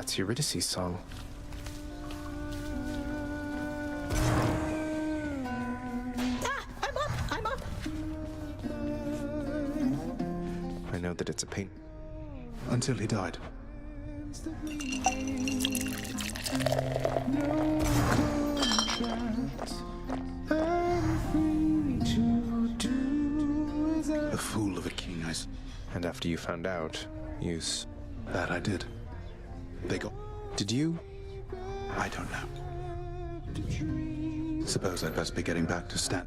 That's Eurydice's song. I'm up! I know that it's a pain. Until he died. A fool of a king, And after you found out, That I did. They got... Did you? I don't know. Suppose I'd best be getting back to Stan.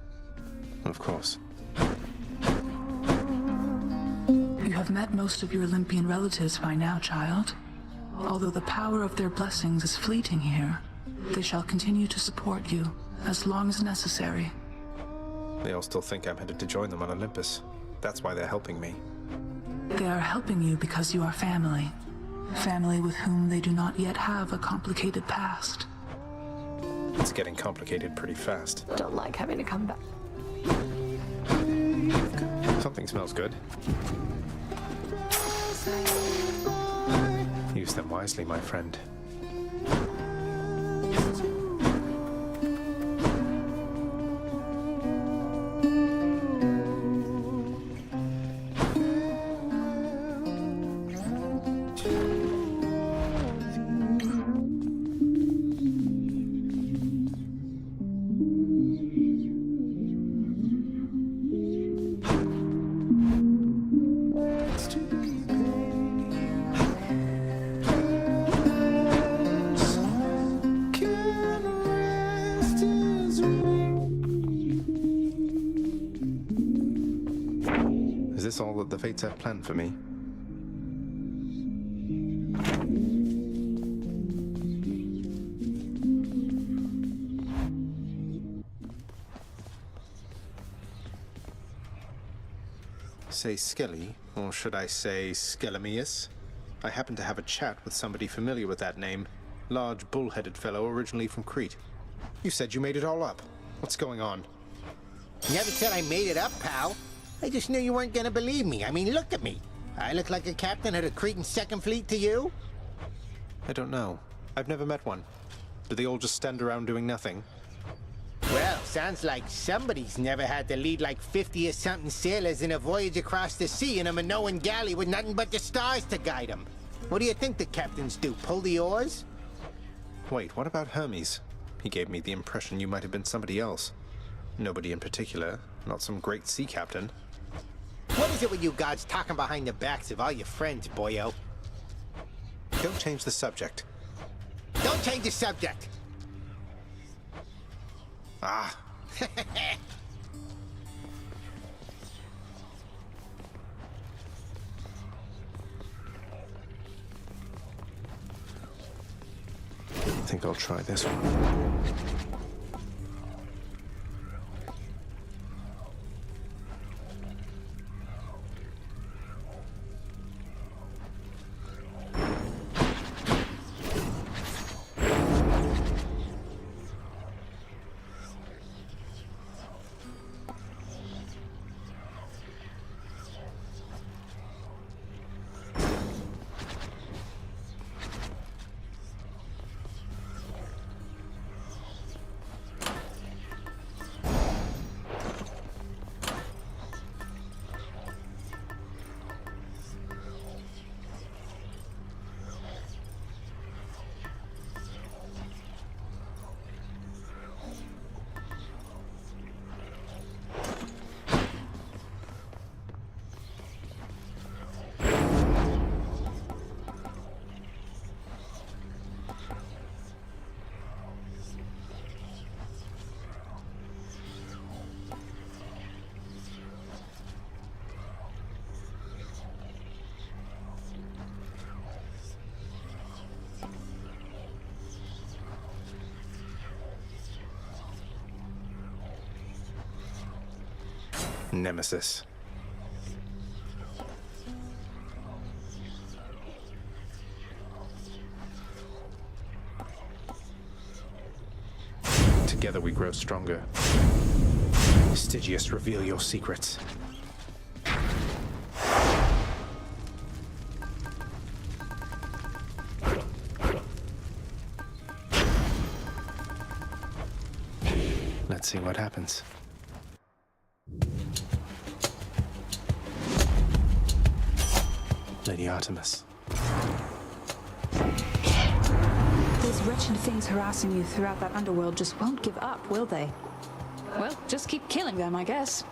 Of course. You have met most of your Olympian relatives by now, child. Although the power of their blessings is fleeting here, they shall continue to support you as long as necessary. They all still think I'm headed to join them on Olympus. That's why they're helping me. They are helping you because you are family. Family with whom they do not yet have a complicated past. It's getting complicated pretty fast. Don't like having to come back. Something smells good. Use them wisely, my friend. Is this all that the fates have planned for me? Say Skelly, or should I say Skelemius? I happen to have a chat with somebody familiar with that name. Large, bull-headed fellow originally from Crete. You said you made it all up. What's going on? Never said I made it up, pal. I just knew you weren't gonna believe me. I mean, look at me. I look like a captain of the Cretan Second Fleet to you? I don't know. I've never met one. Do they all just stand around doing nothing? Well, sounds like somebody's never had to lead like 50 or something sailors in a voyage across the sea in a Minoan galley with nothing but the stars to guide them. What do you think the captains do, pull the oars? Wait, what about Hermes? He gave me the impression you might have been somebody else. Nobody in particular, not some great sea captain. What is it with you gods talking behind the backs of all your friends, boyo? Don't change the subject. Don't change the subject! Ah! I think I'll try this one. Nemesis. Together we grow stronger. Stygius, reveal your secrets. Let's see what happens. Lady Artemis. These wretched things harassing you throughout that underworld just won't give up, will they? Well, just keep killing them, I guess.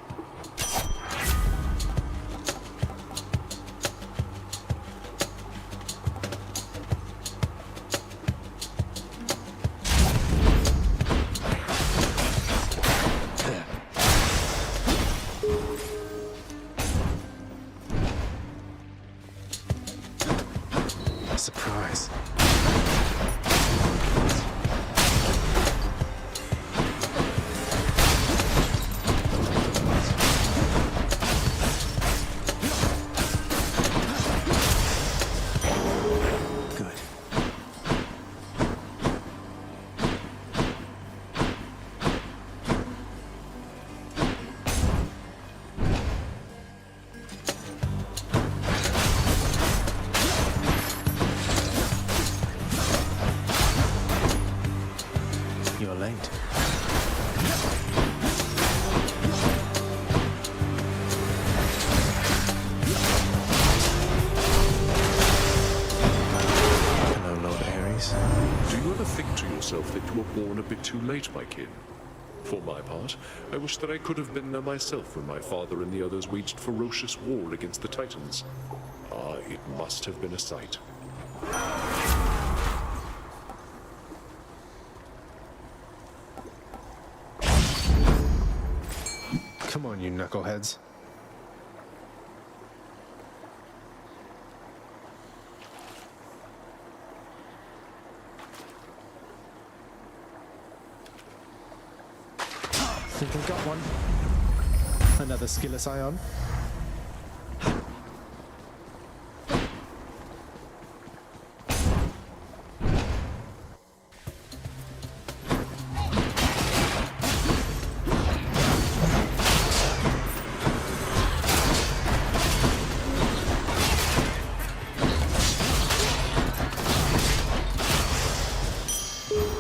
Surprise. Good. You're late. Hello, Lord Ares. Do you ever think to yourself that you were born a bit too late, my kin? For my part, I wish that I could have been there myself when my father and the others waged ferocious war against the Titans. Ah, it must have been a sight. Come on, you knuckleheads. Think I got one. Another skilless ion.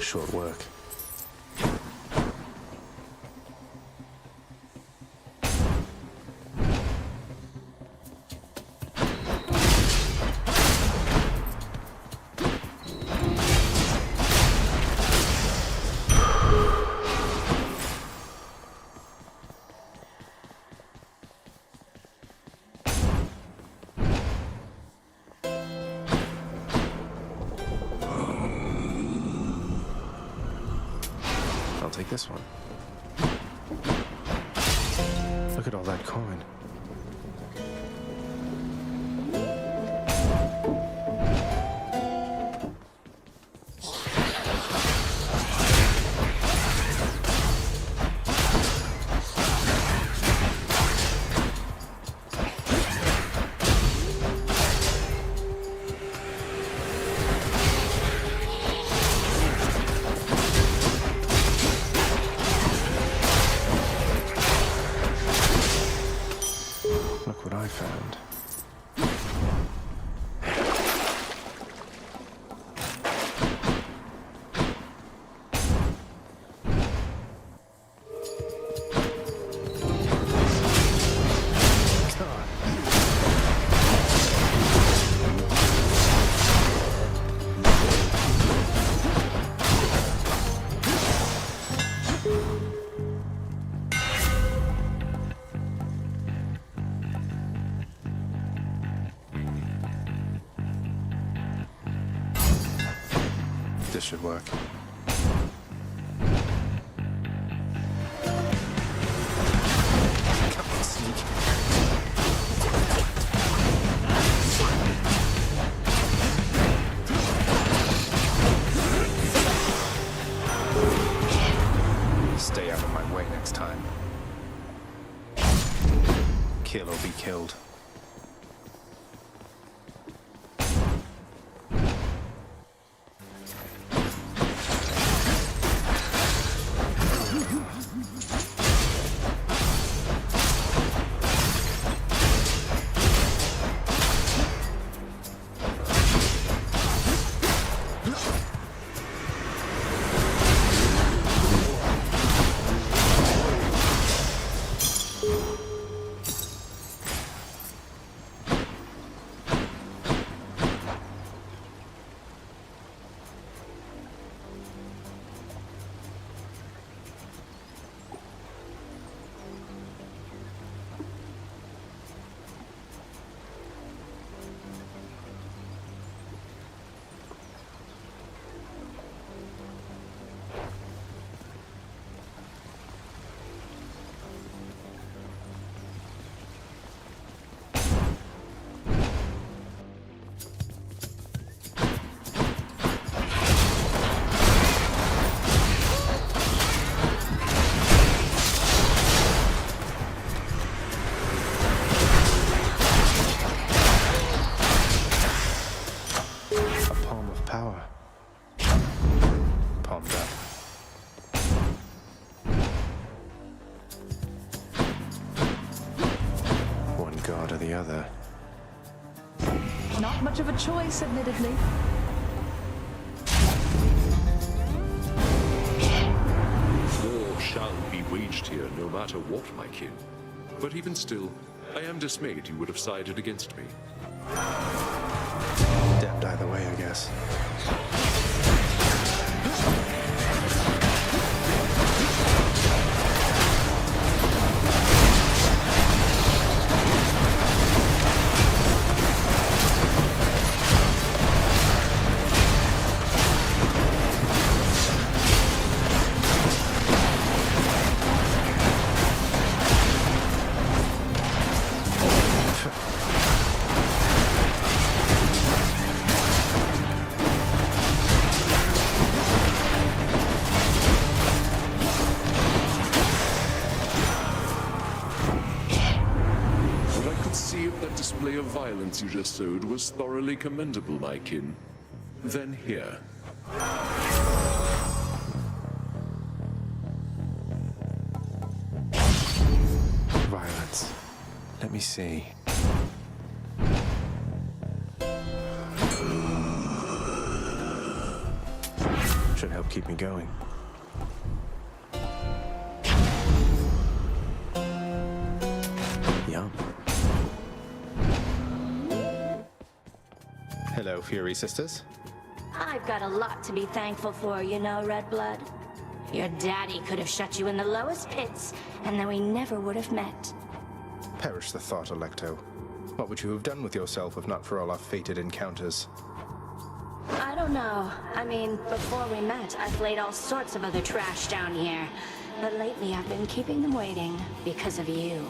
Short work. I'll take this one. Look at all that coin. Look what I found. This should work. Come on, sneak. Stay out of my way next time. Kill or be killed. other. Not much of a choice, admittedly. War shall be waged here, no matter what, my kin. But even still, I am dismayed you would have sided against me. Damned either way, I guess. Display of violence you just showed was thoroughly commendable, my kin. Then here. Violence. Let me see. Should help keep me going. Yum. Hello, Fury Sisters. I've got a lot to be thankful for, you know, Redblood. Your daddy could have shut you in the lowest pits, and then we never would have met. Perish the thought, Electo. What would you have done with yourself if not for all our fated encounters? I don't know. I mean, before we met, I played all sorts of other trash down here. But lately I've been keeping them waiting because of you.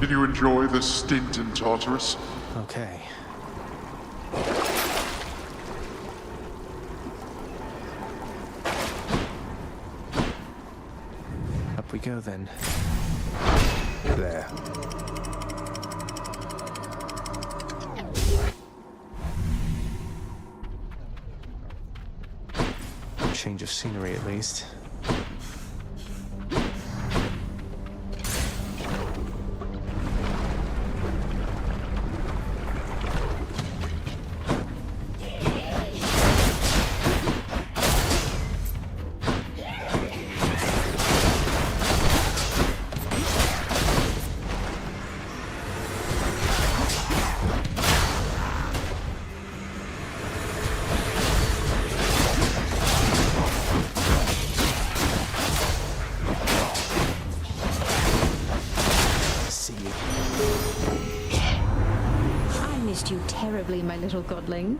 Did you enjoy the stint in Tartarus? Okay. Up we go then. There. Change of scenery at least. You terribly, my little godling.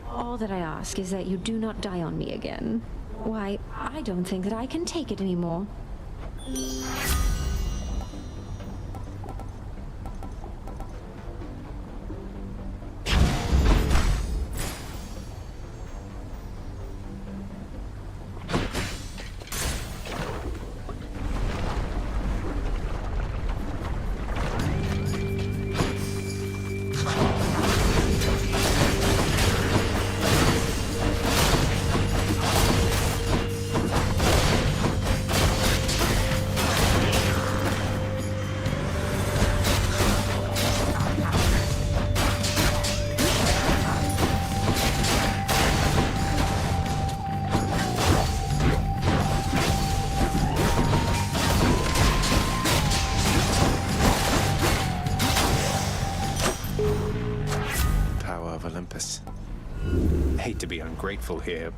All that I ask is that you do not die on me again. Why, I don't think that I can take it anymore. compass. Hate to be ungrateful here.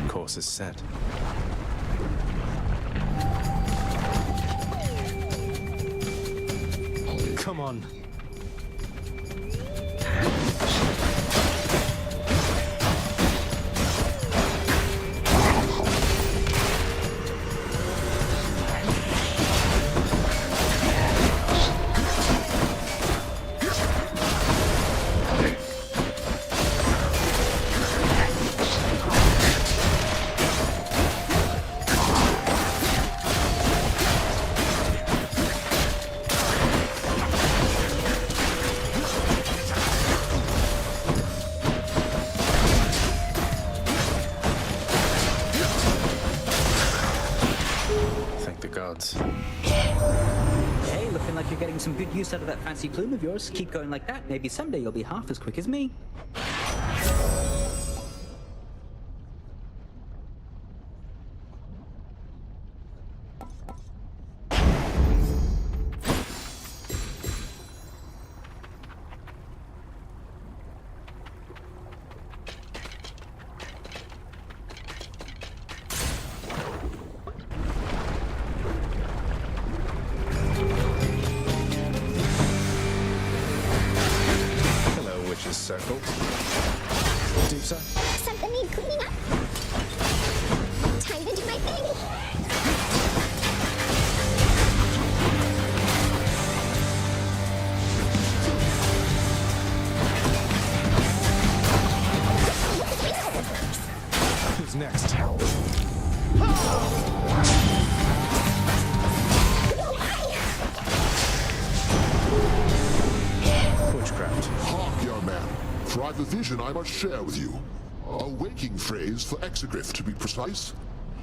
Course is set. Come on. Hey, looking like you're getting some good use out of that fancy plume of yours. Keep going like that. Maybe someday you'll be half as quick as me. Circle. Do so. Something need cleaning up. Time to do my thing. Who's next? Witchcraft. Hark, young man. For I've a vision I must share with you. A waking phrase for exegriff, to be precise.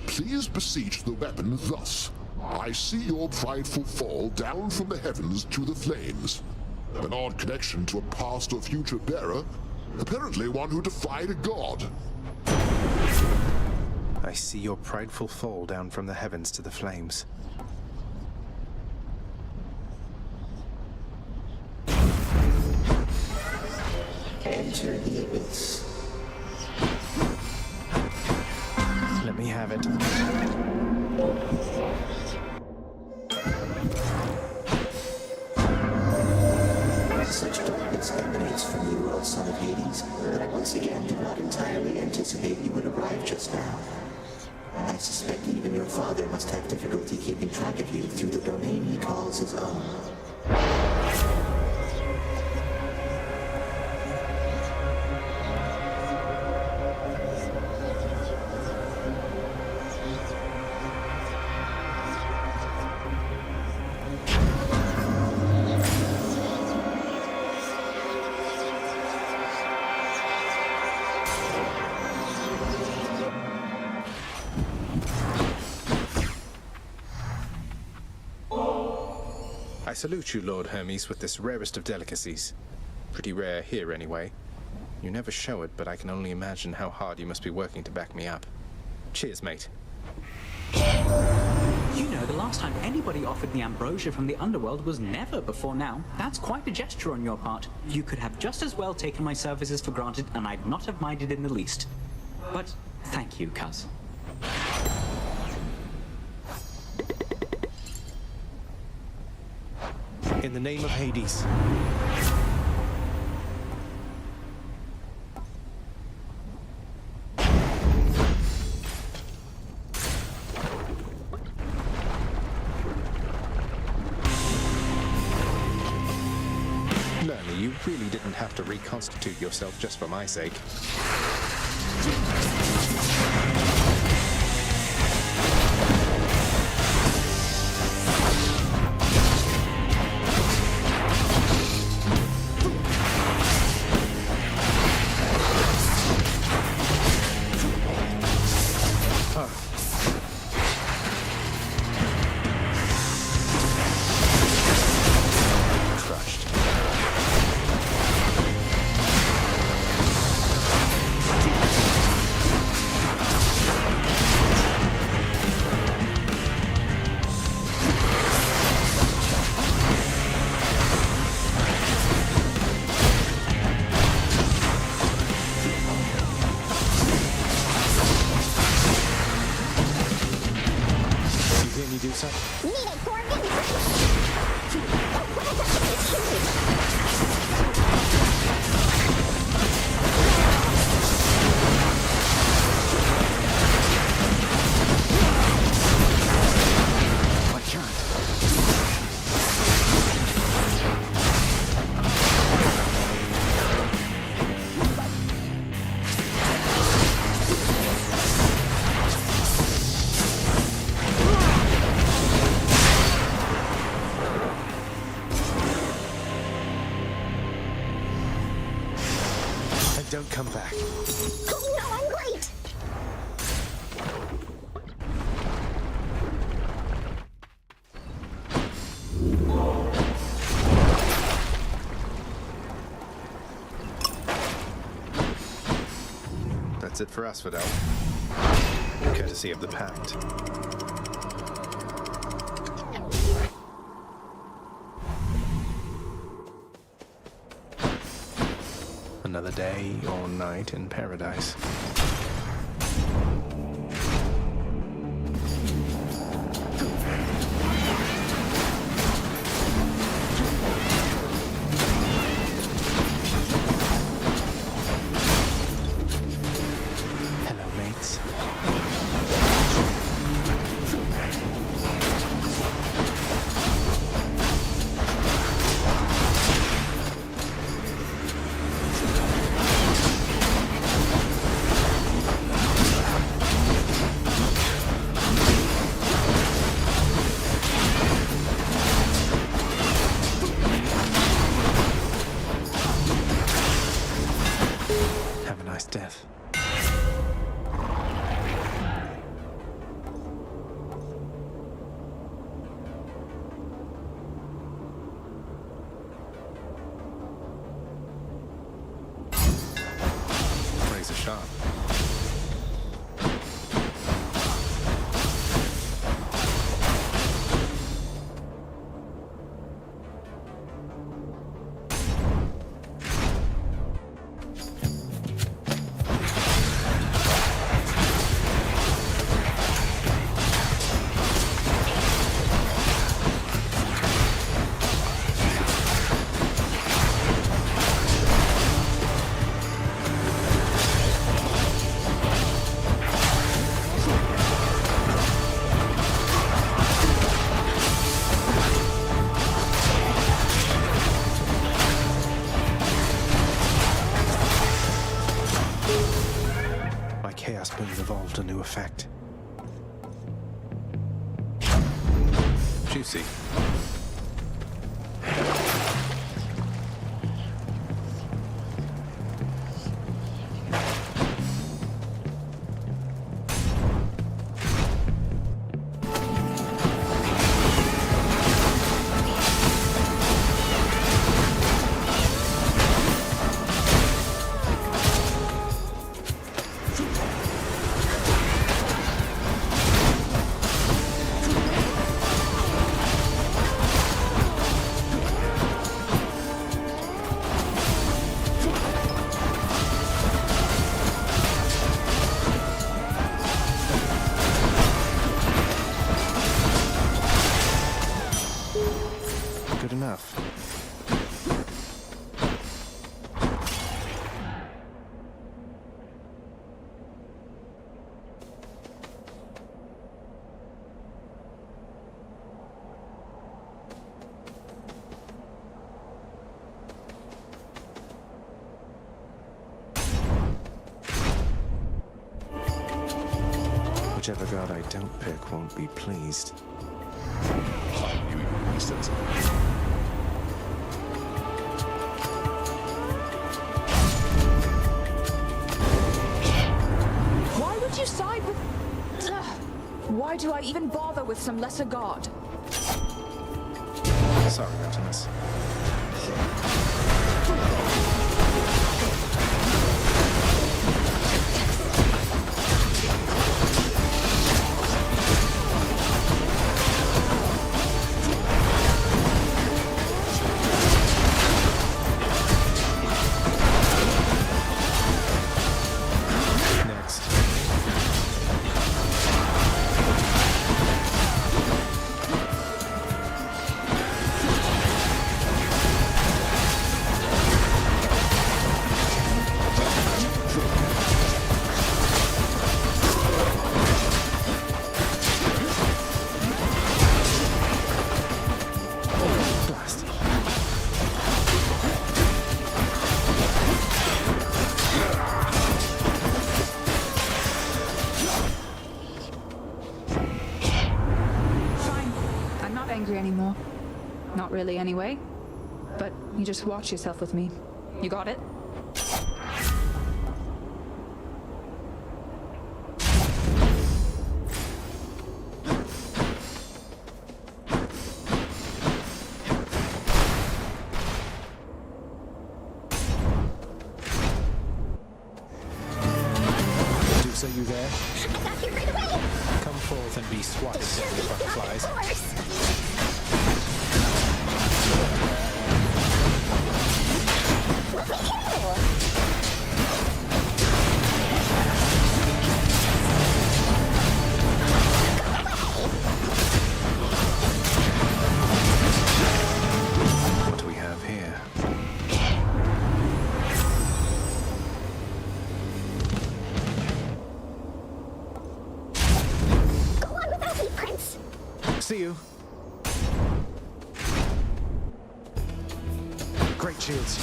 Please beseech the weapon thus. I see your prideful fall down from the heavens to the flames. An odd connection to a past or future bearer. Apparently one who defied a god. I see your prideful fall down from the heavens to the flames. Enter the abyss. Let me have it. Such darkness emanates from you, O son of Hades, that I once again did not entirely anticipate you would arrive just now. I suspect even your father must have difficulty keeping track of you through the domain he calls his own. I salute you, Lord Hermes, with this rarest of delicacies. Pretty rare here, anyway. You never show it, but I can only imagine how hard you must be working to back me up. Cheers, mate. You know, the last time anybody offered me ambrosia from the underworld was never before now. That's quite a gesture on your part. You could have just as well taken my services for granted, and I'd not have minded in the least. But thank you, cuz. In the name of Hades. Lerner, you really didn't have to reconstitute yourself just for my sake. Don't come back. Oh no, I'm late! That's it for us, Fidel. Courtesy of the Pact. Another day or night in paradise. Hello, mates. Death. Razor sharp. Chaos Beams evolved a new effect. Juicy. Whichever god I don't pick won't be pleased. I knew you would be sensible. Why would you side with... Ugh. Why do I even bother with some lesser god? Sorry, Artemis. Anymore. Not really, anyway. But you just watch yourself with me. You got it? Medusa, you there? I thought you ran away! Come forth and be swatted, deadly butterflies. Of course! What do we have here? Go on without me, Prince! See you. Great shields.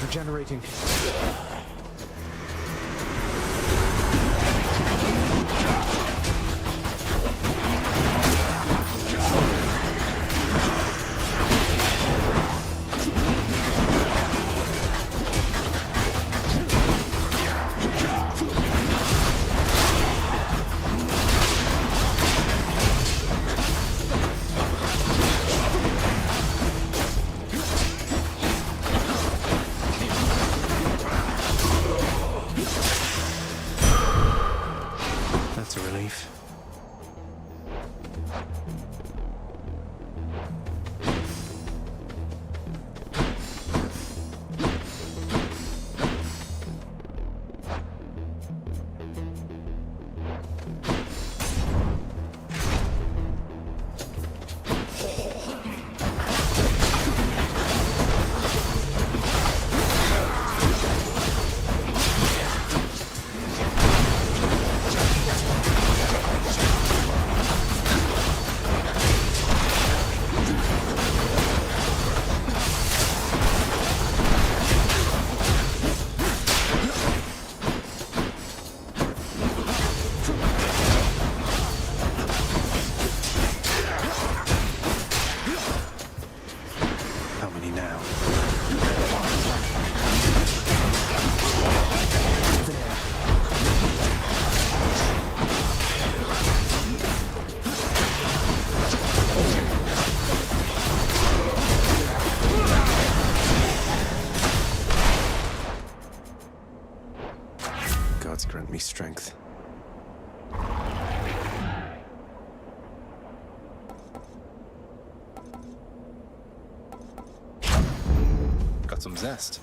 Regenerating. That's a relief. Gods grant me strength. Got some zest.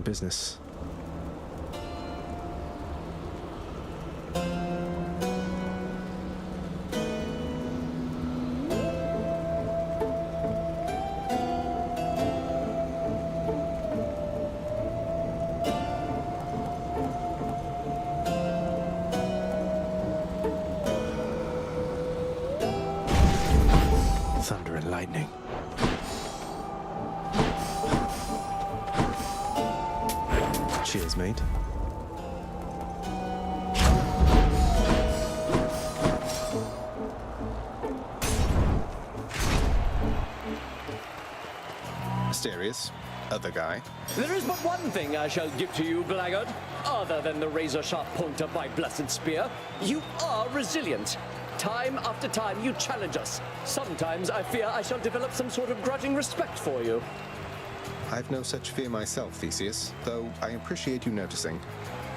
business. Thunder and lightning. Cheers, mate. Mysterious. Other guy. There is but one thing I shall give to you, blackguard, other than the razor-sharp point of my blessed spear. You are resilient. Time after time you challenge us. Sometimes I fear I shall develop some sort of grudging respect for you. I've no such fear myself, Theseus, though I appreciate you noticing.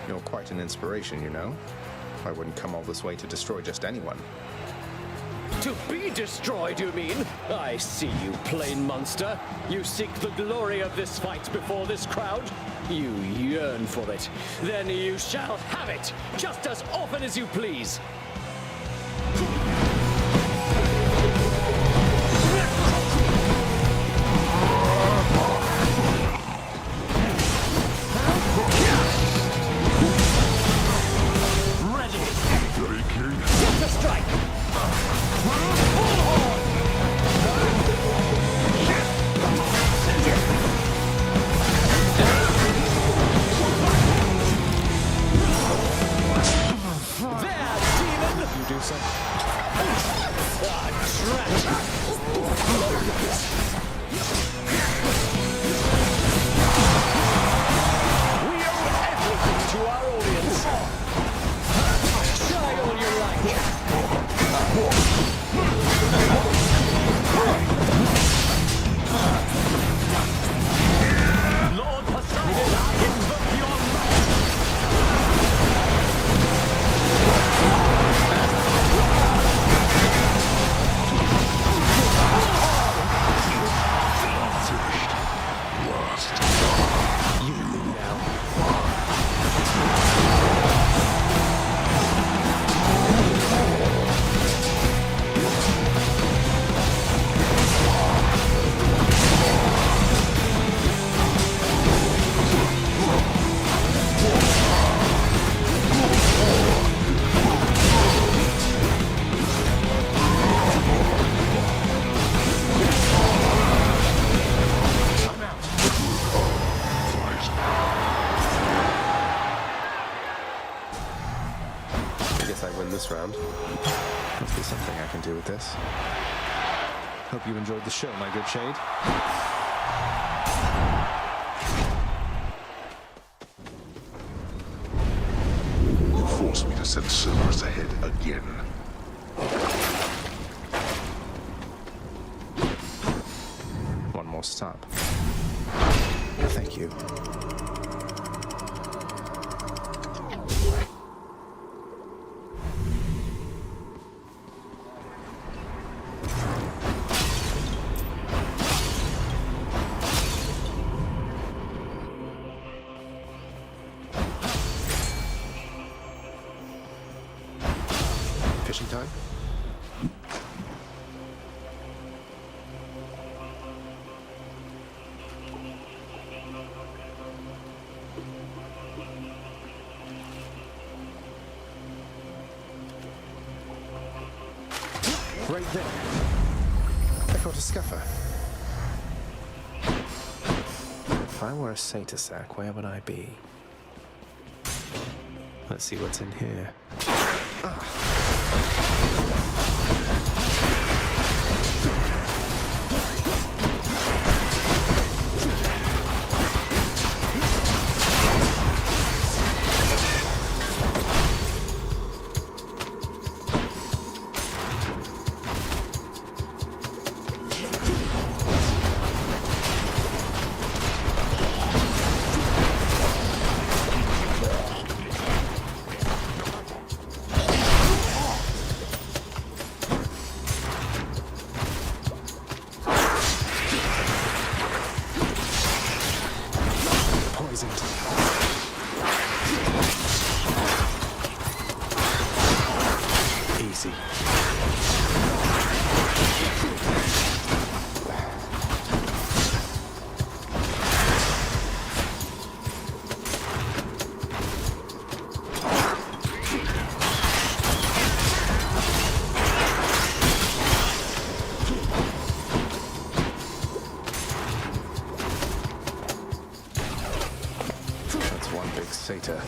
You're quite an inspiration, you know. I wouldn't come all this way to destroy just anyone. To be destroyed, you mean? I see you, plain monster. You seek the glory of this fight before this crowd. You yearn for it. Then you shall have it, just as often as you please. Round. Must be something I can do with this. Hope you enjoyed the show, my good shade. You forced me to send Cerberus ahead again. One more stop. Thank you. Fishing time? Right there. I caught a scuffer. If I were a satyr sack, where would I be? Let's see what's in here. easy. That's one big satyr.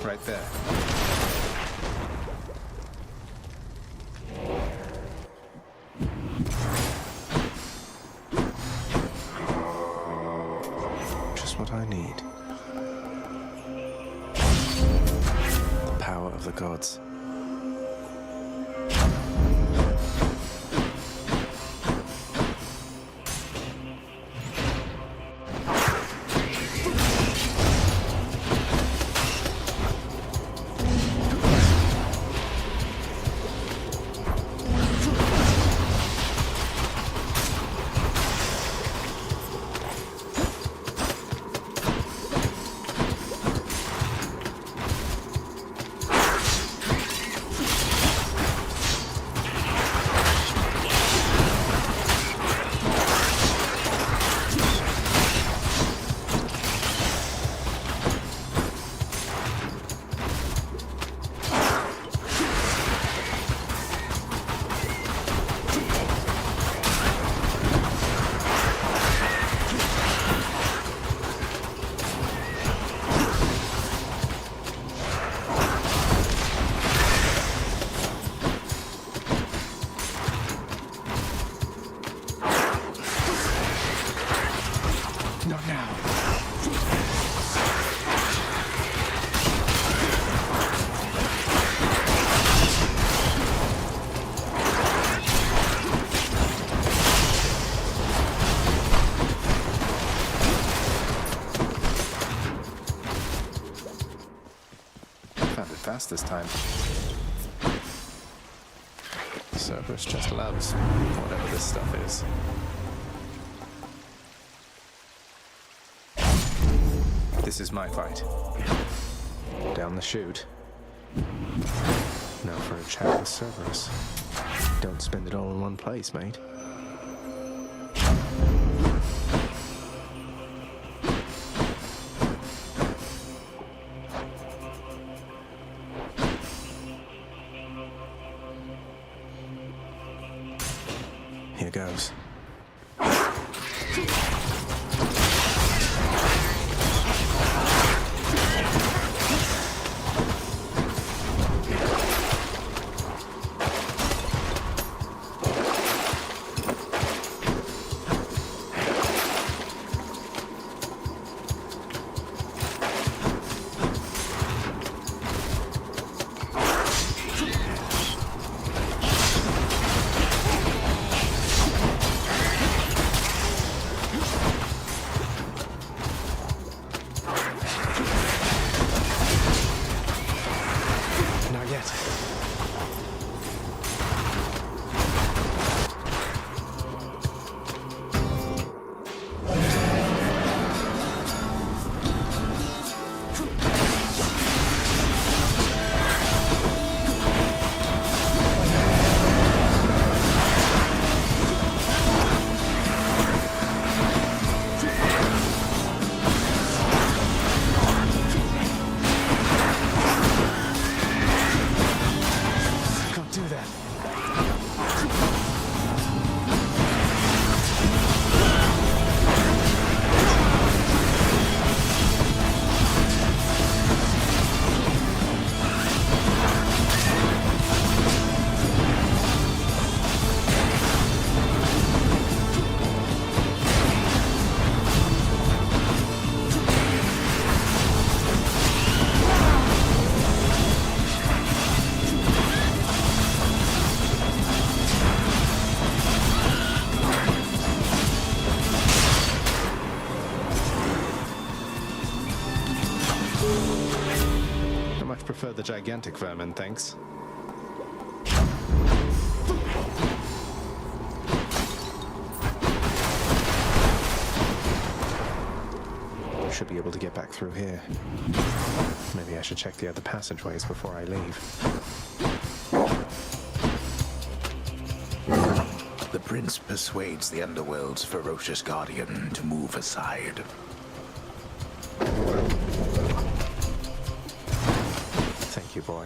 Right there. Just what I need. The power of the gods. Not now. Found it fast this time. Cerberus just loves whatever this stuff is. This is my fight. Down the chute. Now for a chat with Cerberus. Don't spend it all in one place, mate. Here goes. Not yet. Can't do that. I much prefer the gigantic vermin, thanks. should be able to get back through here. Maybe I should check the other passageways before I leave. The prince persuades the underworld's ferocious guardian to move aside. Thank you, boy.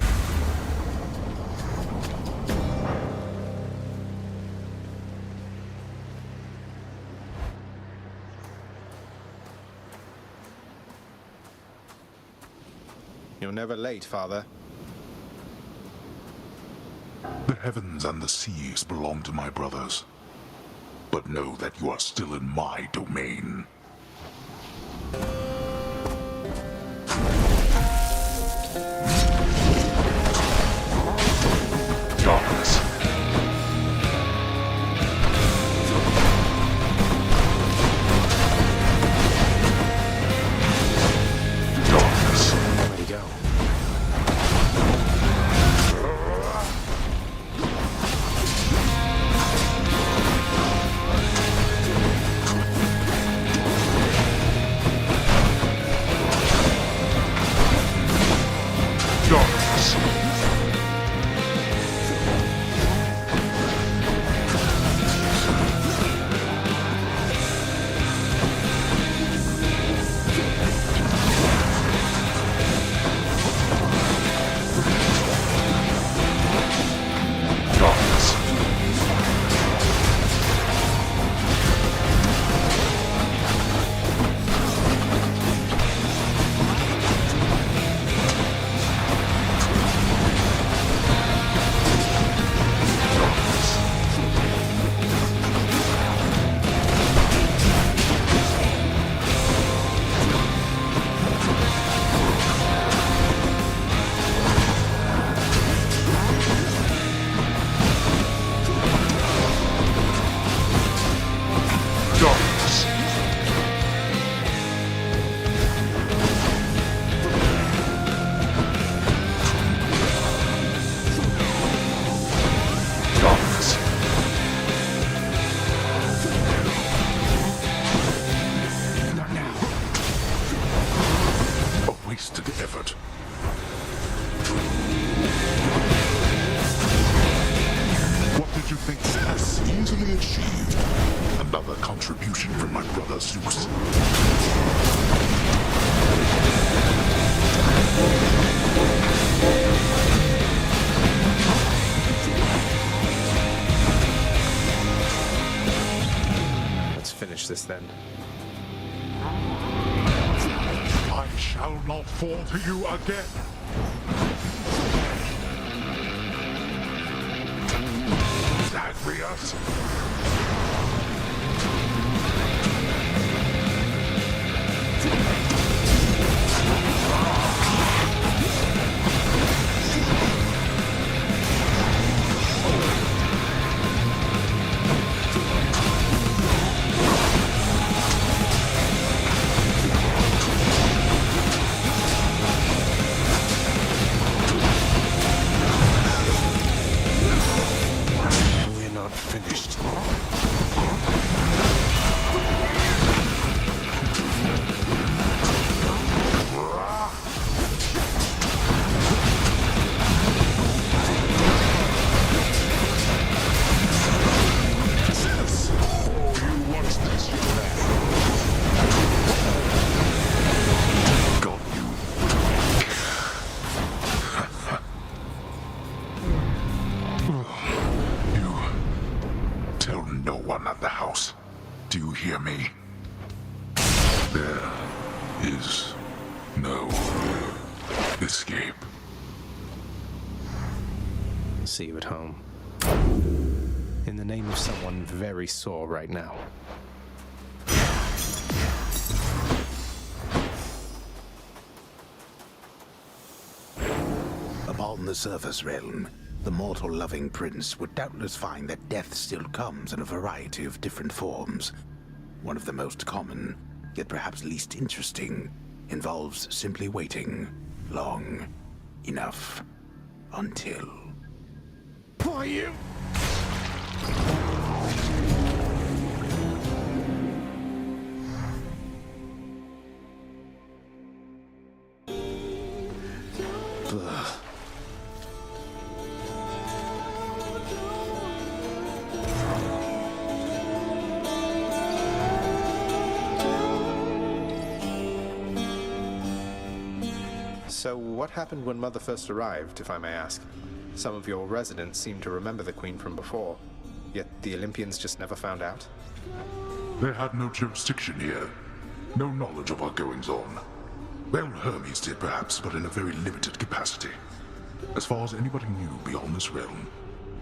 You're never late, Father. The heavens and the seas belong to my brothers. But know that you are still in my domain. Darkness. Darkness. Where'd he go? Wasted effort. What did you think success easily achieved? Another contribution from my brother Zeus. Let's finish this then. I shall not fall to you again. Zagreus. Do you hear me? There is no escape. See you at home. In the name of someone very sore right now. Upon the surface realm, the mortal-loving prince would doubtless find that death still comes in a variety of different forms. One of the most common, yet perhaps least interesting, involves simply waiting long enough until... For you! So what happened when Mother first arrived, if I may ask? Some of your residents seem to remember the Queen from before, yet the Olympians just never found out. They had no jurisdiction here. No knowledge of our goings-on. Well, Hermes did perhaps, but in a very limited capacity. As far as anybody knew beyond this realm,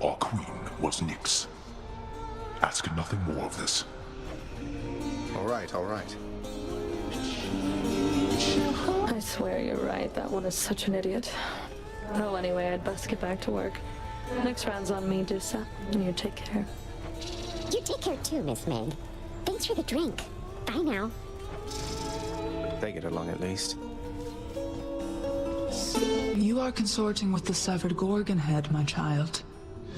our queen was Nyx. Ask nothing more of this. All right, all right. I swear you're right. That one is such an idiot. Well, anyway, I'd best get back to work. Next round's on me, Dusa. And you take care. You take care too, Miss Meg. Thanks for the drink. Bye now. They get along at least. You are consorting with the severed Gorgon head, my child.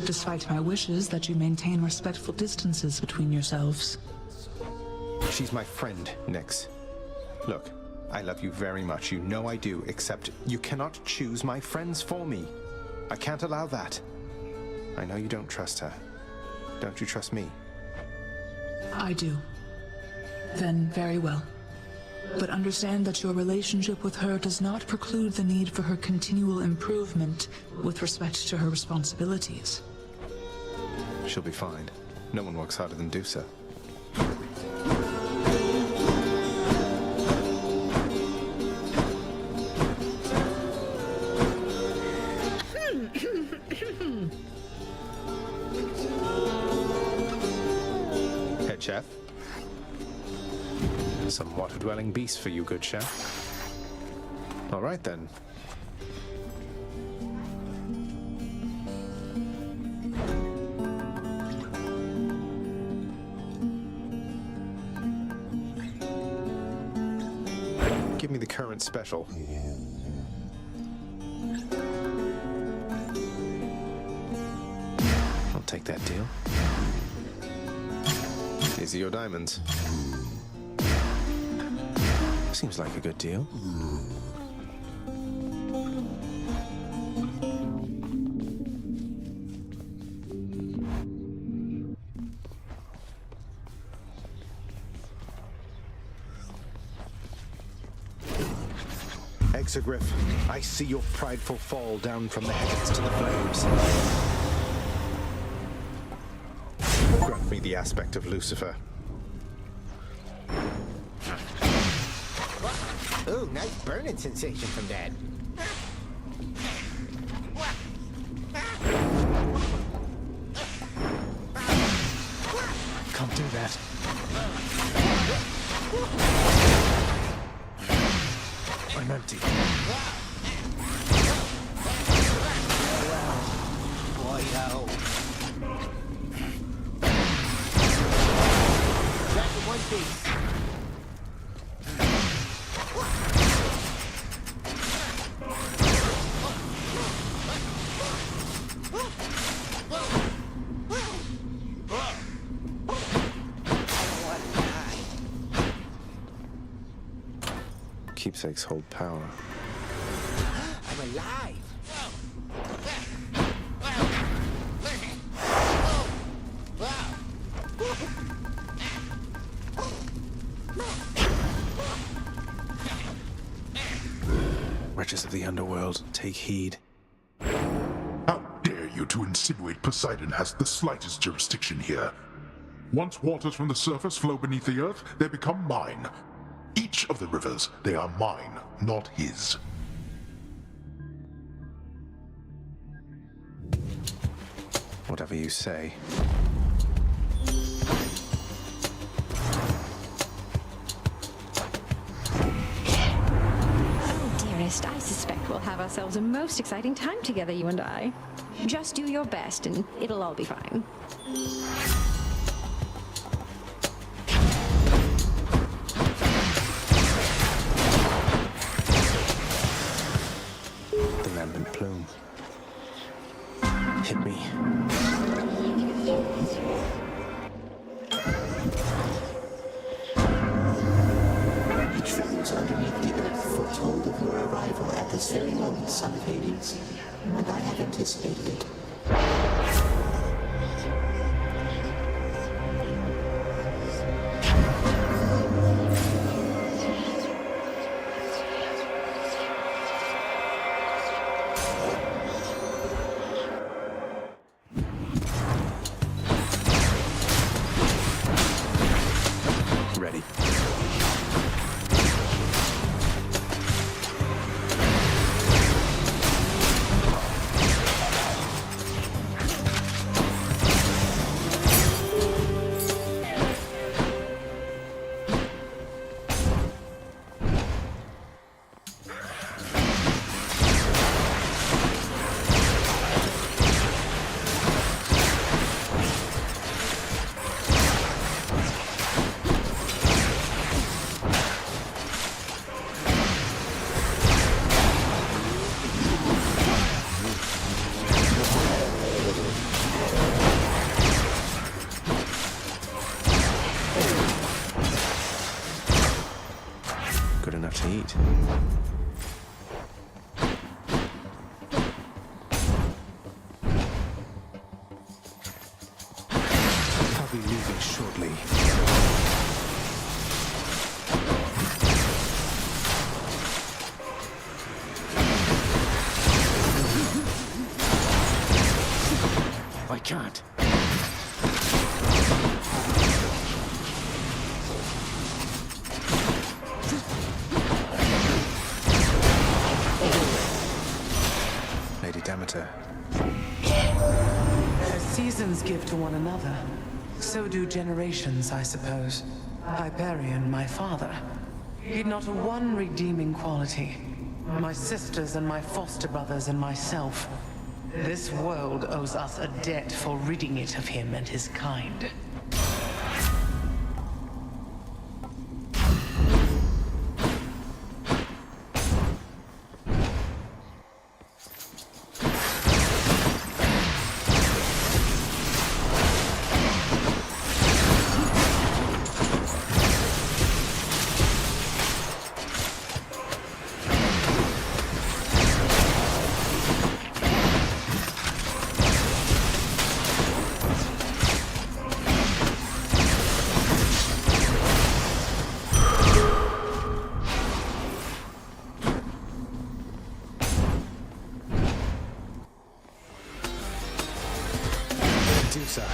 Despite my wishes that you maintain respectful distances between yourselves. She's my friend, Nyx. Look, I love you very much. You know I do, except you cannot choose my friends for me. I can't allow that. I know you don't trust her. Don't you trust me? I do. Then very well. But understand that your relationship with her does not preclude the need for her continual improvement with respect to her responsibilities. She'll be fine. No one works harder than Dusa. Head chef? Some water-dwelling beast for you, good chef. All right, then. Give me the current special. I'll take that deal. These are your diamonds. Seems like a good deal. Exogryph, I see your prideful fall down from the heavens to the flames. Grant me the aspect of Lucifer. Ooh, nice burning sensation from that. Can't do that. I'm empty. Boy-o. Back in one piece. Keepsakes hold power. I'm alive. Wretches of the underworld, take heed. How dare you to insinuate Poseidon has the slightest jurisdiction here? Once waters from the surface flow beneath the earth, they become mine. Each of the rivers, they are mine, not his. Whatever you say. Oh, dearest, I suspect we'll have ourselves a most exciting time together, you and I. Just do your best and it'll all be fine. Lambent plume. Hit me. Each figures underneath the earth foretold of your arrival at this very moment, son of Hades, and I had anticipated it. eat. I'll be leaving shortly. I can't. Lady Demeter. As seasons give to one another, so do generations, I suppose. Hyperion, my father, he'd not a one redeeming quality. My sisters and my foster brothers and myself. This world owes us a debt for ridding it of him and his kind. Medusa.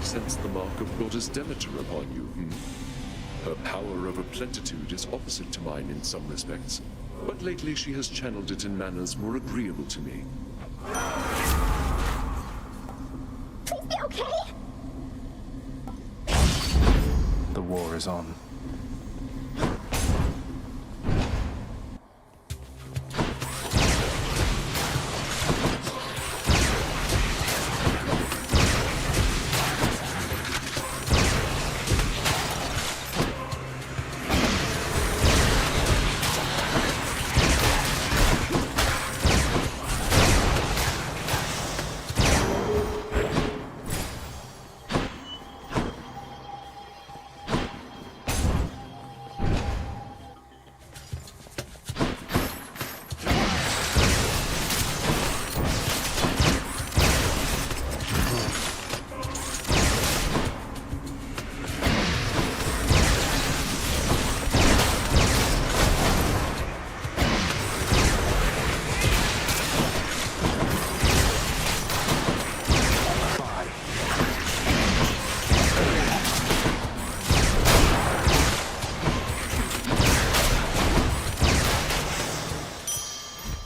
Sense the mark of Goddess Demeter upon you, Her power over plentitude is opposite to mine in some respects, but lately she has channeled it in manners more agreeable to me. Please be okay. The war is on.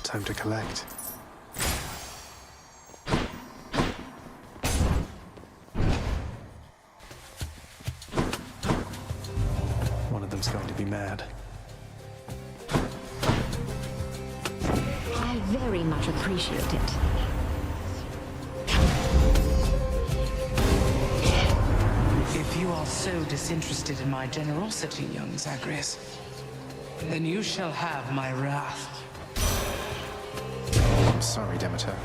Time to collect. One of them's going to be mad. I very much appreciate it. If you are so disinterested in my generosity, young Zagreus, then you shall have my wrath. I'm sorry, Demeter.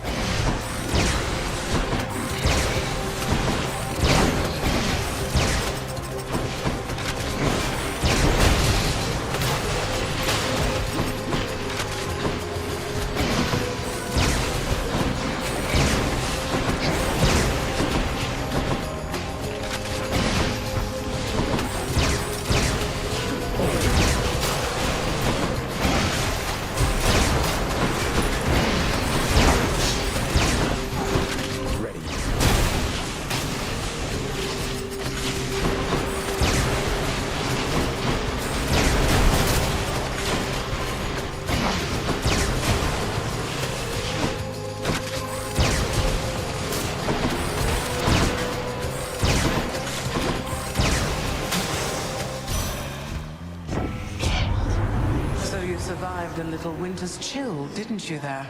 Survived a little winter's chill, didn't you there?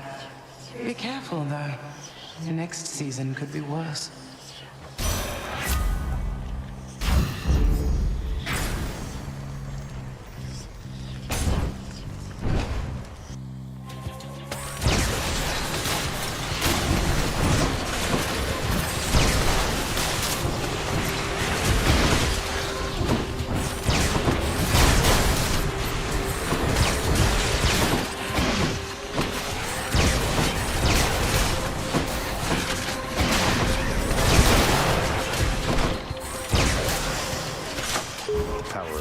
Be careful, though. Next season could be worse.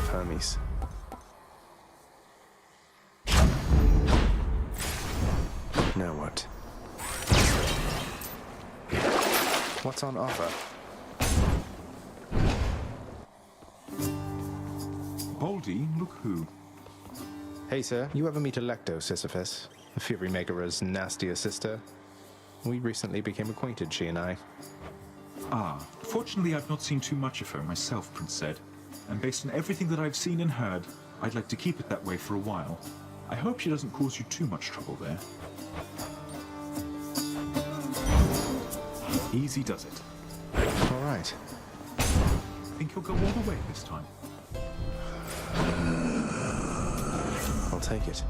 Hermes. Now what? What's on offer? Baldy, look who. Hey, sir. You ever meet Electo, Sisyphus? The Fury Maker's nastier sister? We recently became acquainted, she and I. Ah, fortunately I've not seen too much of her myself, Prince said. And based on everything that I've seen and heard, I'd like to keep it that way for a while. I hope she doesn't cause you too much trouble there. Easy does it. All right. Think you'll go all the way this time? I'll take it.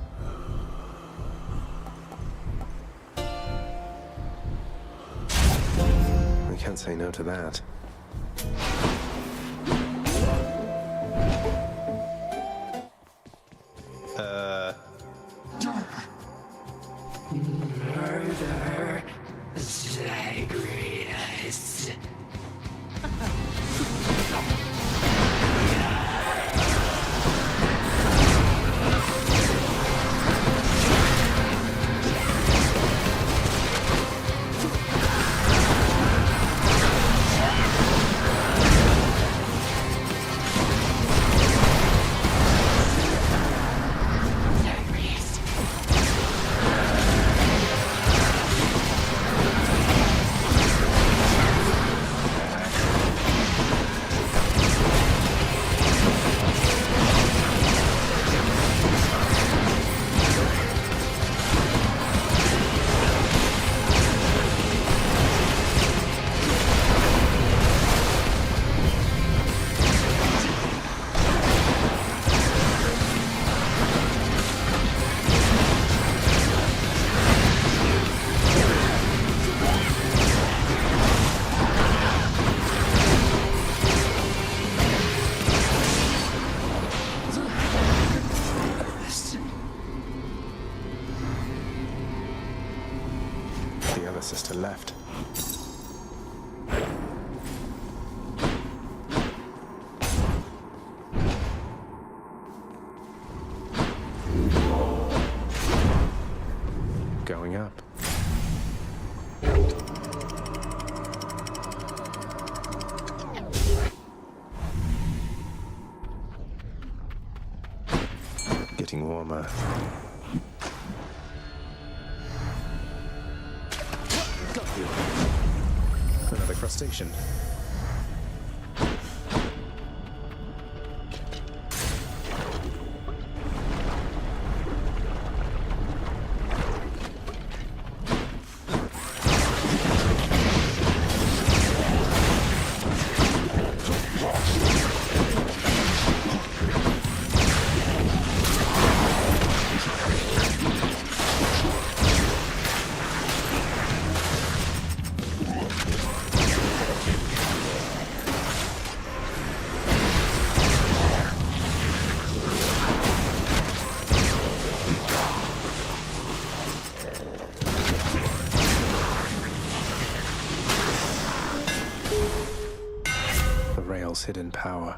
I can't say no to that. Murder Zagreus. The other sister left. Going up. Getting warmer. Got you. Another crustacean. The rail's hidden power.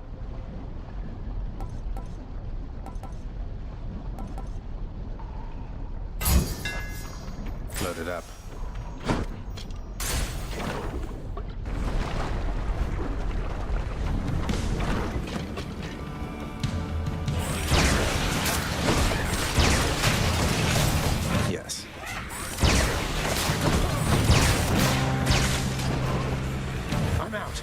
Load it up. Yes. I'm out.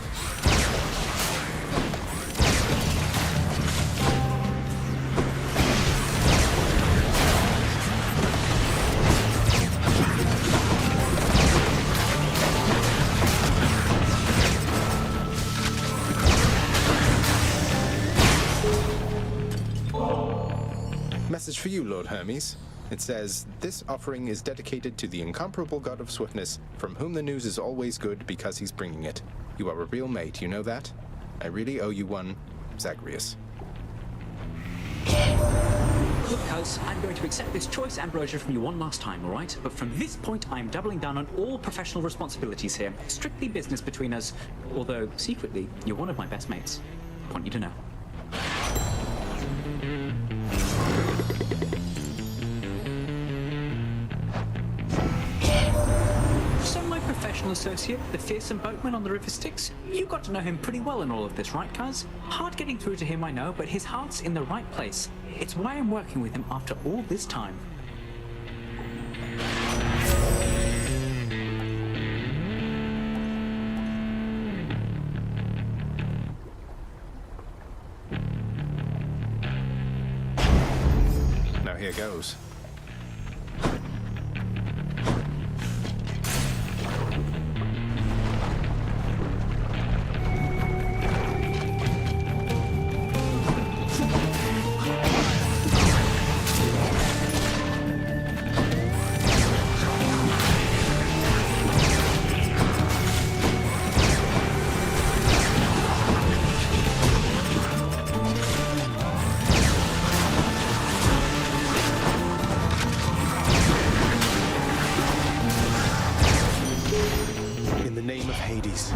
Message for you, Lord Hermes. It says, this offering is dedicated to the incomparable god of swiftness, from whom the news is always good because he's bringing it. You are a real mate, you know that? I really owe you one, Zagreus. Look, House, I'm going to accept this choice ambrosia from you one last time, all right? But from this point, I'm doubling down on all professional responsibilities here. Strictly business between us, although secretly, you're one of my best mates. Want you to know. personal associate, the fearsome boatman on the river Styx? You got to know him pretty well in all of this, right, cuz? Hard getting through to him, I know, but his heart's in the right place. It's why I'm working with him after all this time. Now here goes. In the name of Hades.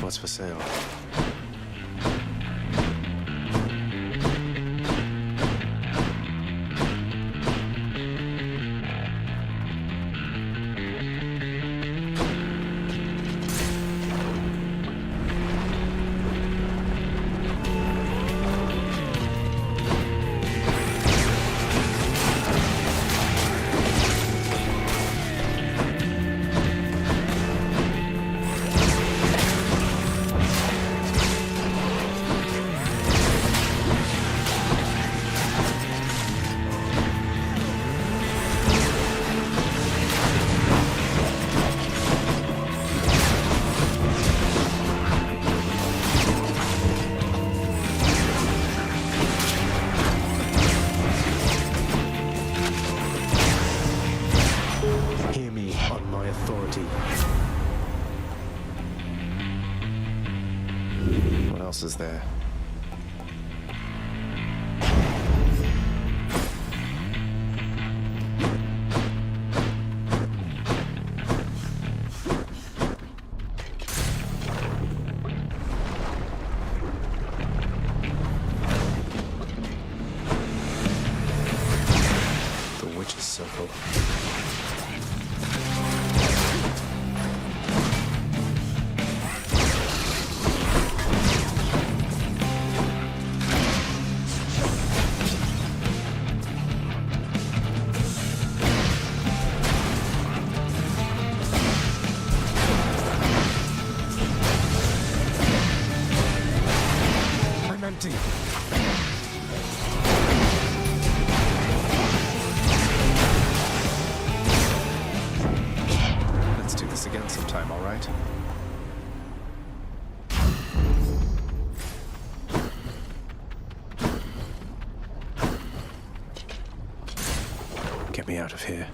What's for sale? Hear me on my authority. What else is there? The Witch's Circle. I'm empty. Let's do this again sometime, all right? Get me out of here.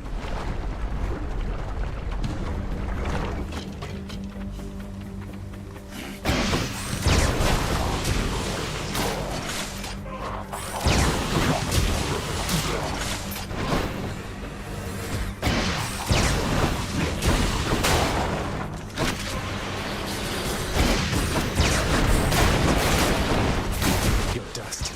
You're dust.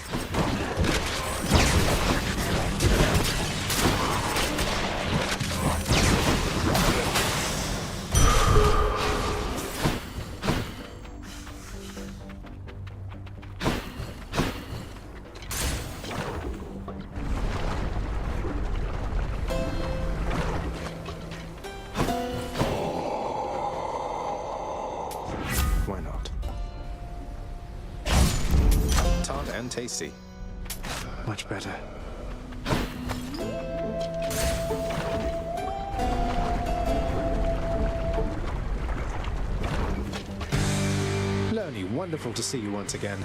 Why not? Tart and tasty. Much better. Loni, wonderful to see you once again.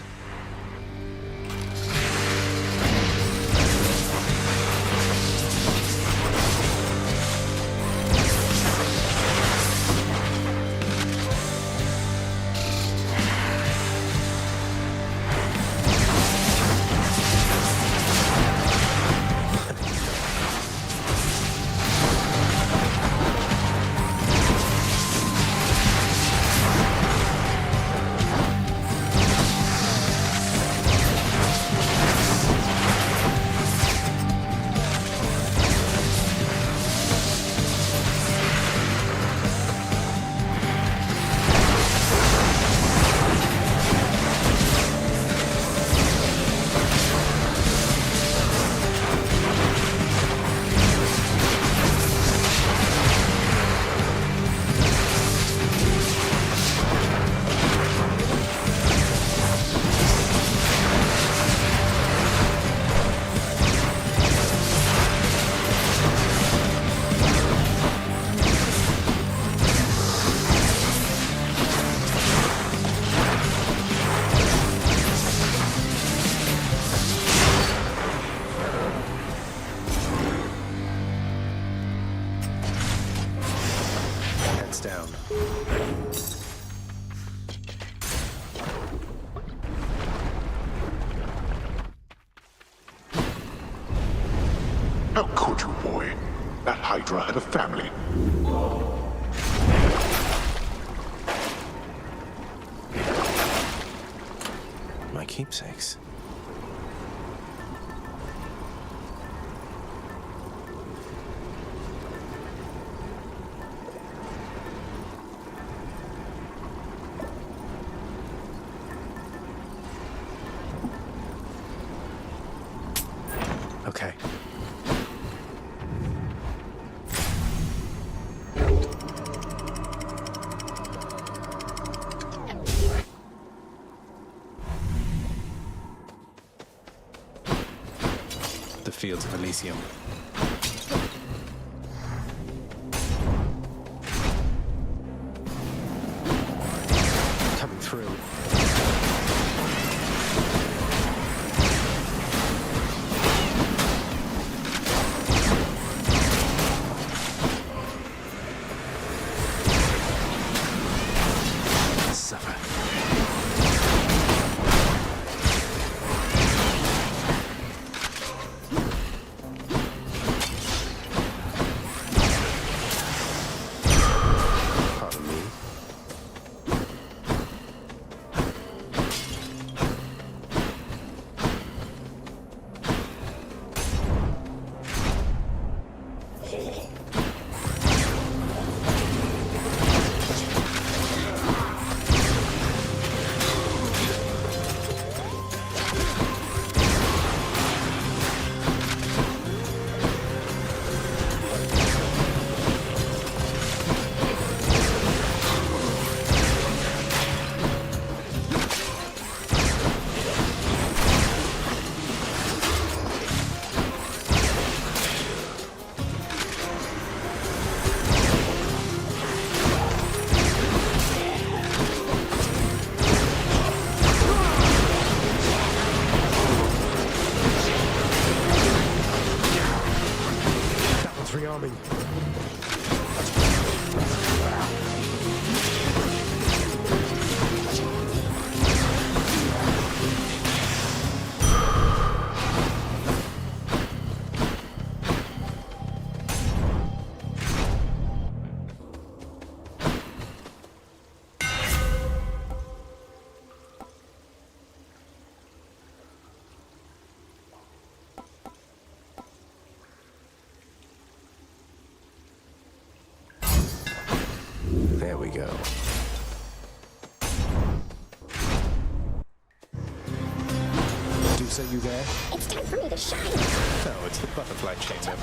Heads down. How could you, boy? That Hydra had a family. My keepsakes. Okay. The fields of Elysium. Coming through. Suffer. Pardon me. Rearming. There we go. Medusa, you there? It's time for me to shine. No, it's the butterfly chamber.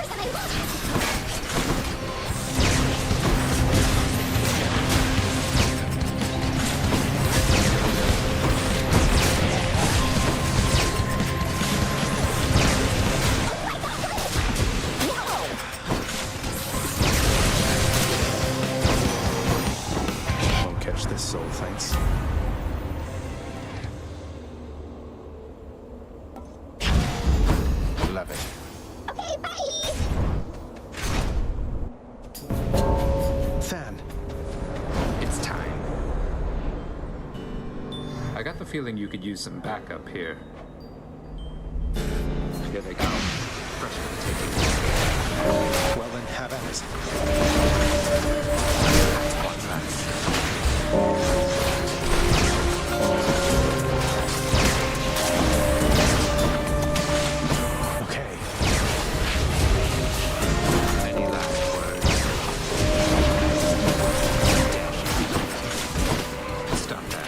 Won't catch this soul, thanks. Love it. Okay, bye! Than. It's time. I got the feeling you could use some backup here. Here they come. Fresh for the taking. Well then, have at it. One last. Okay. Any last words? Stop that.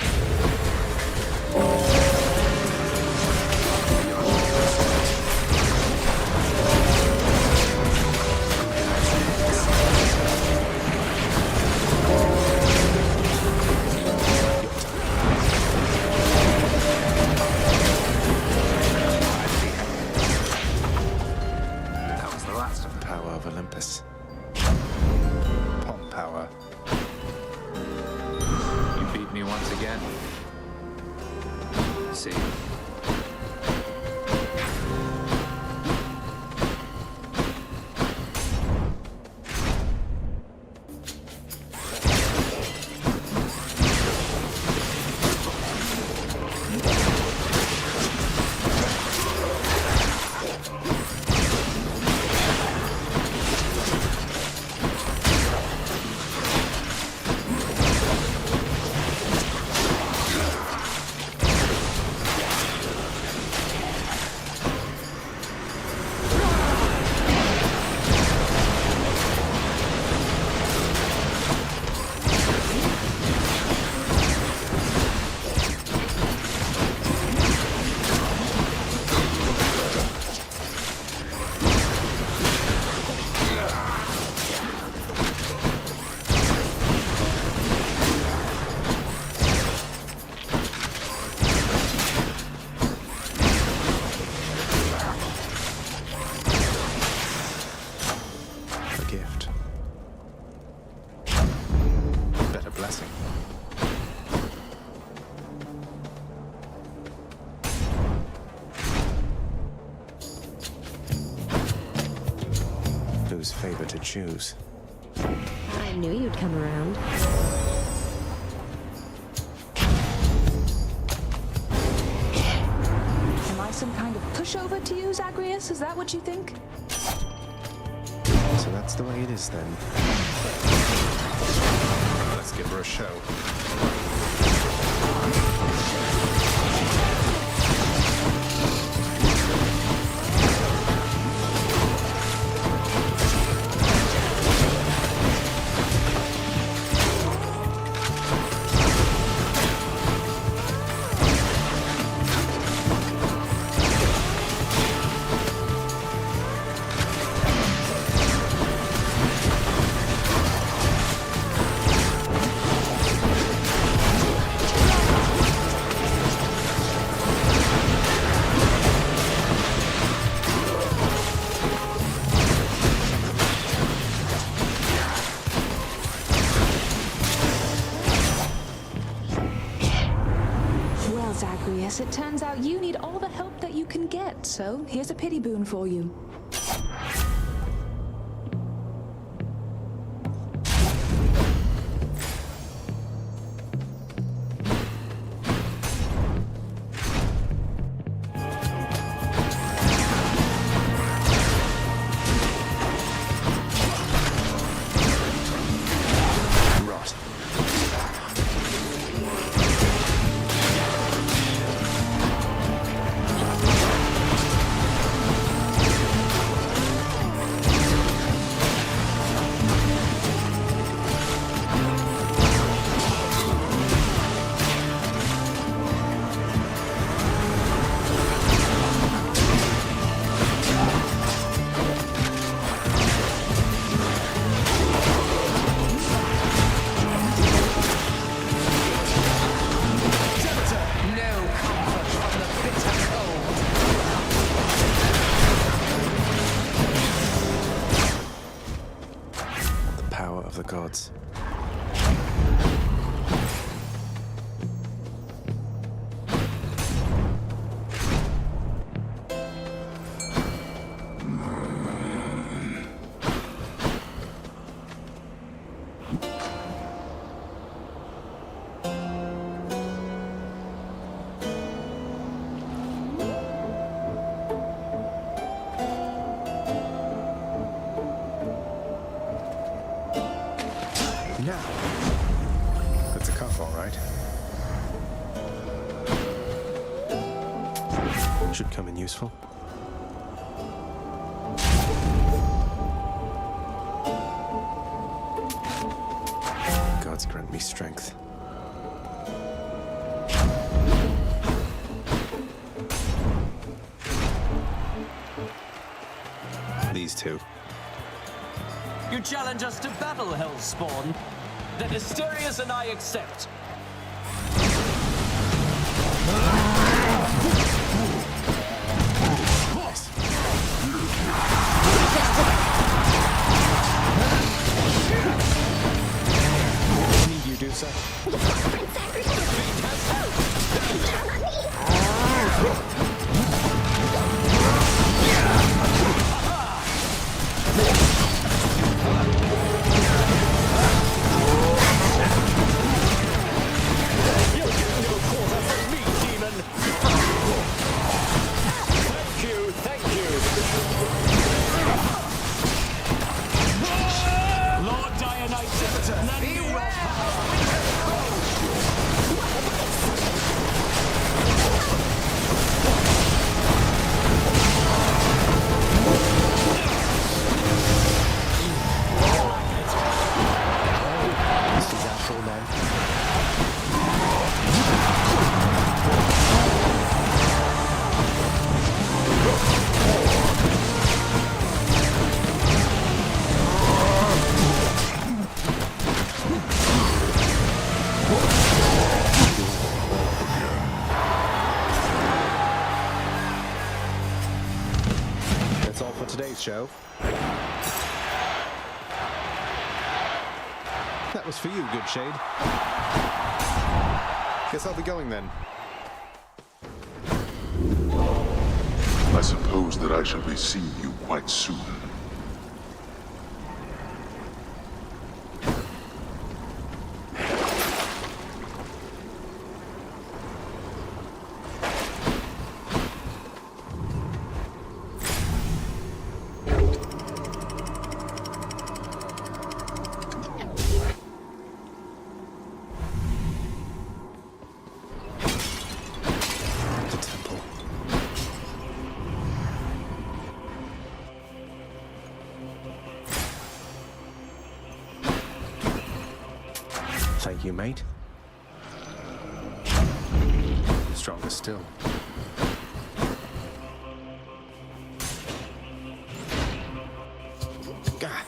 That was the last of them. Power of Olympus. Pomp power. You beat me once again. See? blessing. Whose favor to choose? I knew you'd come around. Am I some kind of pushover to you, Zagreus? Is that what you think? So that's the way it is then. Let's give her a show. Zagreus, it turns out you need all the help that you can get, so here's a pity boon for you. The gods. Now, that's a cuff, all right. Should come in useful. Gods grant me strength. These two. You challenge us to battle, Hellspawn? Then Asterius and I accept. Need you do so? Today's show. That was for you, good shade. Guess I'll be going then. I suppose that I shall be seeing you quite soon. Thank you, mate. Stronger still. God.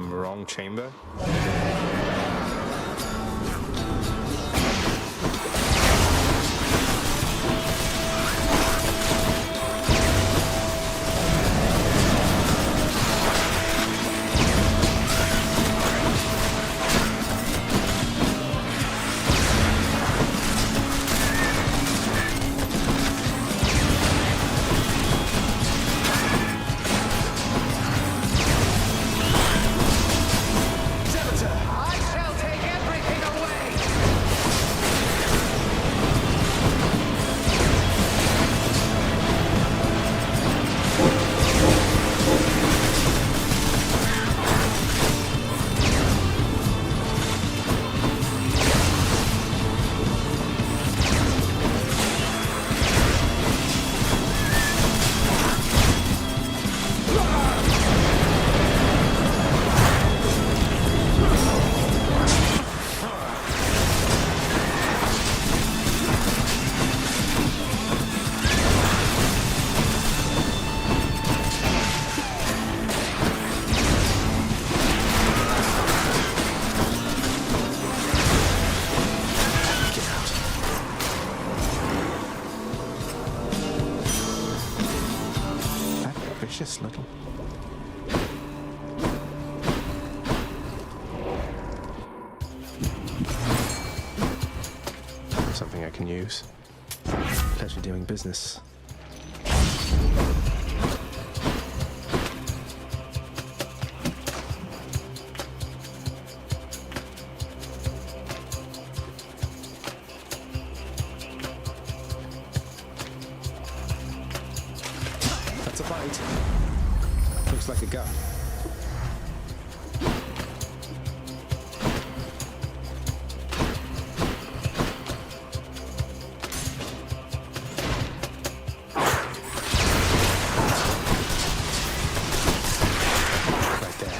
Wrong chamber? Vicious little. Something I can use. Pleasure doing business. That's a bite. Looks like a gut. Right there.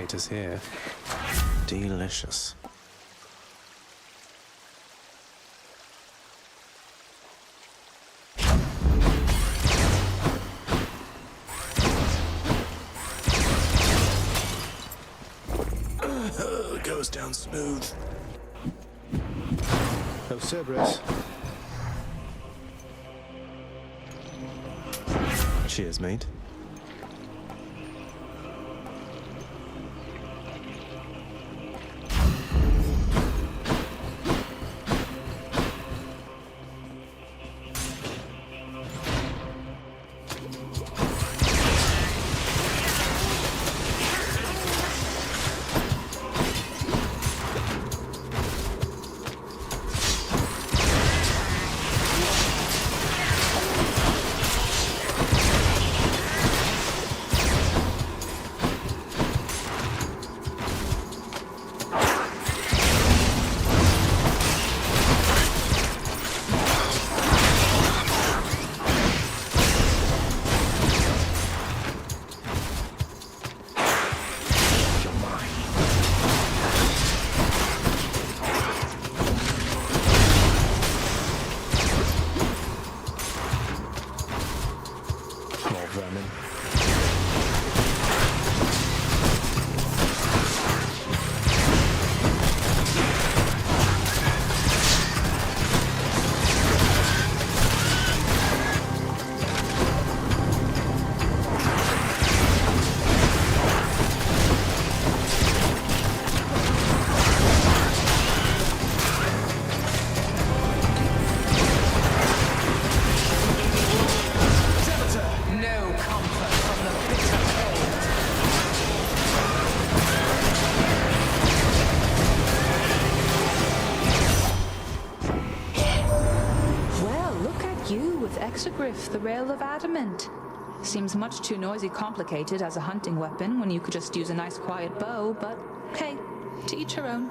elevators here. Delicious. Goes down smooth. Oh, Cerberus. Cheers, mate. Exegriff, the Rail of Adamant. Seems much too noisy complicated as a hunting weapon when you could just use a nice quiet bow, but hey, to each her own.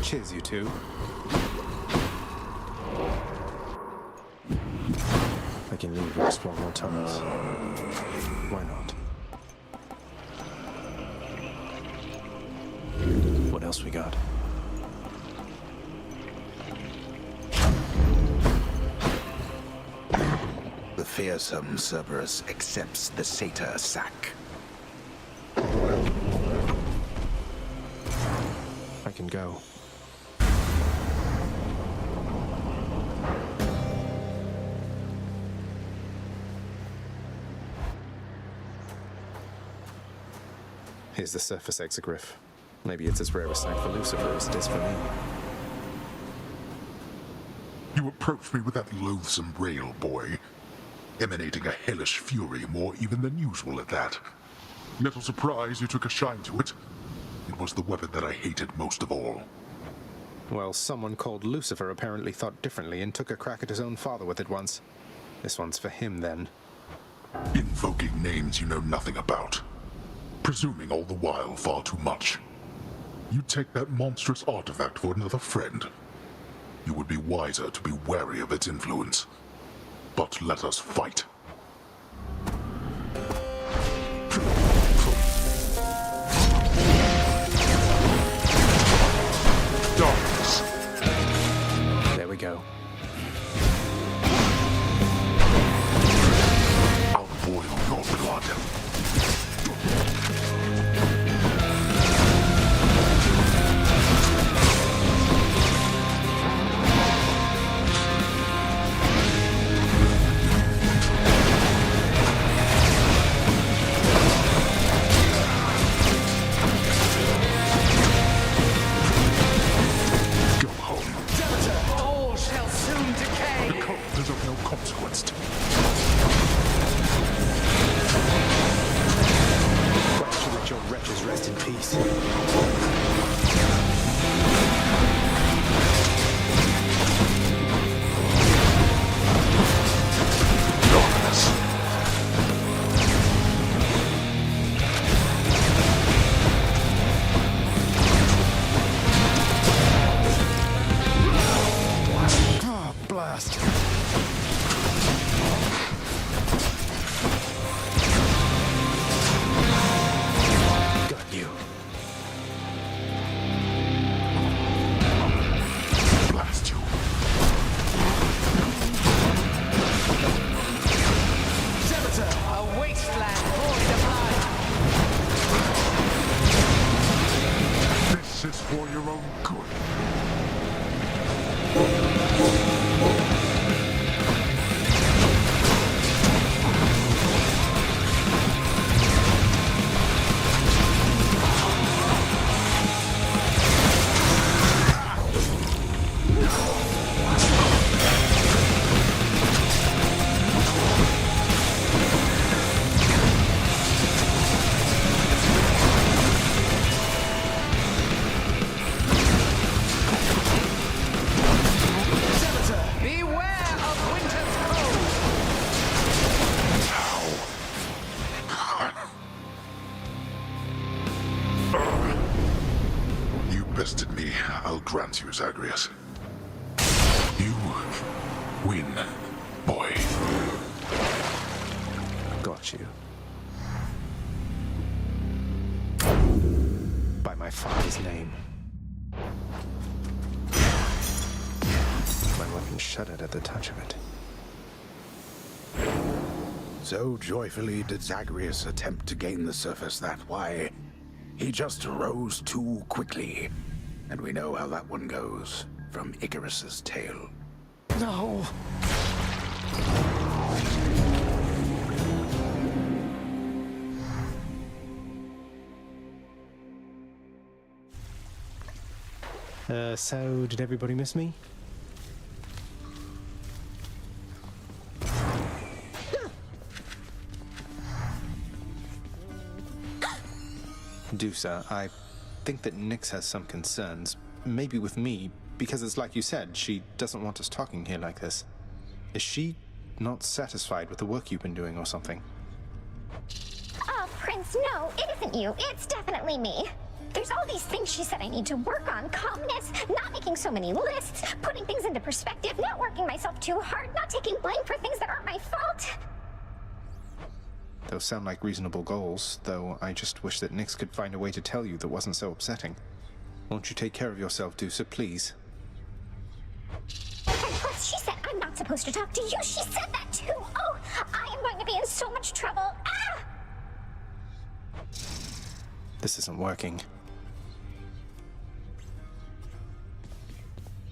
Cheers, you two. I can leave you explore more tunnels. Why not? What else we got? The fearsome Cerberus accepts the satyr sack. I can go. Here's the surface exegriff. Maybe it's as rare a sight for Lucifer as it is for me. You approached me with that loathsome rail, boy, emanating a hellish fury more even than usual at that. Little surprise you took a shine to it. It was the weapon that I hated most of all. Well, someone called Lucifer apparently thought differently and took a crack at his own father with it once. This one's for him, then. Invoking names you know nothing about. Presuming all the while far too much. You take that monstrous artifact for another friend. You would be wiser to be wary of its influence. But let us fight. Darkness. There we go. I'll boil your blood. Zagreus. You win, boy. Got you. By my father's name. My weapon shuddered at the touch of it. So joyfully did Zagreus attempt to gain the surface that, why, he just rose too quickly. And we know how that one goes from Icarus's tale. No! So did everybody miss me? Dusa, I think that Nyx has some concerns, maybe with me, because it's like you said, she doesn't want us talking here like this. Is she not satisfied with the work you've been doing or something? Oh, Prince, no, it isn't you. It's definitely me. There's all these things she said I need to work on. Calmness, not making so many lists, putting things into perspective, not working myself too hard, not taking blame for things that aren't my fault. Those sound like reasonable goals, though I just wish that Nyx could find a way to tell you that wasn't so upsetting. Won't you take care of yourself, Dusa, please? And plus, she said I'm not supposed to talk to you. She said that too. Oh, I am going to be in so much trouble. Ah! This isn't working.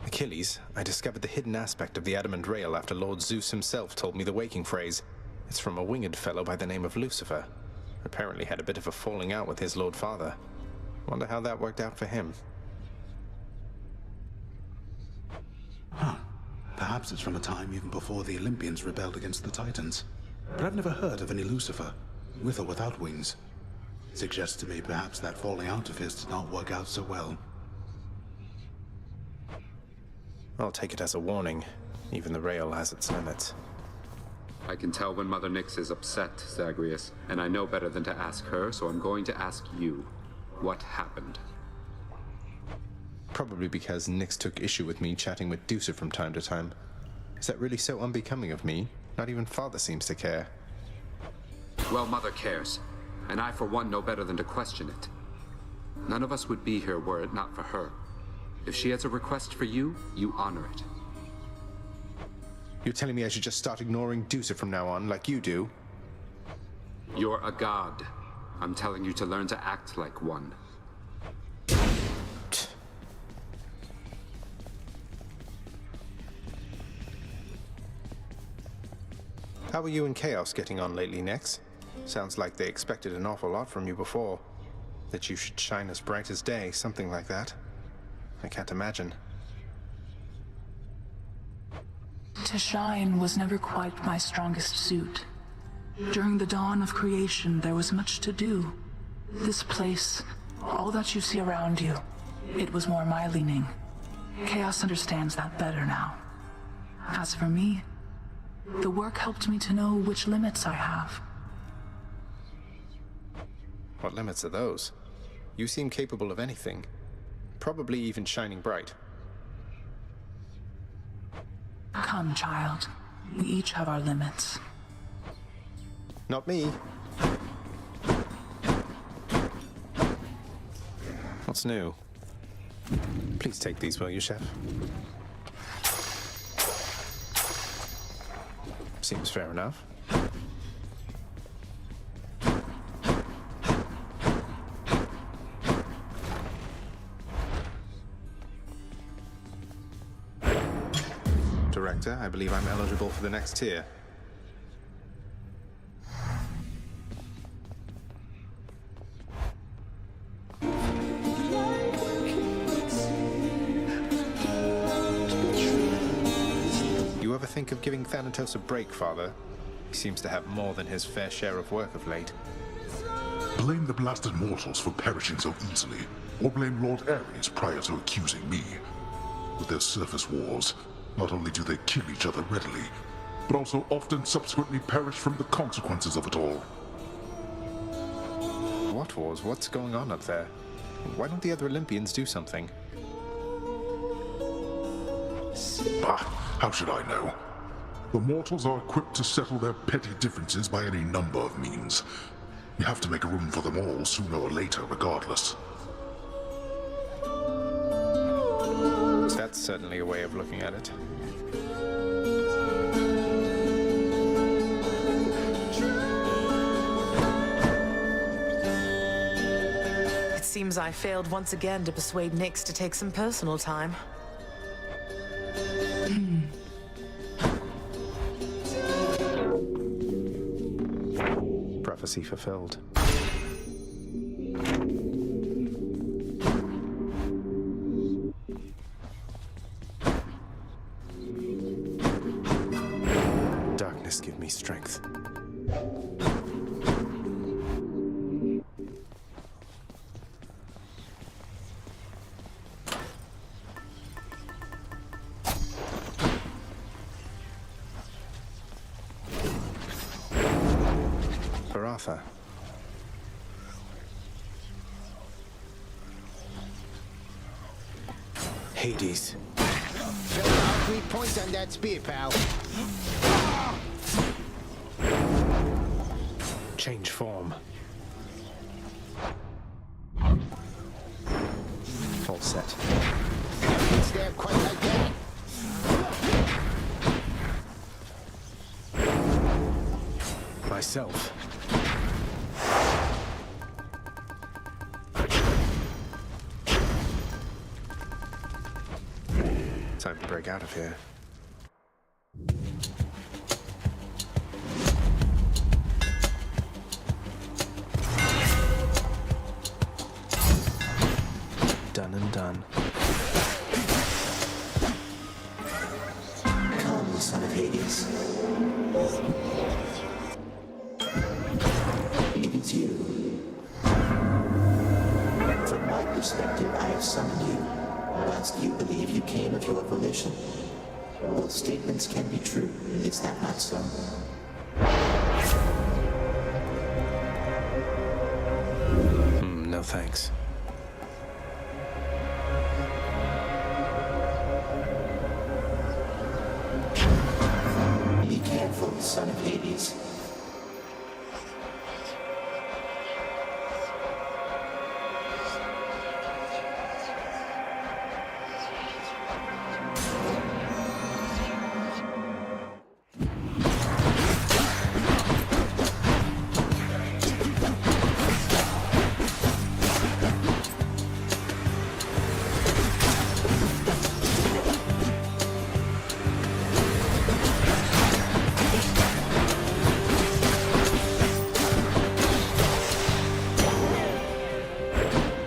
Achilles, I discovered the hidden aspect of the adamant rail after Lord Zeus himself told me the waking phrase. It's from a winged fellow by the name of Lucifer. Apparently had a bit of a falling out with his Lord Father. Wonder how that worked out for him. Huh. Perhaps it's from a time even before the Olympians rebelled against the Titans. But I've never heard of any Lucifer, with or without wings. Suggests to me perhaps that falling out of his did not work out so well. I'll take it as a warning. Even the rail has its limits. I can tell when Mother Nyx is upset, Zagreus, and I know better than to ask her, so I'm going to ask you. What happened? Probably because Nyx took issue with me chatting with Dusa from time to time. Is that really so unbecoming of me? Not even Father seems to care. Well, Mother cares, and I for one know better than to question it. None of us would be here were it not for her. If she has a request for you, you honor it. You're telling me I should just start ignoring Dusa from now on, like you do? You're a god. I'm telling you to learn to act like one. How are you and Chaos getting on lately, Nyx? Sounds like they expected an awful lot from you before. That you should shine as bright as day, something like that. I can't imagine. To shine was never quite my strongest suit. During the dawn of creation, there was much to do. This place, all that you see around you, it was more my leaning. Chaos understands that better now. As for me, the work helped me to know which limits I have. What limits are those? You seem capable of anything. Probably even shining bright. Come, child. We each have our limits. Not me. What's new? Please take these, will you, Chef? Seems fair enough. Director, I believe I'm eligible for the next tier. You ever think of giving Thanatos a break, Father? He seems to have more than his fair share of work of late. Blame the blasted mortals for perishing so easily, or blame Lord Ares prior to accusing me. With their surface wars, not only do they kill each other readily, but also often subsequently perish from the consequences of it all. What wars? What's going on up there? Why don't the other Olympians do something? Bah, how should I know? The mortals are equipped to settle their petty differences by any number of means. You have to make room for them all sooner or later, regardless. That's certainly a way of looking at it. It seems I failed once again to persuade Nyx to take some personal time. Prophecy fulfilled. Darkness, give me strength. Baratha. Hades. Fell out 3 points on that spear, pal. Change form. Full set. It's there quite like that. Myself. Time to break out of here. Done and done. Come, son of Hades. It is you. From my perspective, I have summoned you, whilst you believe you came of your volition. Both statements can be true, is that not so? No thanks. Be careful, son of Hades.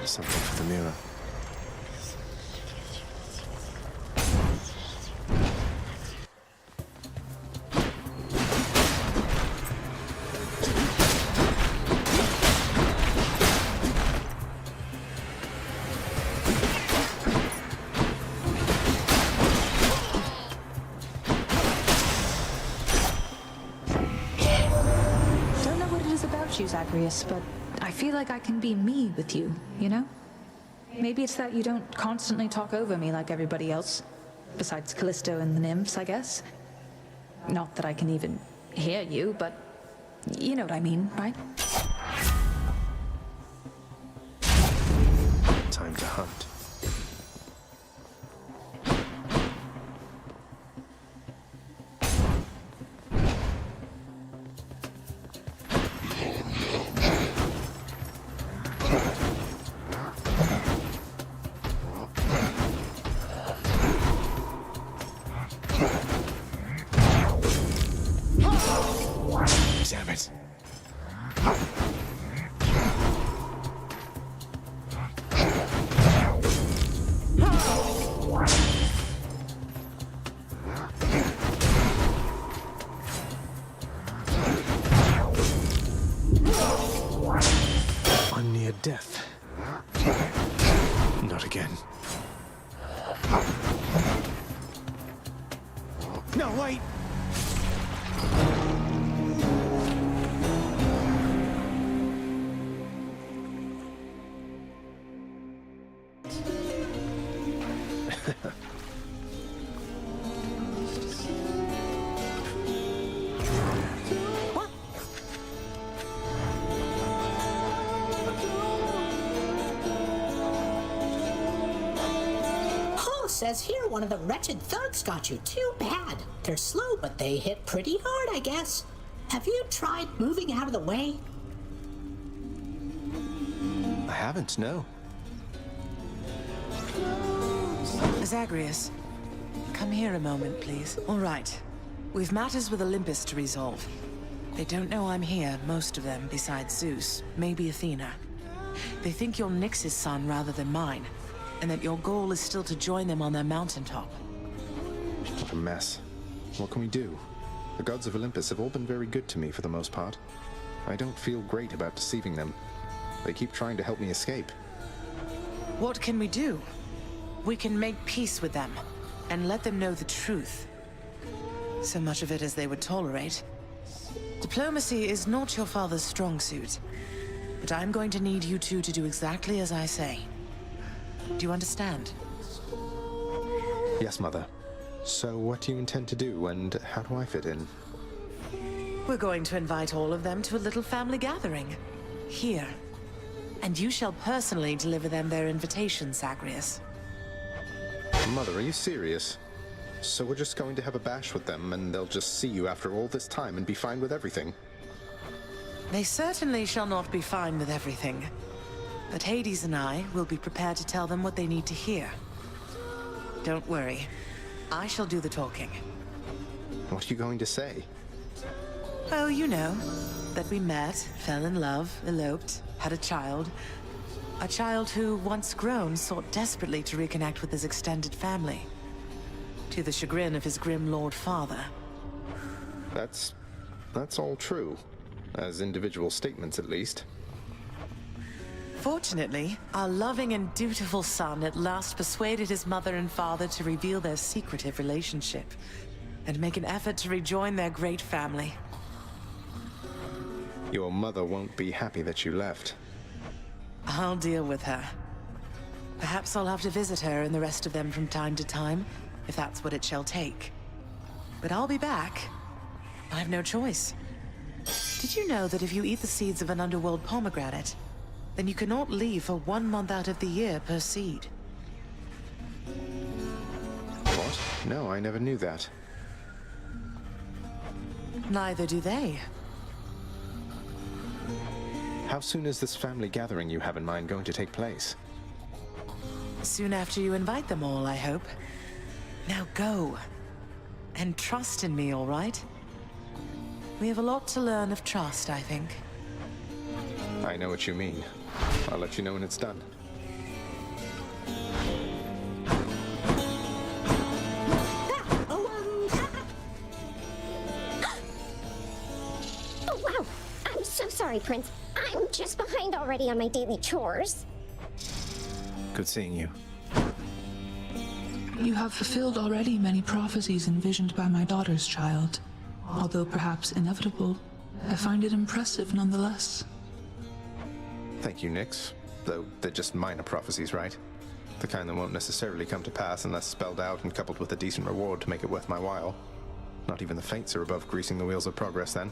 Something for the mirror. Don't know what it is about you, Zagreus, but I feel like I can be me with you, you know? Maybe it's that you don't constantly talk over me like everybody else. Besides Callisto and the nymphs, I guess. Not that I can even hear you, but you know what I mean, right? Time to hunt. Damn it. I'm near death. Not again. No, wait! says here one of the wretched thugs got you. Too bad. They're slow, but they hit pretty hard, I guess. Have you tried moving out of the way? I haven't, no. Zagreus, come here a moment, please. All right. We've matters with Olympus to resolve. They don't know I'm here, most of them, besides Zeus, maybe Athena. They think you're Nyx's son rather than mine, and that your goal is still to join them on their mountaintop. What a mess. What can we do? The gods of Olympus have all been very good to me for the most part. I don't feel great about deceiving them. They keep trying to help me escape. What can we do? We can make peace with them, and let them know the truth. So much of it as they would tolerate. Diplomacy is not your father's strong suit, but I'm going to need you two to do exactly as I say. Do you understand? Yes, Mother. So what do you intend to do, and how do I fit in? We're going to invite all of them to a little family gathering. Here. And you shall personally deliver them their invitation, Zagreus. Mother, are you serious? So we're just going to have a bash with them, and they'll just see you after all this time and be fine with everything? They certainly shall not be fine with everything. But Hades and I will be prepared to tell them what they need to hear. Don't worry. I shall do the talking. What are you going to say? Oh, you know. That we met, fell in love, eloped, had a child. A child who, once grown, sought desperately to reconnect with his extended family. To the chagrin of his grim lord father. That's all true. As individual statements, at least. Fortunately, our loving and dutiful son at last persuaded his mother and father to reveal their secretive relationship and make an effort to rejoin their great family. Your mother won't be happy that you left. I'll deal with her. Perhaps I'll have to visit her and the rest of them from time to time, if that's what it shall take. But I'll be back. I have no choice. Did you know that if you eat the seeds of an underworld pomegranate, then you cannot leave for 1 month out of the year per seed? What? No, I never knew that. Neither do they. How soon is this family gathering you have in mind going to take place? Soon after you invite them all, I hope. Now go. And trust in me, all right? We have a lot to learn of trust, I think. I know what you mean. I'll let you know when it's done. Oh, wow. I'm so sorry, Prince. I'm just behind already on my daily chores. Good seeing you. You have fulfilled already many prophecies envisioned by my daughter's child. Although perhaps inevitable, I find it impressive nonetheless. Thank you, Nyx. Though they're just minor prophecies, right? The kind that won't necessarily come to pass unless spelled out and coupled with a decent reward to make it worth my while. Not even the Fates are above greasing the wheels of progress, then.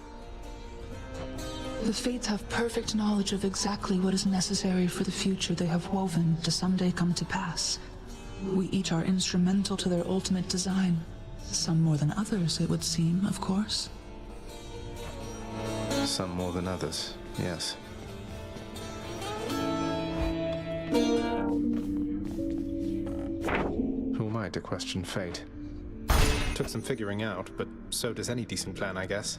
The Fates have perfect knowledge of exactly what is necessary for the future they have woven to someday come to pass. We each are instrumental to their ultimate design. Some more than others, it would seem, of course. Some more than others, yes. Who am I to question fate? Took some figuring out, but so does any decent plan, I guess.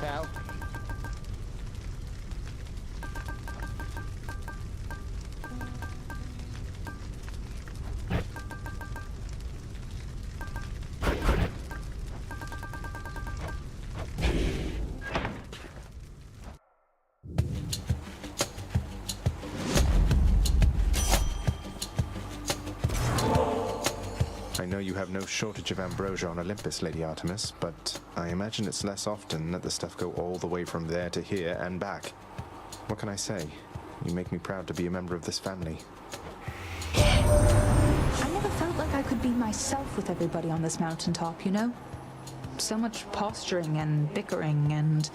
Pal. I know you have no shortage of ambrosia on Olympus, Lady Artemis, but I imagine it's less often that the stuff go all the way from there to here and back. What can I say? You make me proud to be a member of this family. I never felt like could be myself with everybody on this mountaintop, you know? So much posturing and bickering, and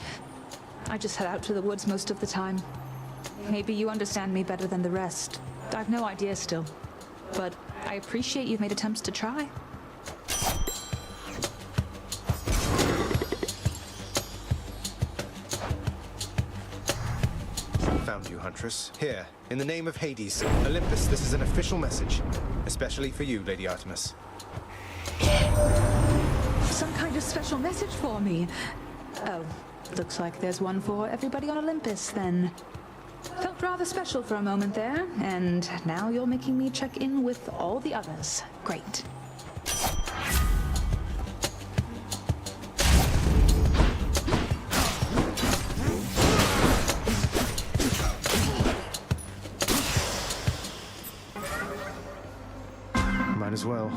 I just head out to the woods most of the time. Maybe you understand me better than the rest. I've no idea still, but I appreciate you've made attempts to try. Found you, Huntress. Here, in the name of Hades, Olympus, this is an official message. Especially for you, Lady Artemis. Some kind of special message for me. Oh, looks like there's one for everybody on Olympus, then. Felt rather special for a moment there, and now you're making me check in with all the others. Great. Might as well.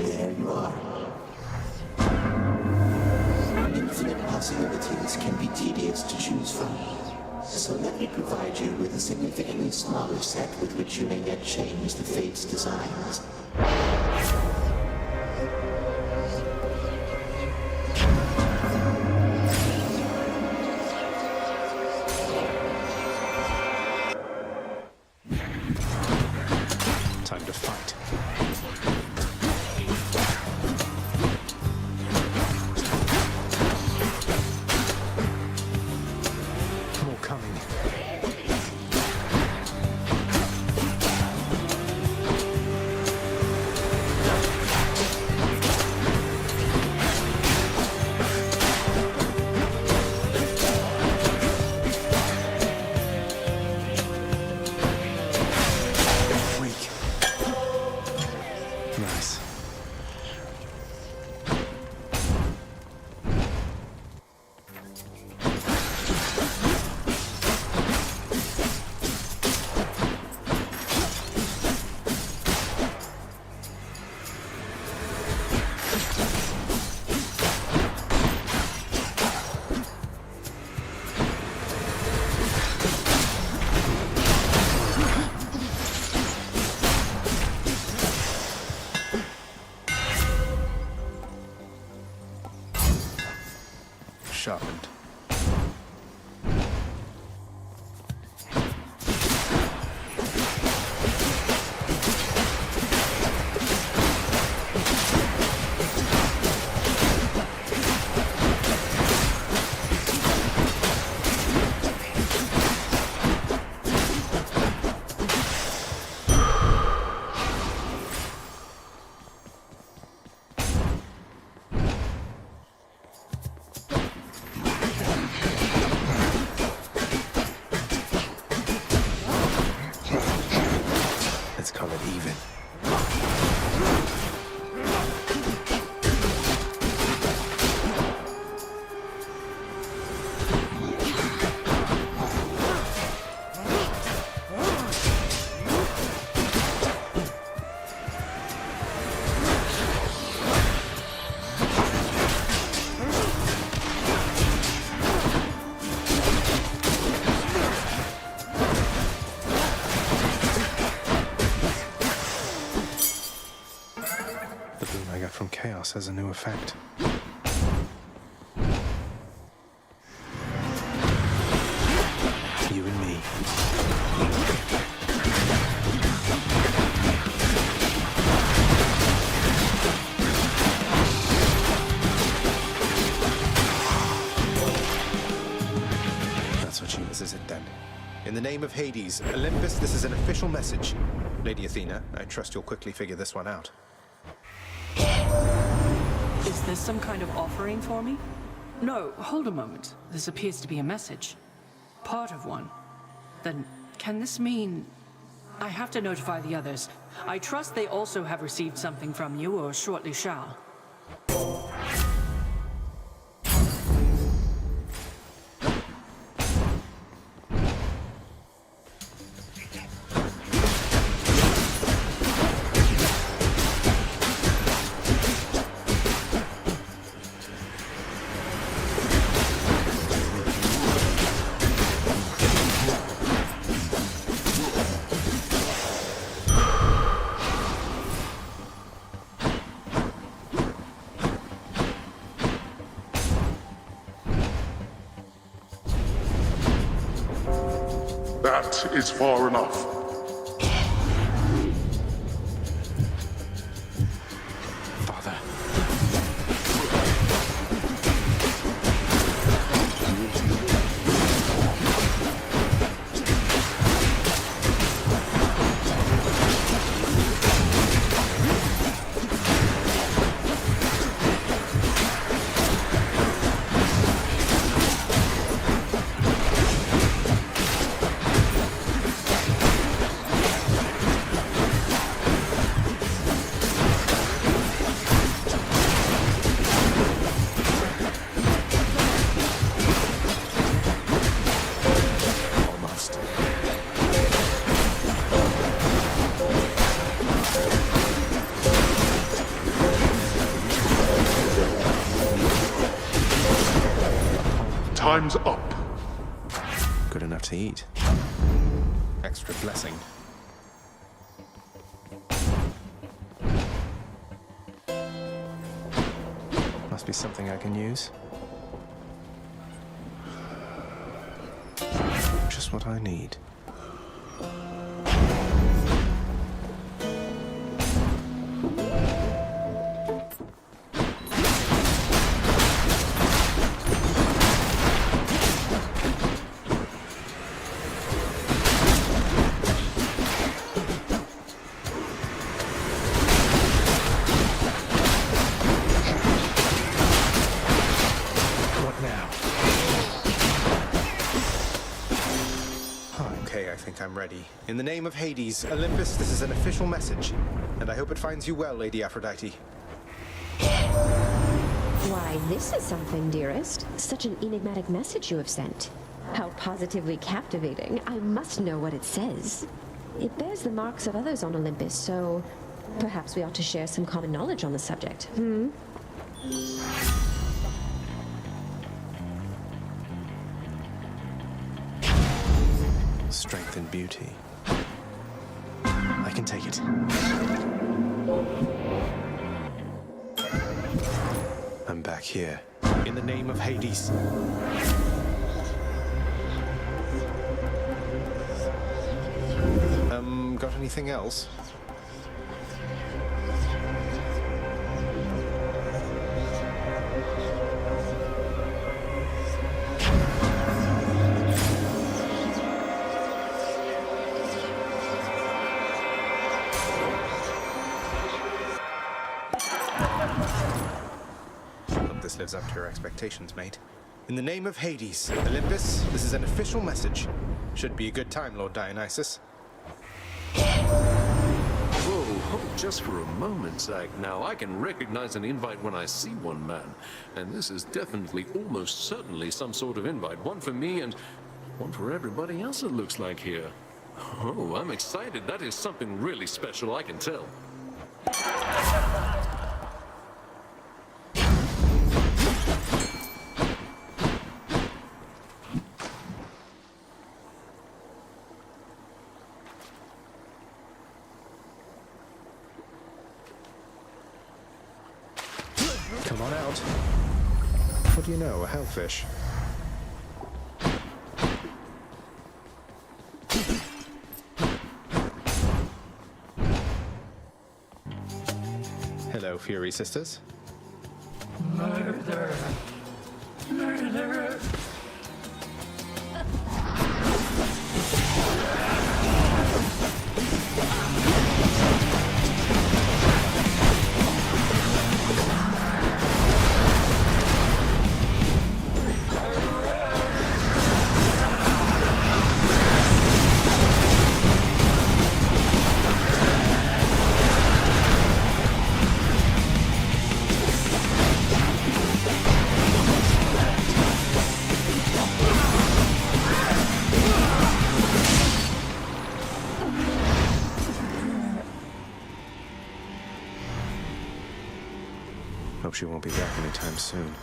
There you are. Infinite possibilities can be tedious to choose from. So let me provide you with a significantly smaller set with which you may yet change the fate's designs. Time to fight. More coming. Weak. Nice. Sharpened. Let's call it even. The boon I got from Chaos has a new effect. You and me. That's what she was, is it then? In the name of Hades, Olympus, this is an official message. Lady Athena, I trust you'll quickly figure this one out. Is this some kind of offering for me? No, hold a moment. This appears to be a message. Part of one. Then, can this mean... I have to notify the others. I trust they also have received something from you, or shortly shall. That is far enough. Father. Time's up. Good enough to eat. Extra blessing. Must be something I can use. Just what I need. I'm ready. In the name of Hades, Olympus, this is an official message, and I hope it finds you well, Lady Aphrodite. Why, this is something, dearest. Such an enigmatic message you have sent. How positively captivating. I must know what it says. It bears the marks of others on Olympus, so perhaps we ought to share some common knowledge on the subject, Strength and beauty. I can take it. I'm back here. In the name of Hades. Got anything else? This lives up to your expectations, mate. In the name of Hades, Olympus, this is an official message. Should be a good time, Lord Dionysus. Whoa, just for a moment, Zach. Now, I can recognize an invite when I see one, man. And this is definitely, almost certainly, some sort of invite. One for me and one for everybody else, it looks like here. Oh, I'm excited. That is something really special, I can tell. Come on out. What do you know, a hellfish? Hello, Fury Sisters. Murder. Murder. Hope she won't be back anytime soon.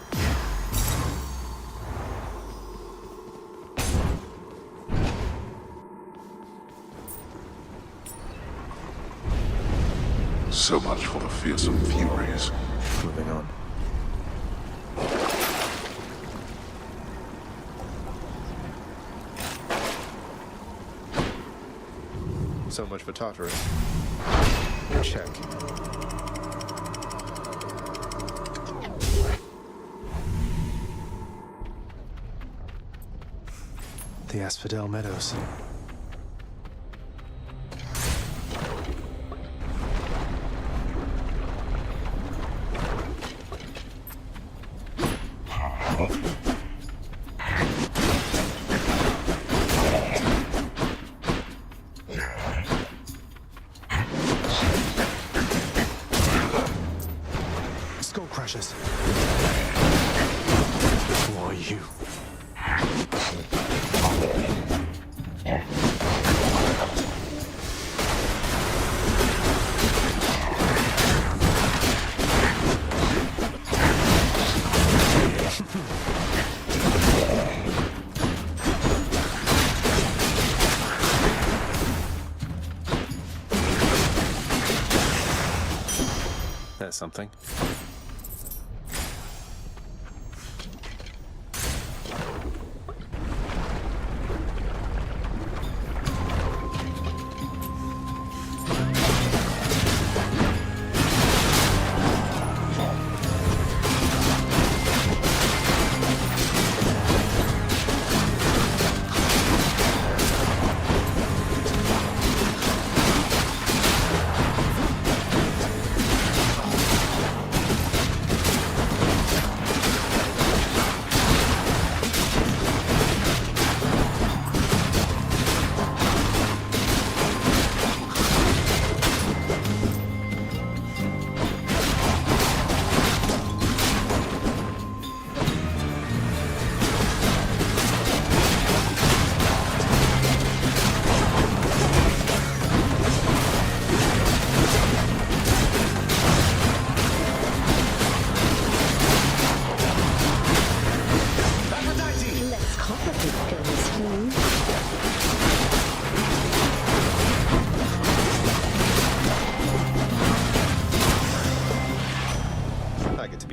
So much for the fearsome Furies. Moving on. So much for Tartarus. Check. The Asphodel Meadows. Skull crushes. Who are you? That's something.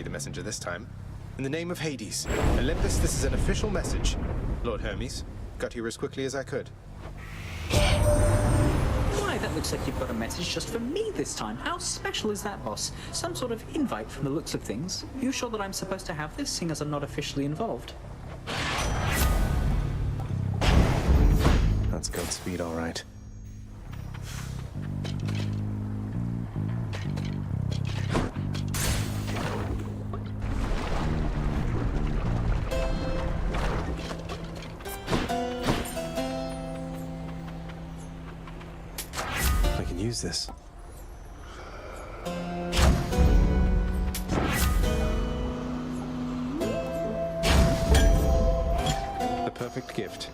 Messenger this time. In the name of Hades, Olympus, this is an official message. Lord Hermes, got here as quickly as I could. Why, that looks like you've got a message just for me this time. How special is that, boss? Some sort of invite from the looks of things. You sure that I'm supposed to have this, seeing as I'm not officially involved? That's Godspeed, all right. Use this. The perfect gift.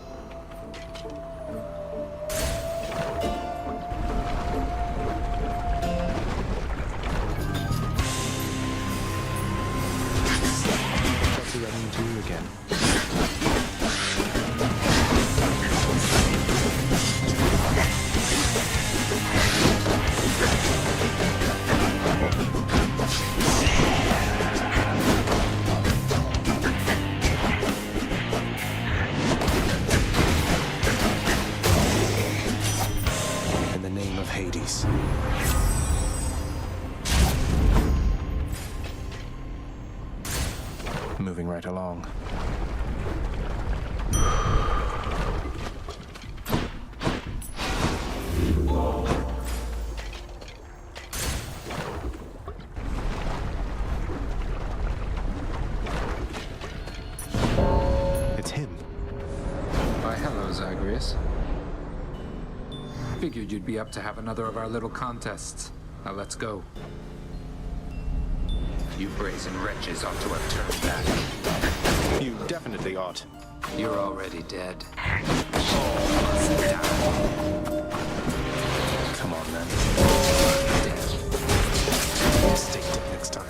What's he running into you again? Hades. Moving right along. It's him. Why, hello, Zagreus. Figured you'd be up to have another of our little contests. Now let's go. You brazen wretches ought to have turned back. You definitely ought. You're already dead. Come on, then. Stay dead next time.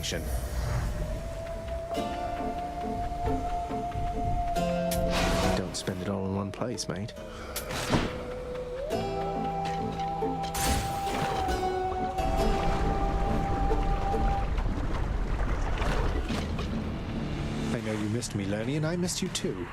constellation. Don't spend it all in one place, mate. I know you missed me, Lenny, and I missed you too.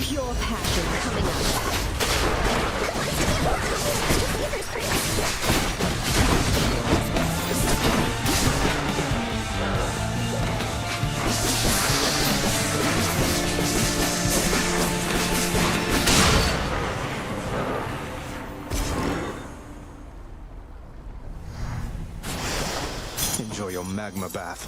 Pure passion coming up. Enjoy your magma bath.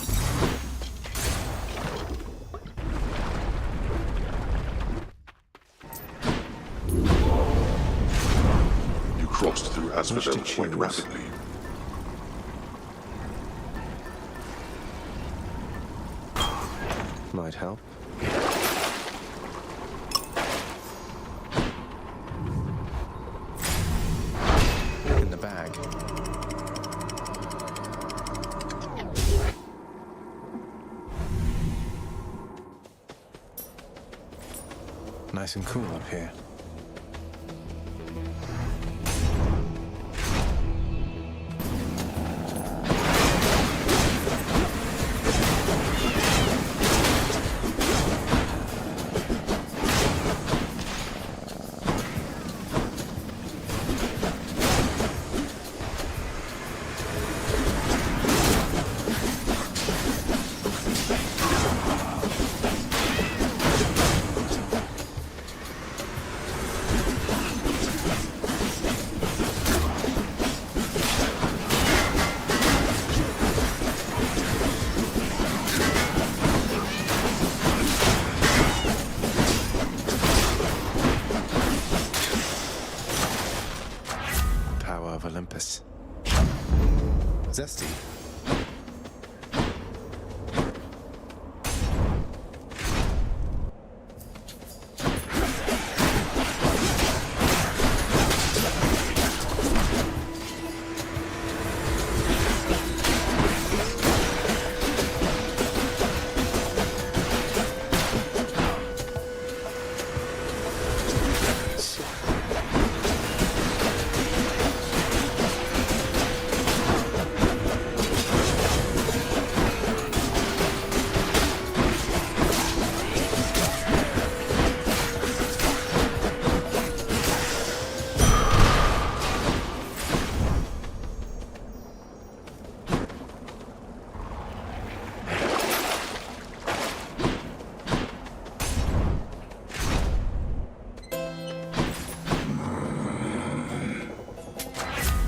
Crossed through Asphodel quite rapidly. Might help. In the bag. Nice and cool up here. Olympus. Zesty.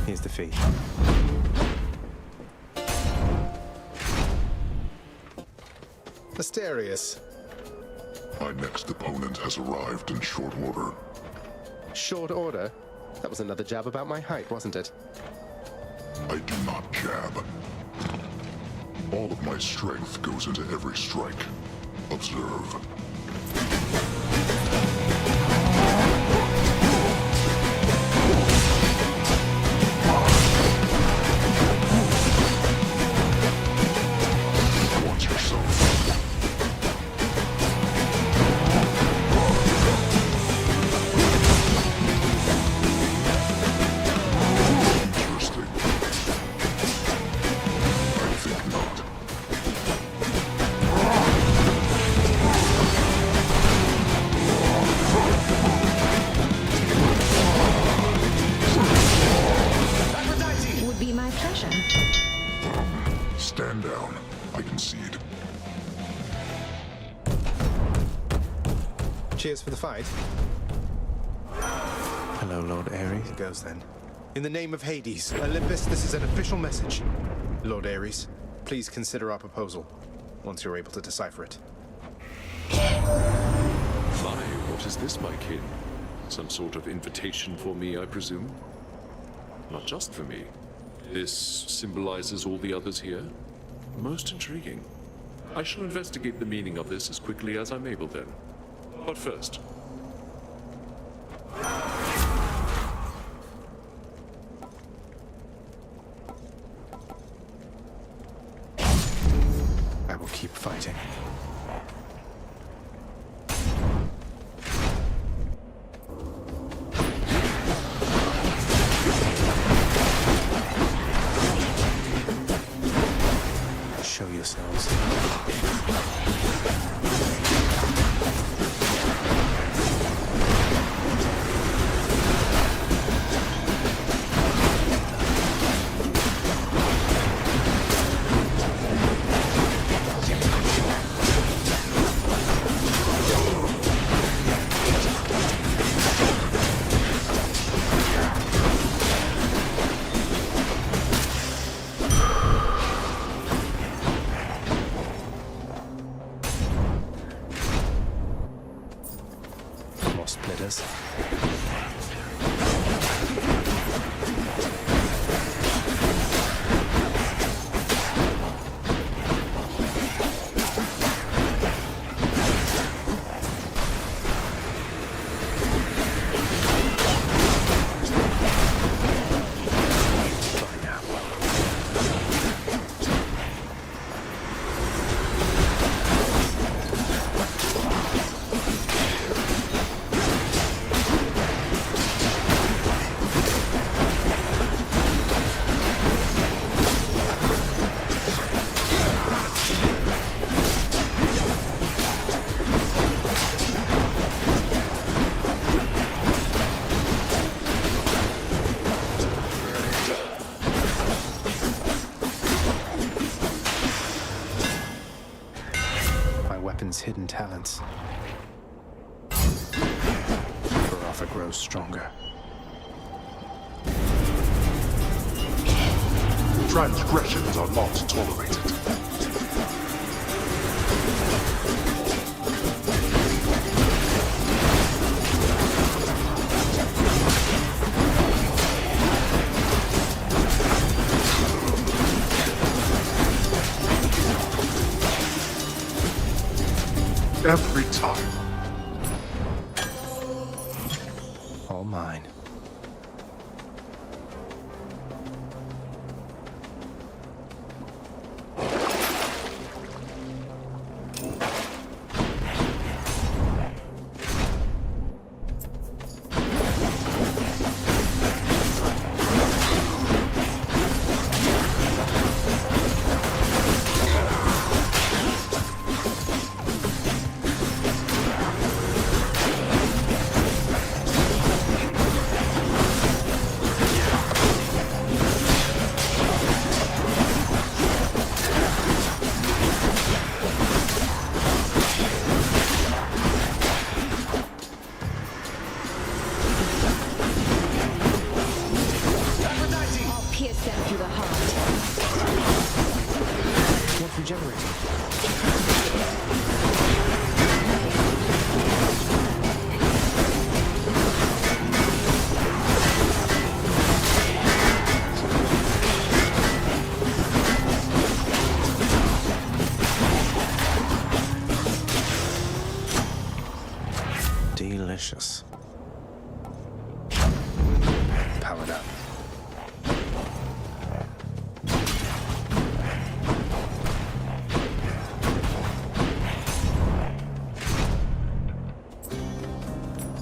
Here's the fee. Asterius. My next opponent has arrived in short order. Short order? That was another jab about my height, wasn't it? I do not jab. All of my strength goes into every strike. Observe. for the fight? Hello, Lord Ares. It goes then. In the name of Hades, Olympus, this is an official message. Lord Ares, please consider our proposal, once you're able to decipher it. My, what is this, my kin? Some sort of invitation for me, I presume? Not just for me. This symbolizes all the others here? Most intriguing. I shall investigate the meaning of this as quickly as I'm able then. But first... I will keep fighting. Show yourselves. Splitters. Hidden talents. Barotha grows stronger. Transgressions are not tolerated. Every time. All mine. Delicious. Powered up.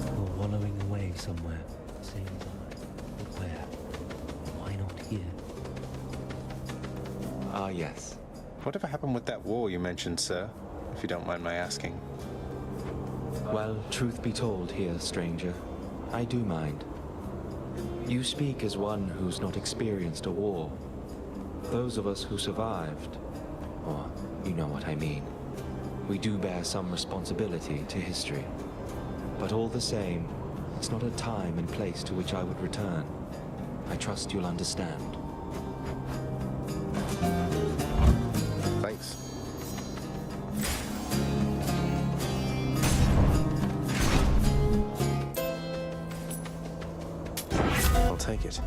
We're wallowing away somewhere. Same time. But where? Why not here? Ah, yes. Whatever happened with that war you mentioned, sir? If you don't mind my asking. Well, truth be told here, stranger, I do mind. You speak as one who's not experienced a war. Those of us who survived, or you know what I mean, we do bear some responsibility to history. But all the same, it's not a time and place to which I would return. I trust you'll understand. Thanks. I'll take it.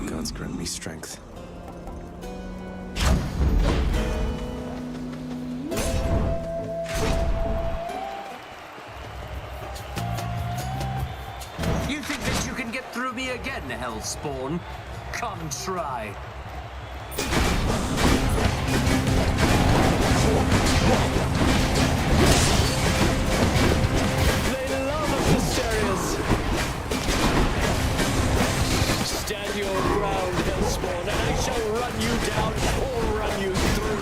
God's grant me strength. You think that you can get through me again, Hellspawn? Come try. They love us, Mysterious. Stand your ground, Hellspawn, and I shall run you down or run you through.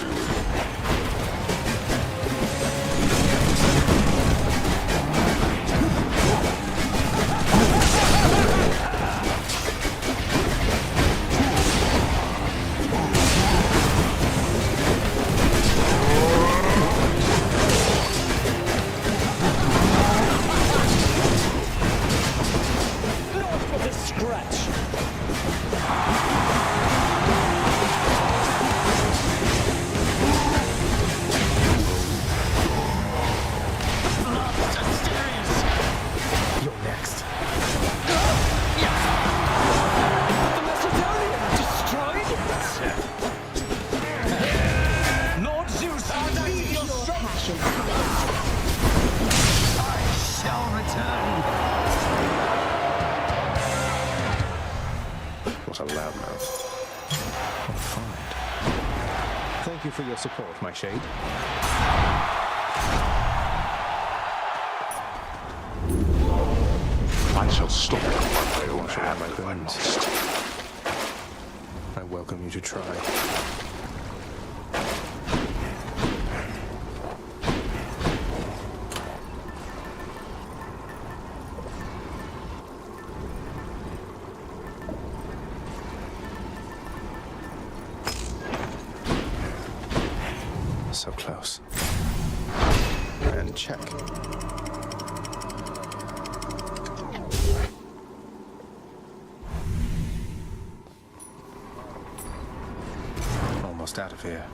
What a loudmouth. What a find. Thank you for your support, my shade. I shall stop you one way or Wash away my another if I bones. must. I welcome you to try. So close. And check. Almost out of here.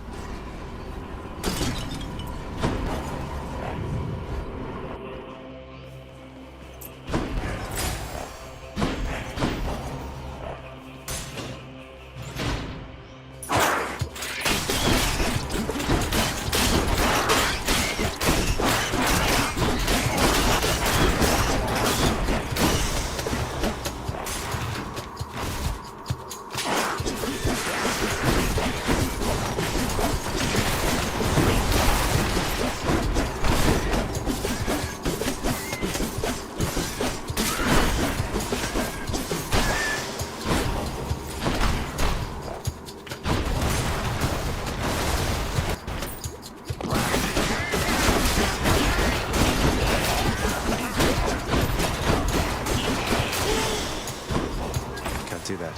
Do that.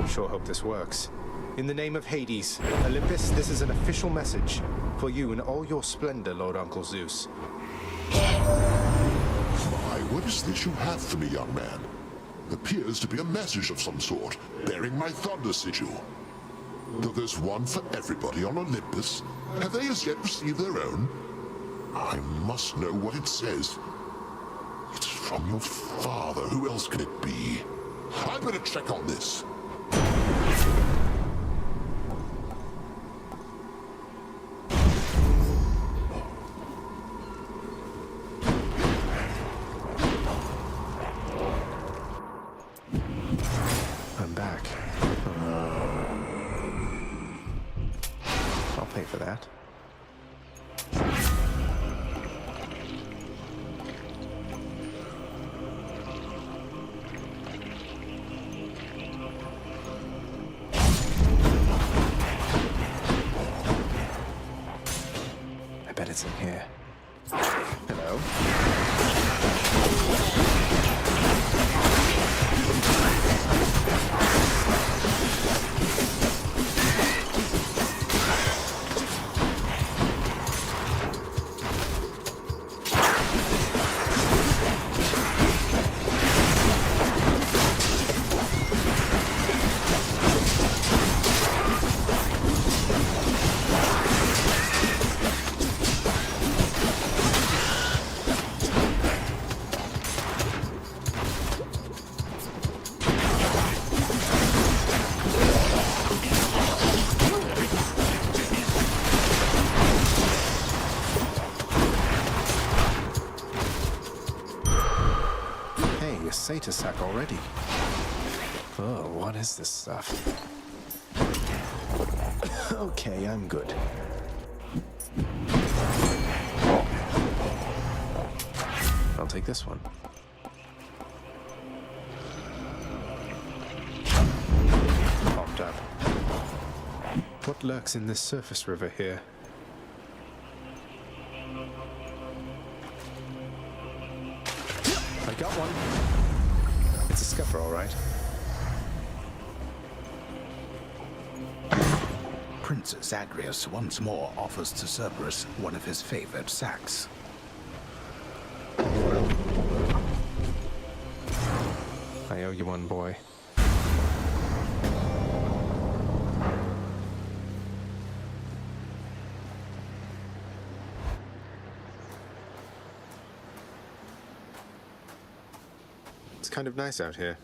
Sure hope this works. In the name of Hades, Olympus, this is an official message for you in all your splendor, Lord Uncle Zeus. My, what is this you have for me, young man? Appears to be a message of some sort, bearing my thunder sigil. Though there's one for everybody on Olympus, have they as yet received their own? I must know what it says. It's from your father. Who else could it be? I better check on this. I'm back. I'll pay for that. I bet it's in here. Hello? Satyr sack already. Oh, what is this stuff? Okay, I'm good. I'll take this one. Popped up. What lurks in this surface river here? I got one. It's a scupper, all right. Prince Zagreus once more offers to Cerberus one of his favored sacks. I owe you one, boy. It's kind of nice out here.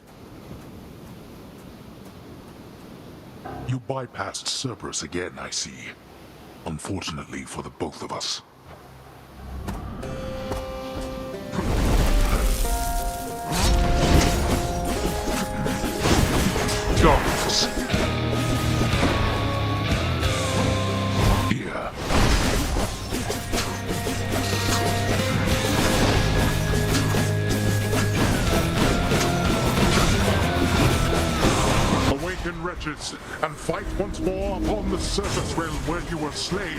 You bypassed Cerberus again, I see. Unfortunately for the both of us. Darkness. Here. Awaken, wretches, and fight once more upon the surface realm where you were slain.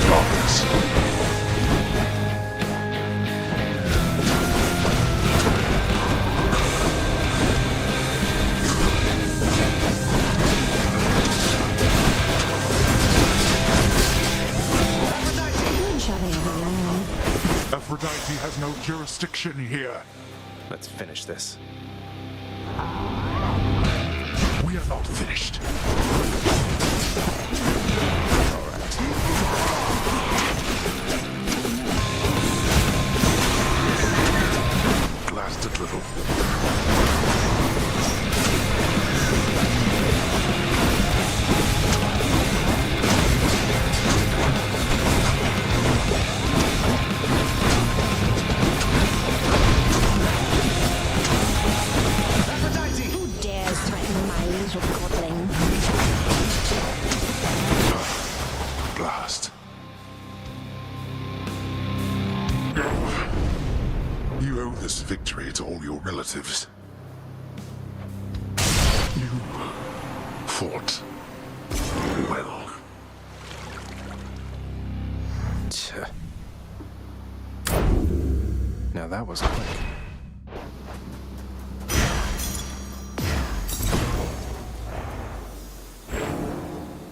Darkness. Aphrodite has no jurisdiction here. Let's finish this. We are not finished. All right. Blasted little. Who dares threaten my little godling? Blast. You owe this victory to all your relatives. You fought well. Now that was quick.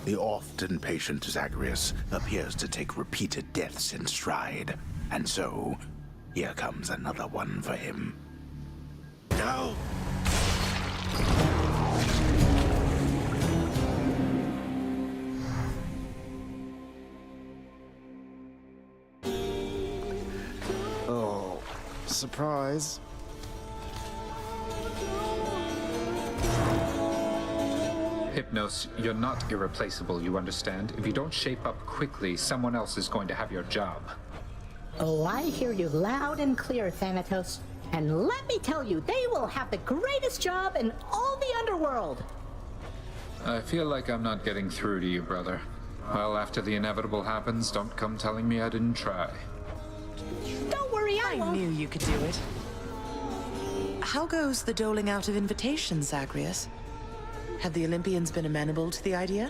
The often patient Zagreus appears to take repeated deaths in stride, and so, here comes another one for him. No! Oh, surprise. Hypnos, you're not irreplaceable, you understand? If you don't shape up quickly, someone else is going to have your job. Oh, I hear you loud and clear, Thanatos. And let me tell you, they will have the greatest job in all the underworld. I feel like I'm not getting through to you, brother. Well, after the inevitable happens, don't come telling me I didn't try. Don't worry, I won't. knew you could do it. How goes the doling out of invitations, Zagreus? Have the Olympians been amenable to the idea?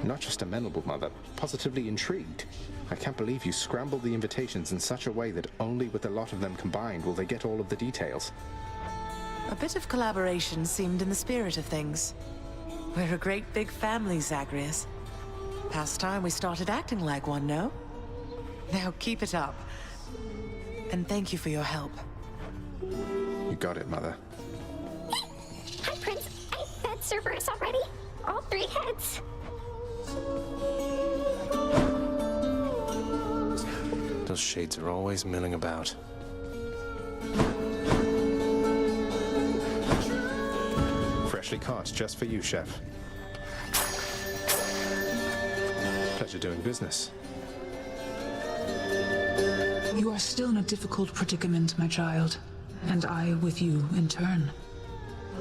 Not just amenable, Mother. Positively intrigued. I can't believe you scrambled the invitations in such a way that only with a lot of them combined will they get all of the details. A bit of collaboration seemed in the spirit of things. We're a great big family, Zagreus. Past time we started acting like one, no? Now keep it up. And thank you for your help. You got it, Mother. Hi, Prince. I fed Cerberus already. All 3 heads. Those shades are always milling about. Freshly caught just for you, Chef. Pleasure doing business. You are still in a difficult predicament, my child, and I with you in turn.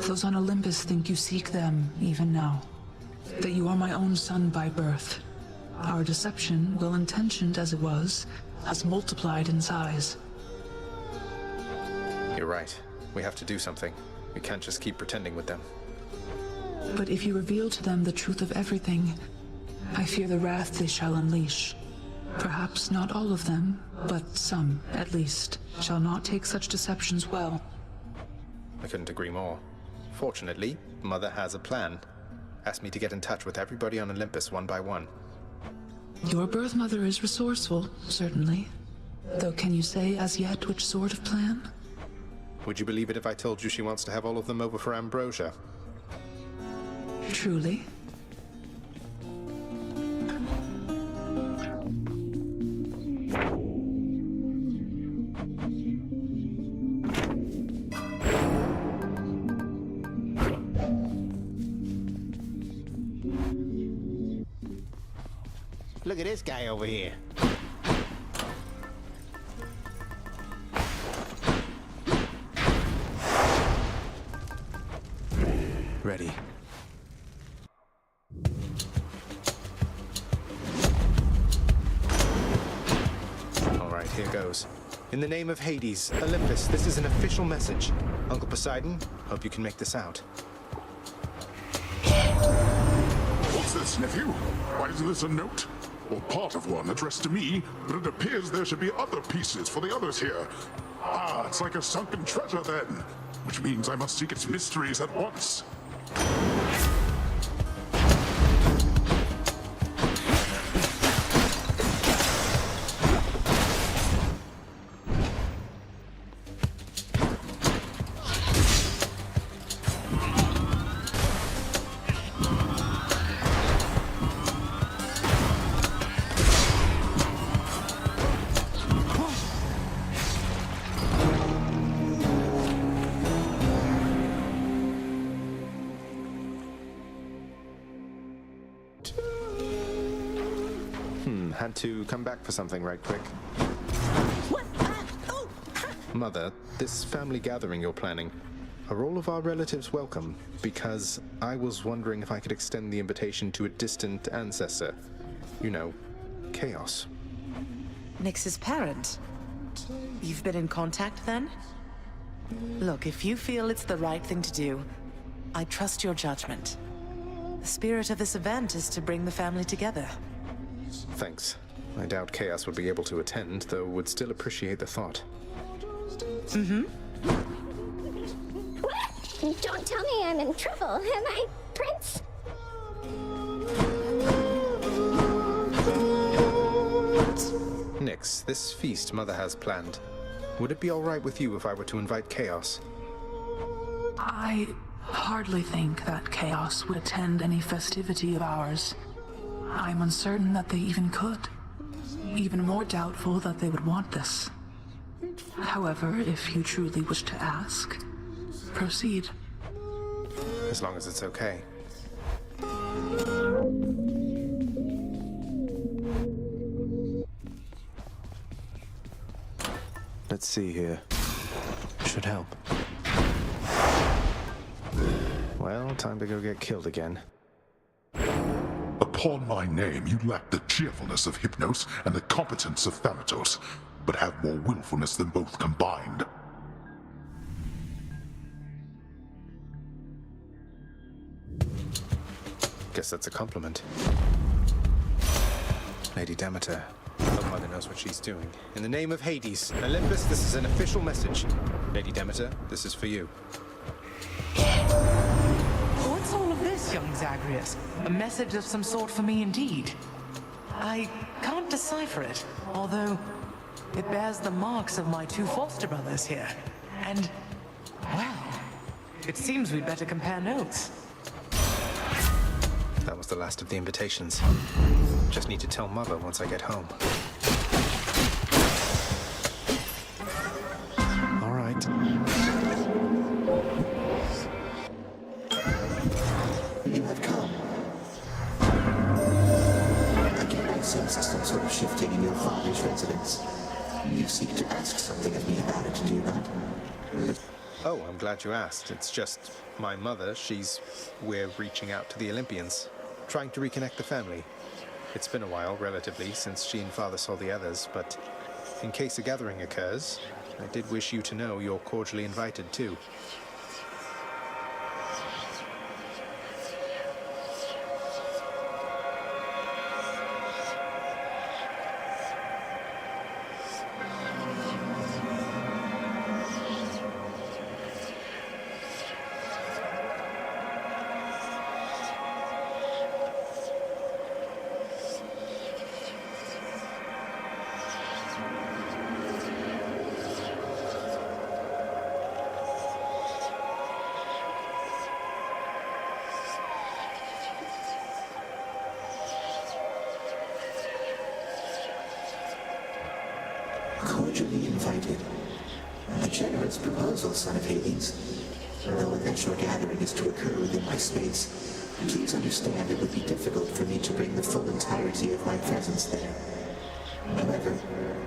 Those on Olympus think you seek them even now, that you are my own son by birth. Our deception, well intentioned as it was, has multiplied in size. You're right. We have to do something. We can't just keep pretending with them. But if you reveal to them the truth of everything, I fear the wrath they shall unleash. Perhaps not all of them, but some, at least, shall not take such deceptions well. I couldn't agree more. Fortunately, Mother has a plan. Asked me to get in touch with everybody on Olympus one by one. Your birth mother is resourceful, certainly. Though can you say as yet which sort of plan? Would you believe it if I told you she wants to have all of them over for ambrosia? Truly? Look at this guy over here. Ready. All right, here goes. In the name of Hades, Olympus, this is an official message. Uncle Poseidon, hope you can make this out. What's this, nephew? Why isn't this a note? Or part of one addressed to me, but it appears there should be other pieces for the others here. Ah, it's like a sunken treasure then, which means I must seek its mysteries at once. Had to come back for something right quick. What? Oh! Mother, this family gathering you're planning, are all of our relatives welcome? Because I was wondering if I could extend the invitation to a distant ancestor. You know, Chaos. Nyx's parent? You've been in contact then? Look, if you feel it's the right thing to do, I trust your judgment. The spirit of this event is to bring the family together. Thanks. I doubt Chaos would be able to attend, though would still appreciate the thought. What? Don't tell me I'm in trouble, am I, Prince? Nyx, this feast Mother has planned. Would it be all right with you if I were to invite Chaos? I hardly think that Chaos would attend any festivity of ours. I'm uncertain that they even could. Even more doubtful that they would want this. However, if you truly wish to ask, proceed. As long as it's okay. Let's see here. Should help. Well, time to go get killed again. Upon my name, you lack the cheerfulness of Hypnos and the competence of Thanatos, but have more willfulness than both combined. Guess that's a compliment. Lady Demeter. Hope Mother knows what she's doing. In the name of Hades, Olympus, this is an official message. Lady Demeter, this is for you. What's all of this, young Zagreus? A message of some sort for me indeed. I can't decipher it, although it bears the marks of my two foster brothers here. And, well, it seems we'd better compare notes. That was the last of the invitations. Just need to tell Mother once I get home. All right. You have come. Again, I sense some sort of shifting in your father's residence. You seek to ask something of me about it, do you not? Oh, I'm glad you asked. It's just my mother, we're reaching out to the Olympians, trying to reconnect the family. It's been a while, relatively, since she and Father saw the others, but in case a gathering occurs, I did wish you to know you're cordially invited, too. Cordially invited. A generous proposal, son of Hades. Though eventual gathering is to occur within my space, please understand it would be difficult for me to bring the full entirety of my presence there. However,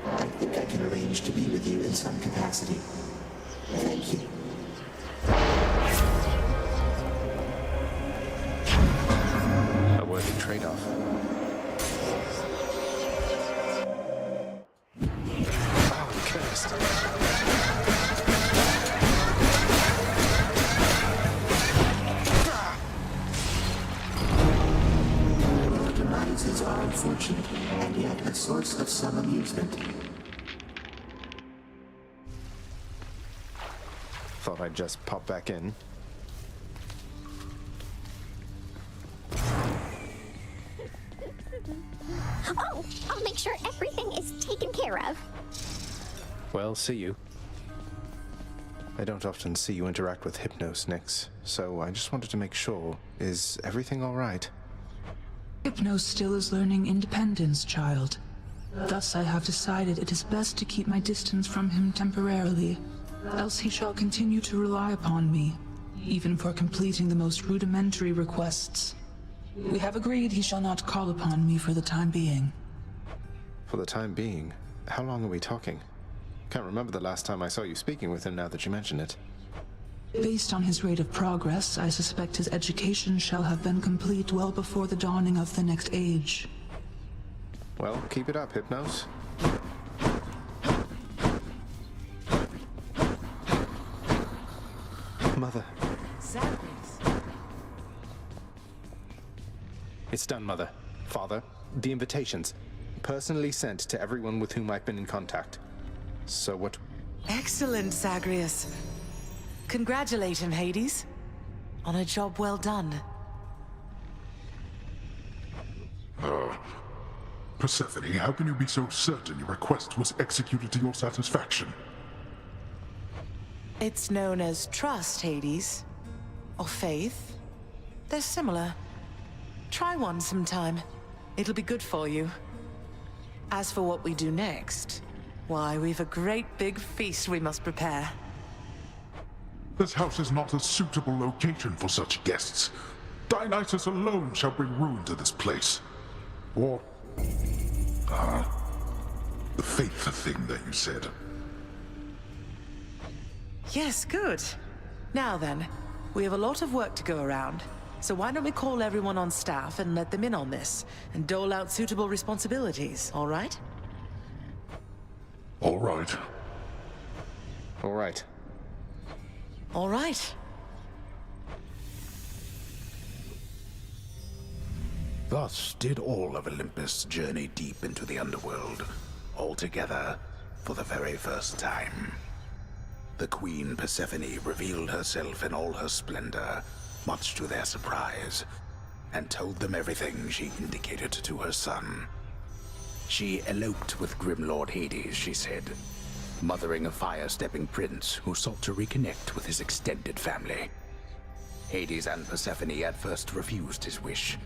I think I can arrange to be with you in some capacity. Thank you. A worthy trade-off. Demises are unfortunate, and yet a source of some amusement. Thought I'd just pop back in. Oh, I'll make sure everything is taken care of. Well, see you. I don't often see you interact with Hypnos, Nyx, so I just wanted to make sure. Is everything all right? Hypnos still is learning independence, child. Thus I have decided it is best to keep my distance from him temporarily, else he shall continue to rely upon me, even for completing the most rudimentary requests. We have agreed he shall not call upon me for the time being. For the time being? How long are we talking? Can't remember the last time I saw you speaking with him now that you mention it. Based on his rate of progress, I suspect his education shall have been complete well before the dawning of the next age. Well, keep it up, Hypnos. Mother. It's done, Mother. Father, the invitations. Personally sent to everyone with whom I've been in contact. So what... Excellent, Zagreus. Congratulate him, Hades. On a job well done. Persephone, how can you be so certain your request was executed to your satisfaction? It's known as trust, Hades. Or faith. They're similar. Try one sometime. It'll be good for you. As for what we do next, why, we've a great big feast we must prepare. This house is not a suitable location for such guests. Dionysus alone shall bring ruin to this place. Or... the faith thing that you said. Yes, good. Now then, we have a lot of work to go around. So why don't we call everyone on staff and let them in on this, and dole out suitable responsibilities, all right? All right. All right. All right. Thus did all of Olympus journey deep into the underworld, all together for the very first time. The Queen Persephone revealed herself in all her splendor, much to their surprise, and told them everything she indicated to her son. She eloped with Grim Lord Hades, she said, mothering a fire-stepping prince who sought to reconnect with his extended family. Hades and Persephone at first refused his wish,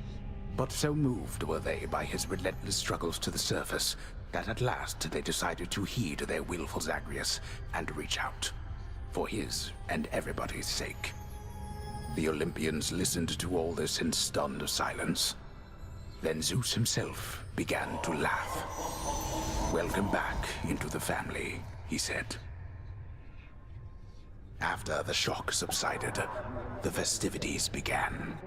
but so moved were they by his relentless struggles to the surface that at last they decided to heed their willful Zagreus and reach out, for his and everybody's sake. The Olympians listened to all this in stunned silence. Then Zeus himself began to laugh. "Welcome back into the family," he said. After the shock subsided, the festivities began.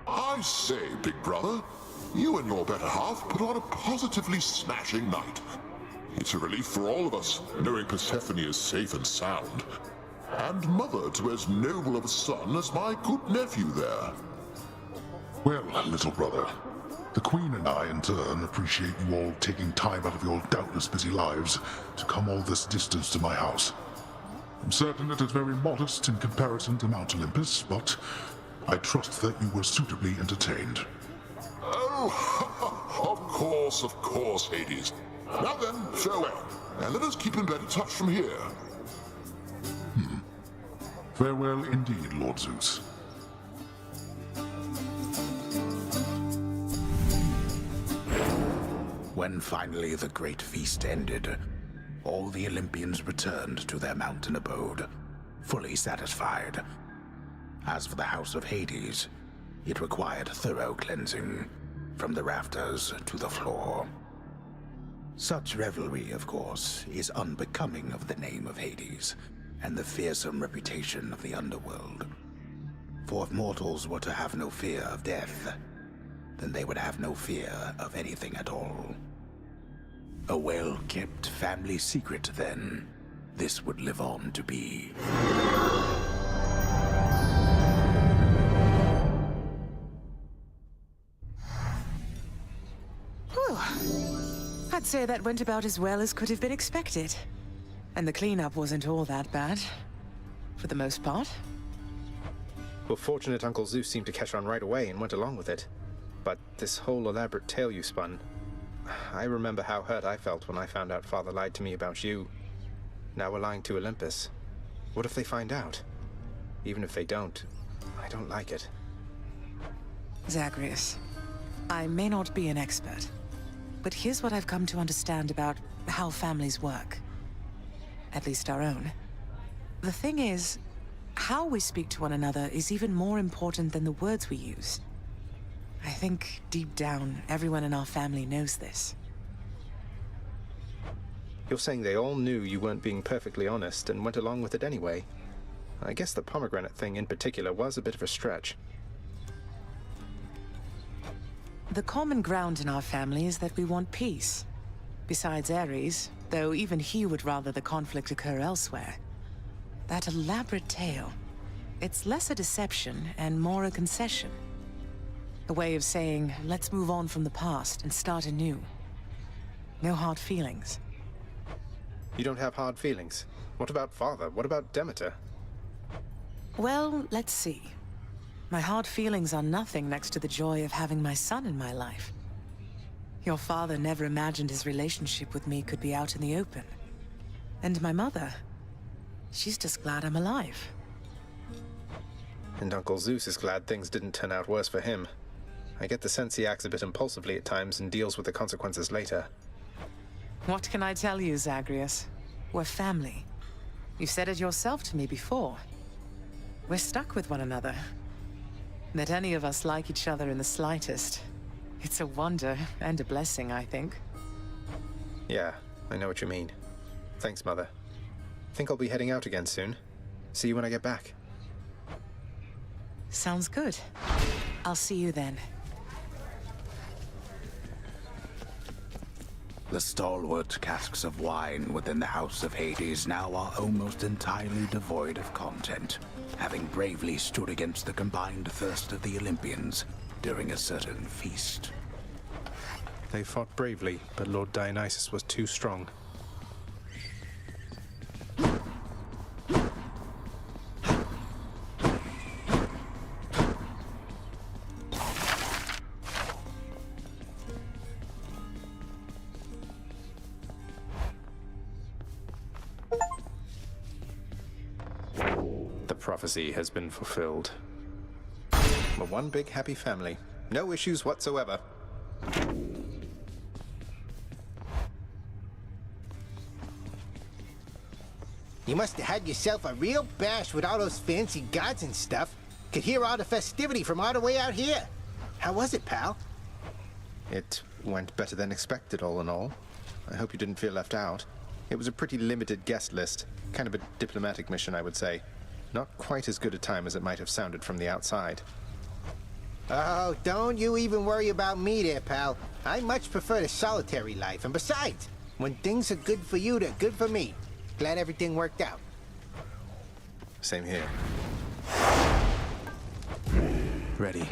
I say, big brother, you and your better half put on a positively smashing night. It's a relief for all of us, knowing Persephone is safe and sound. And mother to as noble of a son as my good nephew there. Well, little brother, the Queen and I in turn appreciate you all taking time out of your doubtless busy lives to come all this distance to my house. I'm certain it is very modest in comparison to Mount Olympus, but I trust that you were suitably entertained. Oh, of course, Hades. Now then, farewell, and let us keep in better touch from here. Farewell indeed, Lord Zeus. When finally the great feast ended, all the Olympians returned to their mountain abode, fully satisfied. As for the house of Hades, it required thorough cleansing, from the rafters to the floor. Such revelry, of course, is unbecoming of the name of Hades, and the fearsome reputation of the underworld. For if mortals were to have no fear of death, then they would have no fear of anything at all. A well-kept family secret, then, this would live on to be. Whew. I'd say that went about as well as could have been expected. And the cleanup wasn't all that bad. For the most part. Well, fortunate Uncle Zeus seemed to catch on right away and went along with it. But this whole elaborate tale you spun... I remember how hurt I felt when I found out Father lied to me about you. Now we're lying to Olympus. What if they find out? Even if they don't, I don't like it. Zagreus, I may not be an expert, but here's what I've come to understand about how families work. At least our own. The thing is, how we speak to one another is even more important than the words we use. I think, deep down, everyone in our family knows this. You're saying they all knew you weren't being perfectly honest and went along with it anyway. I guess the pomegranate thing in particular was a bit of a stretch. The common ground in our family is that we want peace. Besides Ares, though even he would rather the conflict occur elsewhere. That elaborate tale, it's less a deception and more a concession. A way of saying, let's move on from the past and start anew. No hard feelings. You don't have hard feelings? What about Father? What about Demeter? Well, let's see. My hard feelings are nothing next to the joy of having my son in my life. Your father never imagined his relationship with me could be out in the open. And my mother, she's just glad I'm alive. And Uncle Zeus is glad things didn't turn out worse for him. I get the sense he acts a bit impulsively at times and deals with the consequences later. What can I tell you, Zagreus? We're family. You said it yourself to me before. We're stuck with one another. That any of us like each other in the slightest. It's a wonder and a blessing, I think. Yeah, I know what you mean. Thanks, Mother. Think I'll be heading out again soon. See you when I get back. Sounds good. I'll see you then. The stalwart casks of wine within the House of Hades now are almost entirely devoid of content, having bravely stood against the combined thirst of the Olympians during a certain feast. They fought bravely, but Lord Dionysus was too strong. The prophecy has been fulfilled. We're one big happy family. No issues whatsoever. You must have had yourself a real bash with all those fancy gods and stuff. Could hear all the festivity from all the way out here. How was it, pal? It went better than expected, all in all. I hope you didn't feel left out. It was a pretty limited guest list. Kind of a diplomatic mission, I would say. Not quite as good a time as it might have sounded from the outside. Oh, don't you even worry about me there, pal. I much prefer the solitary life. And besides, when things are good for you, they're good for me. Glad everything worked out. Same here. Ready.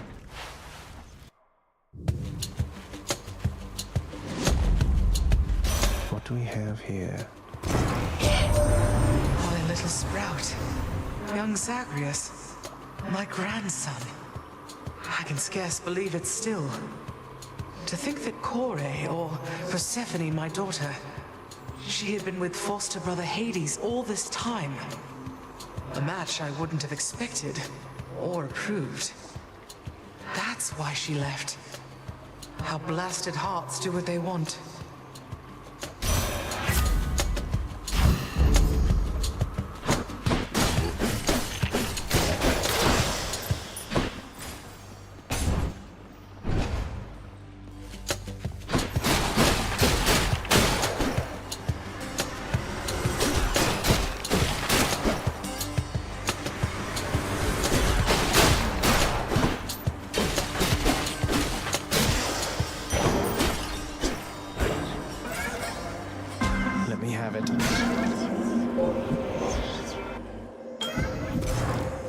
What do we have here? My little sprout. Young Zagreus. My grandson. I can scarce believe it still. To think that Kore, or Persephone, my daughter, she had been with foster brother Hades all this time. A match I wouldn't have expected or approved. That's why she left. How blasted hearts do what they want.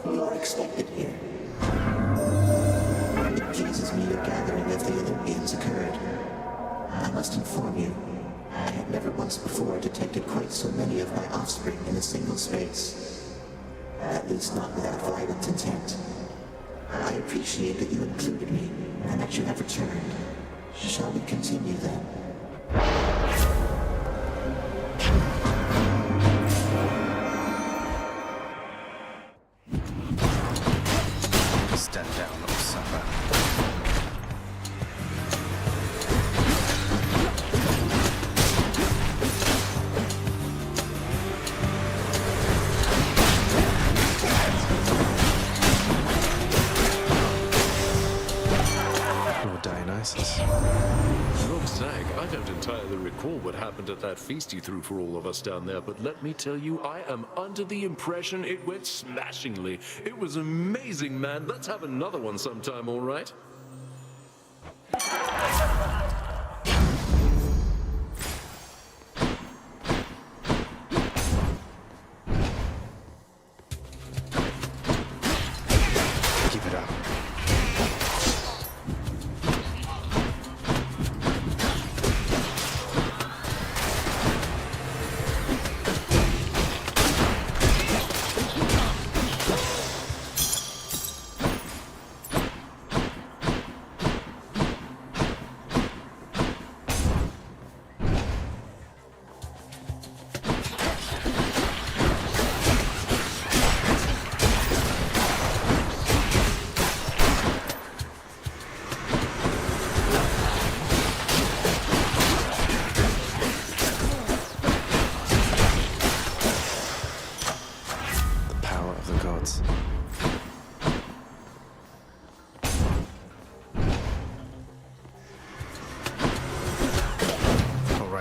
You're expected here. It pleases me your gathering of the Olympians occurred. I must inform you, I had never once before detected quite so many of my offspring in a single space. At least not without violent intent. I appreciate that you included me, and that you have returned. Shall we continue then? Stand down, little supper. Lord Dionysus. Lord Zag, I don't entirely recall what happened at that feast you threw for all of us down there, but let me tell you, I am under the impression it went smashingly. It was amazing, man. Let's have another one sometime, all right? Keep it up.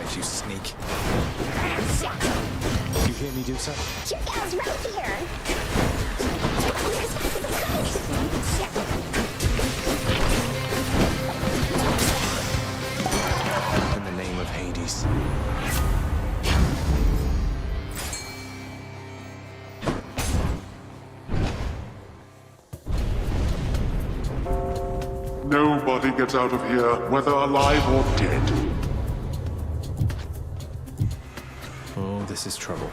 right, you sneak. You hear me do so? Your gal's right here. In the name of Hades. Nobody gets out of here, whether alive or dead. Oh, this is trouble.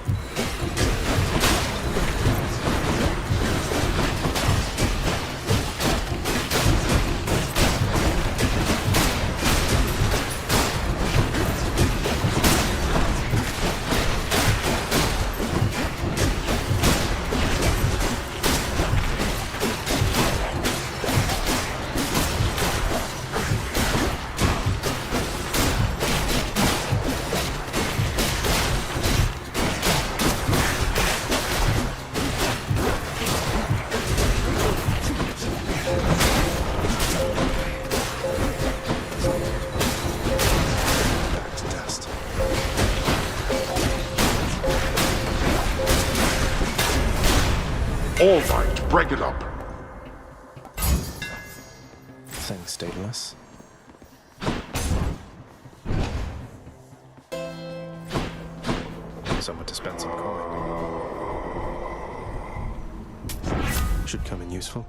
All right, break it up. Thanks, Daedalus. Someone to spend some coin. Should come in useful.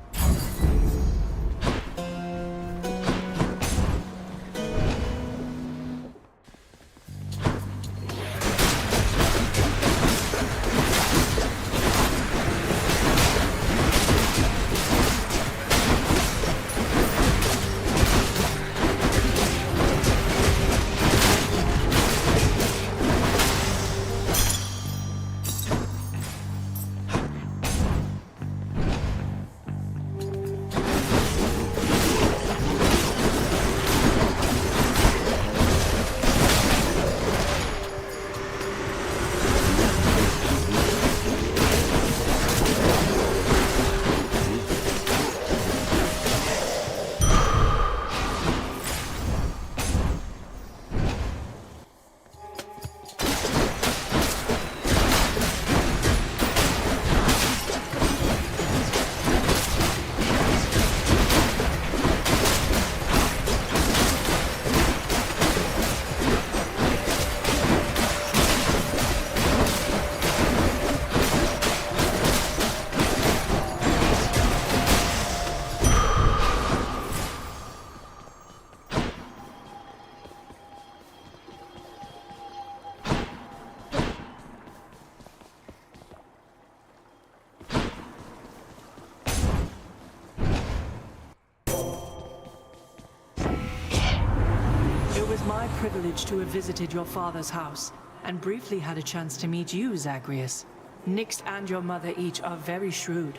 Privilege to have visited your father's house, and briefly had a chance to meet you, Zagreus. Nyx and your mother each are very shrewd.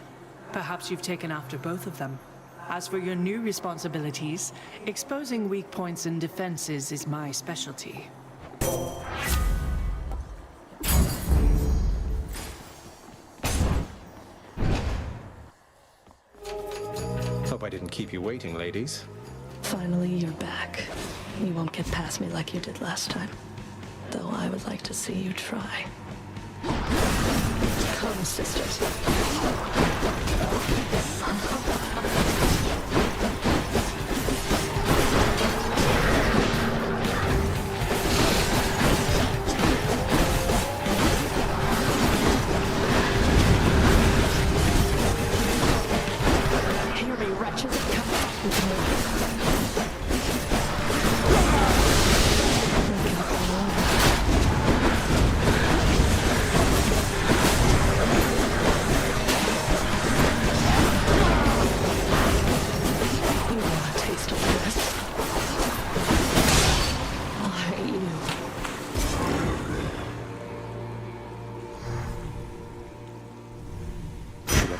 Perhaps you've taken after both of them. As for your new responsibilities, exposing weak points and defenses is my specialty. Hope I didn't keep you waiting, ladies. Finally, you're back. You won't get past me like you did last time. Though I would like to see you try. Come, sisters. Hear me, wretches. Come back with me.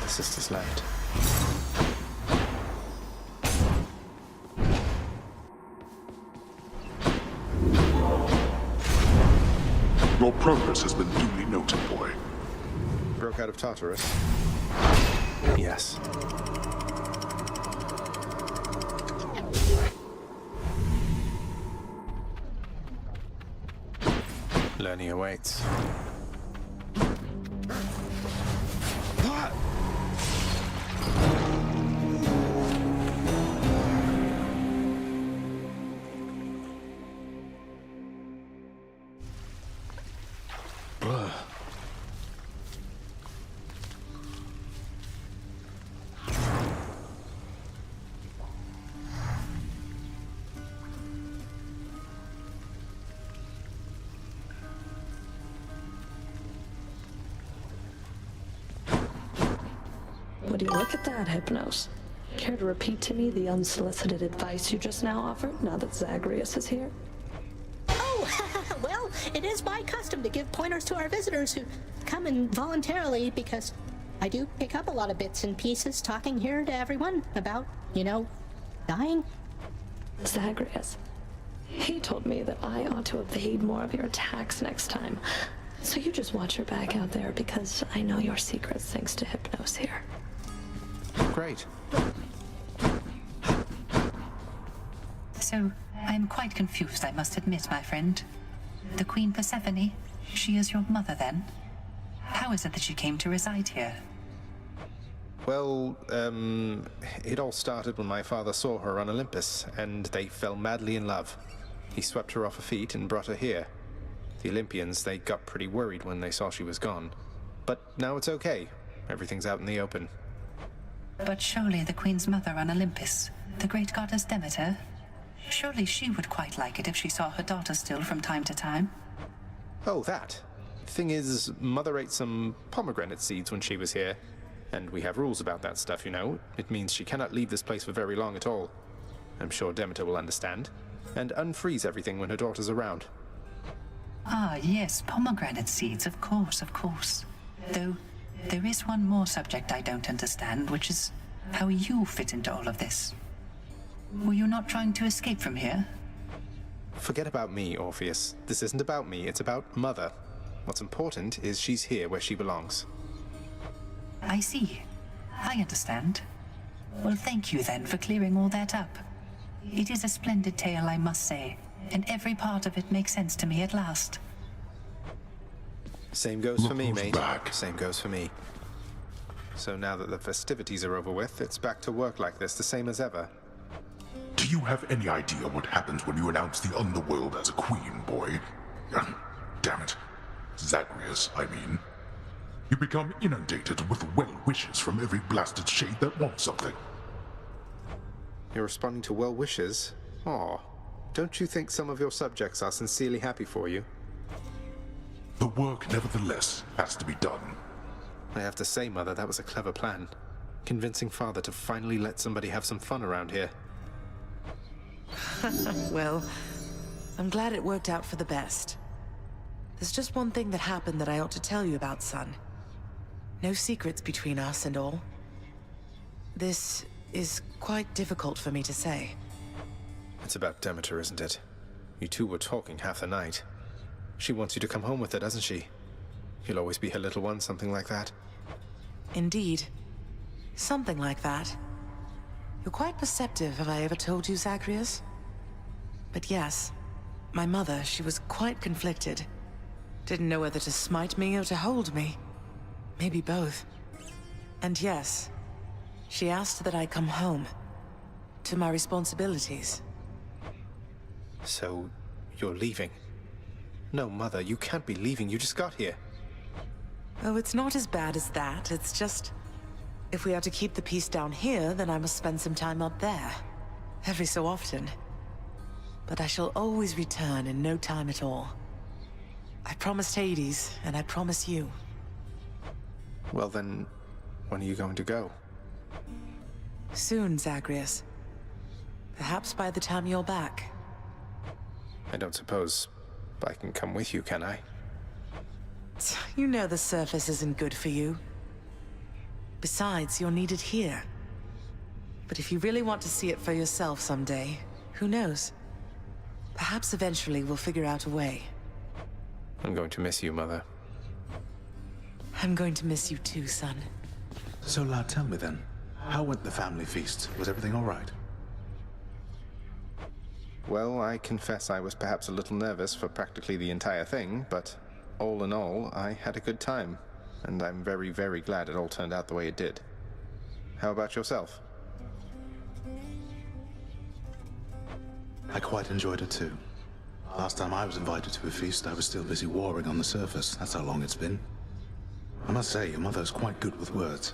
Sisters left. Your progress has been duly noted, boy. Broke out of Tartarus? Yes. Learning awaits. Would you look at that, Hypnos? Care to repeat to me the unsolicited advice you just now offered, now that Zagreus is here? Oh, well, it is my custom to give pointers to our visitors who come in voluntarily because I do pick up a lot of bits and pieces talking here to everyone about, dying. Zagreus. He told me that I ought to evade more of your attacks next time. So you just watch your back out there because I know your secrets thanks to Hypnos here. Great. So, I'm quite confused, I must admit, my friend. The Queen Persephone, she is your mother then? How is it that she came to reside here? Well, it all started when my father saw her on Olympus, and they fell madly in love. He swept her off her feet and brought her here. The Olympians, they got pretty worried when they saw she was gone. But now it's okay. Everything's out in the open. But surely the Queen's mother on Olympus, the great goddess Demeter, surely she would quite like it if she saw her daughter still from time to time. Oh, that. Thing is, Mother ate some pomegranate seeds when she was here. And we have rules about that stuff, It means she cannot leave this place for very long at all. I'm sure Demeter will understand. And unfreeze everything when her daughter's around. Ah, yes, pomegranate seeds, of course, of course. Though, there is one more subject I don't understand, which is how you fit into all of this. Were you not trying to escape from here? Forget about me, Orpheus. This isn't about me, it's about Mother. What's important is she's here where she belongs. I see. I understand. Well, thank you then for clearing all that up. It is a splendid tale, I must say, and every part of it makes sense to me at last. Same goes for me, mate. Same goes for me. So now that the festivities are over with, it's back to work like this, the same as ever. Do you have any idea what happens when you announce the underworld as a queen, boy? Damn it. Zagreus, I mean. You become inundated with well wishes from every blasted shade that wants something. You're responding to well wishes? Aw. Don't you think some of your subjects are sincerely happy for you? The work, nevertheless, has to be done. I have to say, Mother, that was a clever plan. Convincing Father to finally let somebody have some fun around here. Well, I'm glad it worked out for the best. There's just one thing that happened that I ought to tell you about, son. No secrets between us and all. This is quite difficult for me to say. It's about Demeter, isn't it? You two were talking half the night. She wants you to come home with her, doesn't she? You'll always be her little one, something like that. Indeed. Something like that. You're quite perceptive, have I ever told you, Zagreus? But yes, my mother, she was quite conflicted. Didn't know whether to smite me or to hold me. Maybe both. And yes, she asked that I come home. To my responsibilities. So, you're leaving? No, Mother, you can't be leaving. You just got here. Oh, it's not as bad as that. It's just... if we are to keep the peace down here, then I must spend some time up there. Every so often. But I shall always return in no time at all. I promised Hades, and I promise you. Well then, when are you going to go? Soon, Zagreus. Perhaps by the time you're back. I don't suppose I can come with you, can I? You know the surface isn't good for you. Besides, you're needed here. But if you really want to see it for yourself someday, who knows? Perhaps eventually we'll figure out a way. I'm going to miss you, Mother. I'm going to miss you too, son. So, lad, tell me then, how went the family feast? Was everything all right? Well, I confess I was perhaps a little nervous for practically the entire thing, but all in all, I had a good time, and I'm very, very glad it all turned out the way it did. How about yourself? I quite enjoyed it too. Last time I was invited to a feast, I was still busy warring on the surface. That's how long it's been. I must say, your mother's quite good with words.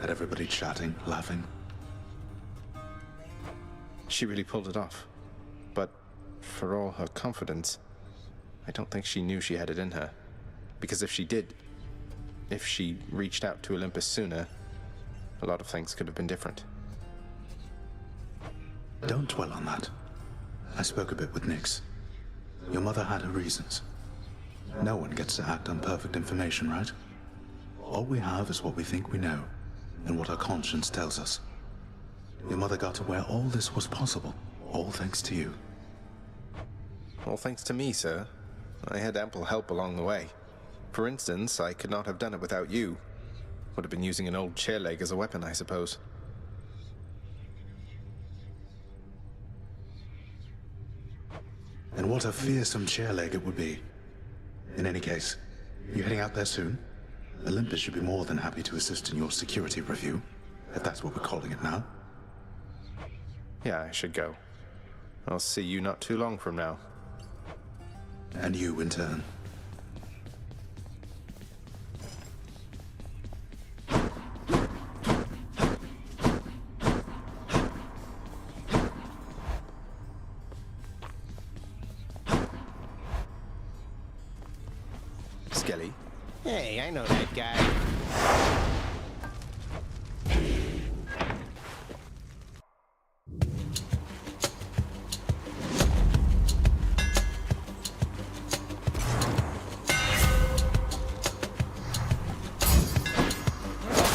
Had everybody chatting, laughing. She really pulled it off. But for all her confidence, I don't think she knew she had it in her. Because if she did, if she reached out to Olympus sooner, a lot of things could have been different. Don't dwell on that. I spoke a bit with Nyx. Your mother had her reasons. No one gets to act on perfect information, right? All we have is what we think we know, and what our conscience tells us. Your mother got to where all this was possible, all thanks to you. All thanks to me, sir. I had ample help along the way. For instance, I could not have done it without you. Would have been using an old chair leg as a weapon, I suppose. And what a fearsome chair leg it would be. In any case, you heading out there soon? Olympus should be more than happy to assist in your security review, if that's what we're calling it now. Yeah, I should go. I'll see you not too long from now. And you in turn. Skelly? Hey, I know that guy.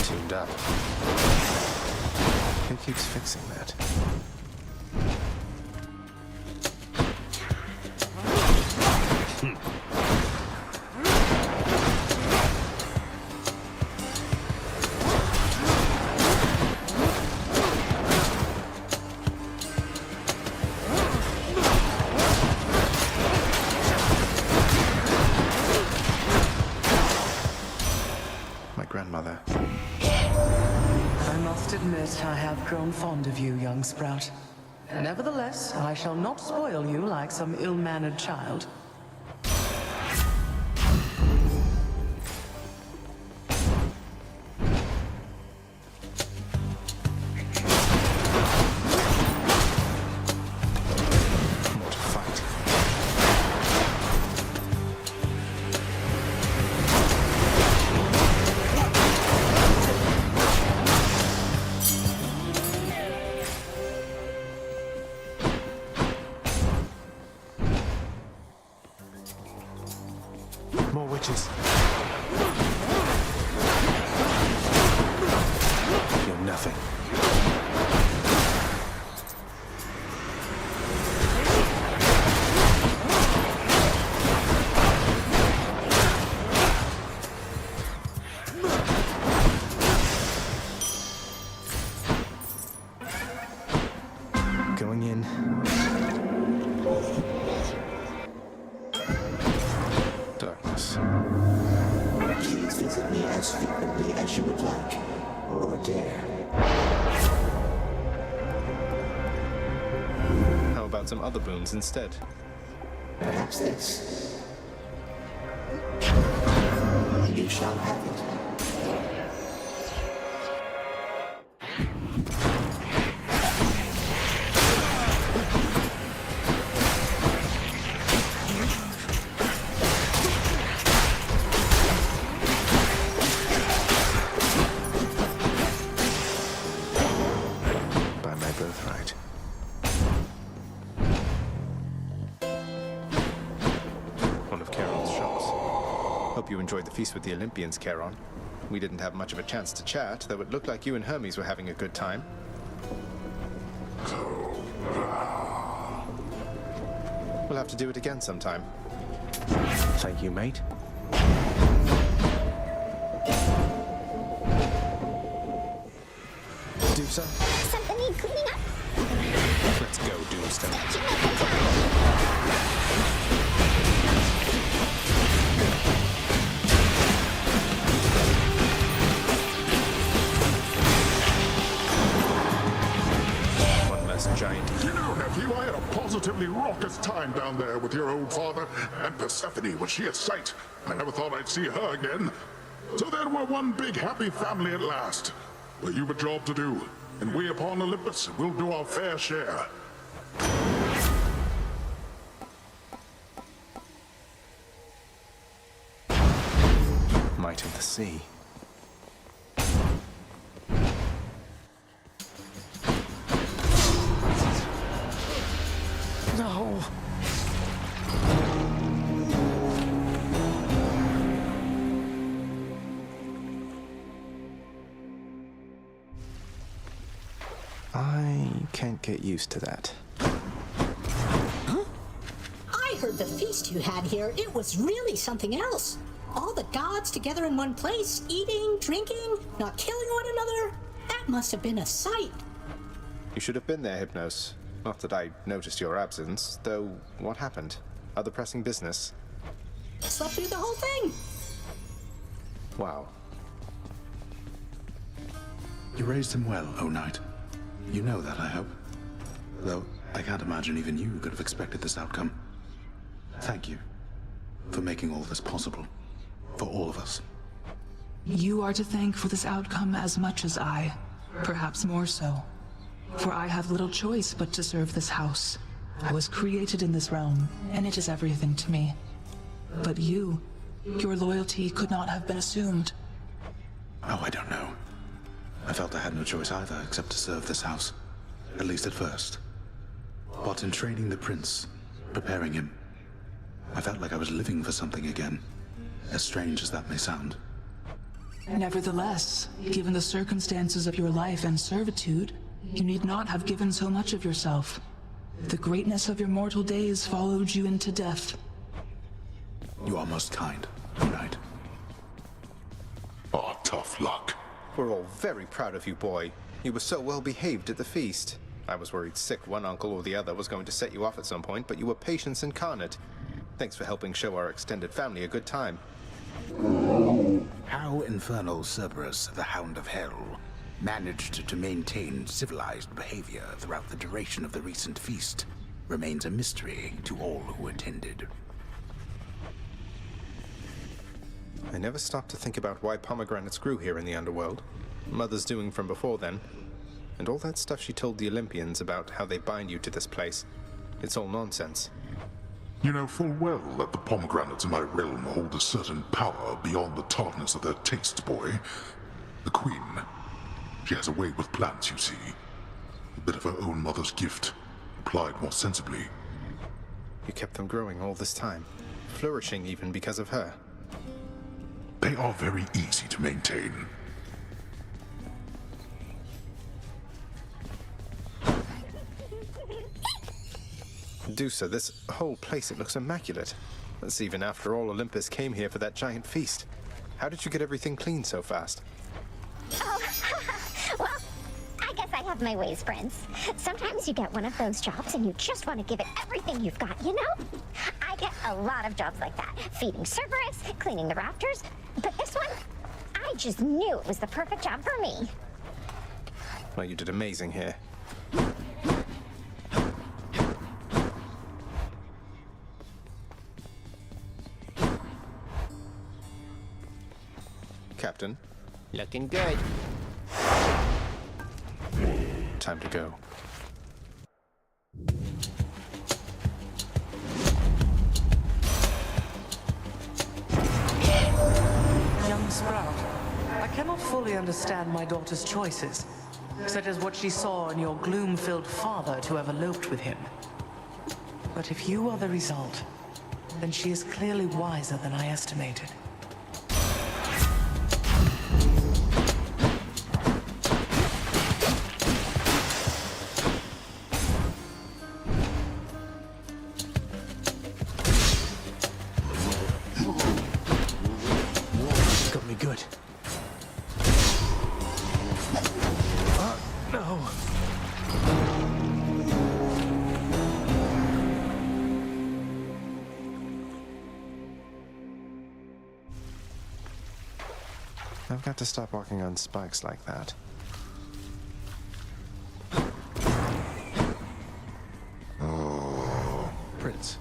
Tuned up. Who keeps fixing that? Grandmother. I must admit, I have grown fond of you, young sprout. Nevertheless, I shall not spoil you like some ill-mannered child. More witches. You're nothing. Going in. Darkness. Please visit me as frequently as you would like, or dare. How about some other boons instead? Perhaps this. You shall have it. Birthright. One of Charon's shots. Hope you enjoyed the feast with the Olympians, Charon. We didn't have much of a chance to chat, though it looked like you and Hermes were having a good time. We'll have to do it again sometime. Thank you, mate. Do so. Something need cleaning up? Let's go, Doomstone. Giant. You know, nephew, I had a positively raucous time down there with your old father, and Persephone, when she had sight. I never thought I'd see her again. So then we're one big happy family at last. But you've a job to do, and we upon Olympus will do our fair share. Might of the sea. No. I can't get used to that. Huh? I heard the feast you had here. It was really something else. All the gods together in one place, eating, drinking, not killing one another. That must have been a sight. You should have been there, Hypnos. Not that I noticed your absence, though what happened? Other pressing business? Slept through the whole thing. Wow. You raised him well, O Knight. You know that, I hope. Though I can't imagine even you could have expected this outcome. Thank you for making all this possible. For all of us. You are to thank for this outcome as much as I, perhaps more so. For I have little choice but to serve this house. I was created in this realm, and it is everything to me. But you, your loyalty could not have been assumed. Oh, I don't know. I felt I had no choice either except to serve this house. At least at first. But in training the prince, preparing him, I felt like I was living for something again. As strange as that may sound. Nevertheless, given the circumstances of your life and servitude, you need not have given so much of yourself. The greatness of your mortal days followed you into death. You are most kind, Knight. Oh, tough luck. We're all very proud of you, boy. You were so well behaved at the feast. I was worried sick one uncle or the other was going to set you off at some point, but you were patience incarnate. Thanks for helping show our extended family a good time. How infernal Cerberus, the Hound of Hell, managed to maintain civilized behavior throughout the duration of the recent feast remains a mystery to all who attended. I never stopped to think about why pomegranates grew here in the underworld. Mother's doing from before then. And all that stuff she told the Olympians about how they bind you to this place. It's all nonsense. You know full well that the pomegranates in my realm hold a certain power beyond the tartness of their tastes, boy. The Queen, she has a way with plants, you see. A bit of her own mother's gift, applied more sensibly. You kept them growing all this time, flourishing even because of her. They are very easy to maintain. Dusa, this whole place, it looks immaculate. That's even after all Olympus came here for that giant feast. How did you get everything clean so fast? Oh, well, I guess I have my ways, Prince. Sometimes you get one of those jobs and you just want to give it everything you've got, you know? I get a lot of jobs like that. Feeding Cerberus, cleaning the rafters. But this one, I just knew it was the perfect job for me. Well, you did amazing here. Captain. Looking good. Time to go. Young Sprout, I cannot fully understand my daughter's choices, such as what she saw in your gloom-filled father to have eloped with him. But if you are the result, then she is clearly wiser than I estimated. Good. No. I've got to stop walking on spikes like that. Oh, Prince.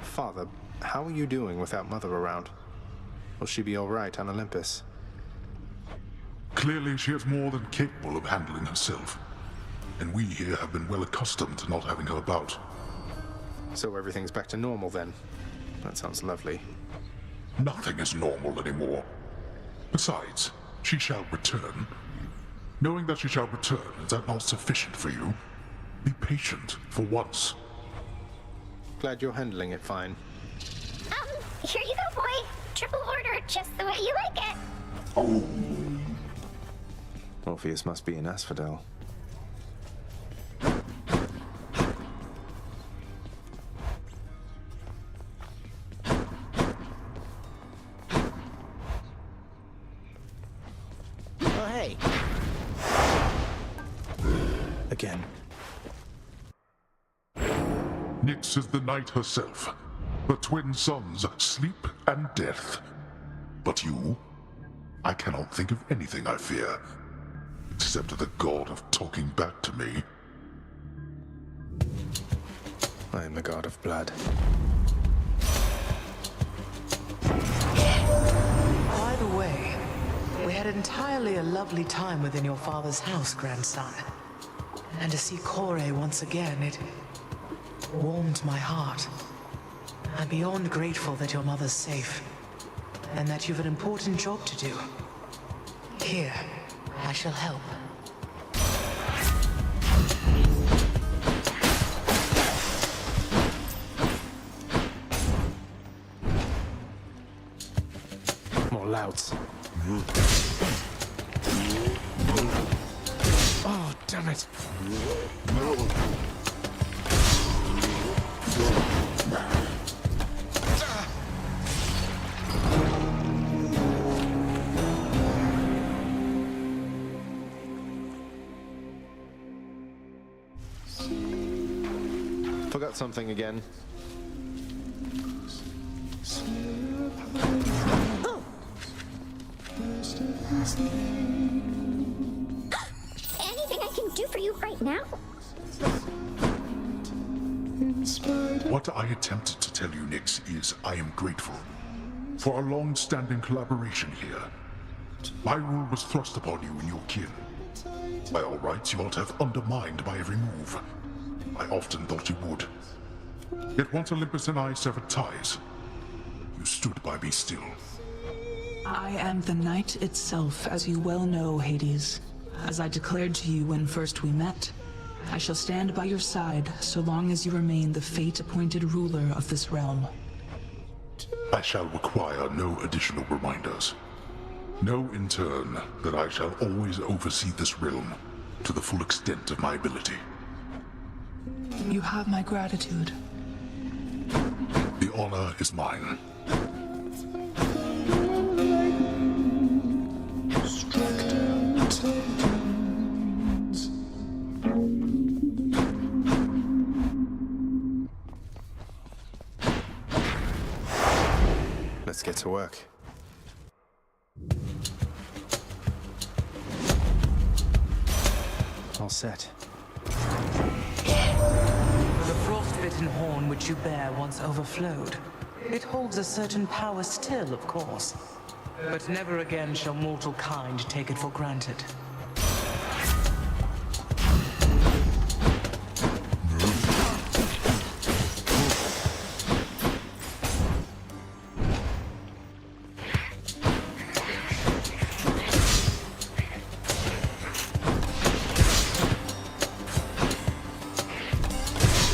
Father, how are you doing without Mother around? Will she be all right on Olympus? Clearly, she is more than capable of handling herself. And we here have been well accustomed to not having her about. So everything's back to normal then? That sounds lovely. Nothing is normal anymore. Besides, she shall return. Knowing that she shall return, is that not sufficient for you? Be patient for once. Glad you're handling it fine. Here you go, boy. Triple order, just the way you like it. Oh. Orpheus must be in Asphodel. Oh, hey. Again. Nyx is the night herself. The twin sons, sleep and death. But you? I cannot think of anything I fear. Except the god of talking back to me. I am the god of blood. By the way, we had entirely a lovely time within your father's house, grandson. And to see Kore once again, it warmed my heart. I'm beyond grateful that your mother's safe, and that you've an important job to do. Here, I shall help. More louds. Oh, damn it. Forgot something again. Oh. Anything I can do for you right now? What I attempted to tell you, Nyx, is I am grateful for our long-standing collaboration here. My rule was thrust upon you and your kin. By all rights, you ought to have undermined my every move. I often thought you would. Yet once Olympus and I severed ties, you stood by me still. I am the night itself, as you well know, Hades. As I declared to you when first we met, I shall stand by your side so long as you remain the fate-appointed ruler of this realm. I shall require no additional reminders. Know in turn that I shall always oversee this realm to the full extent of my ability. You have my gratitude. The honor is mine. Let's get to work. All set. The frost-bitten horn which you bear once overflowed. It holds a certain power still, of course. But never again shall mortal kind take it for granted.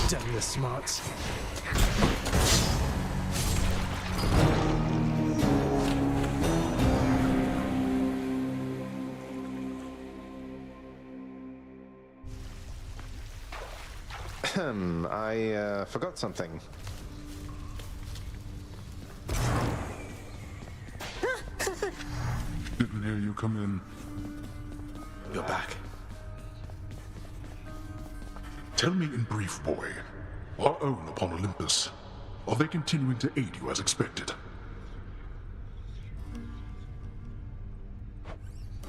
Damn the smarts. I forgot something. Didn't hear you come in. You're back. Tell me in brief, boy. Our own upon Olympus. Are they continuing to aid you as expected?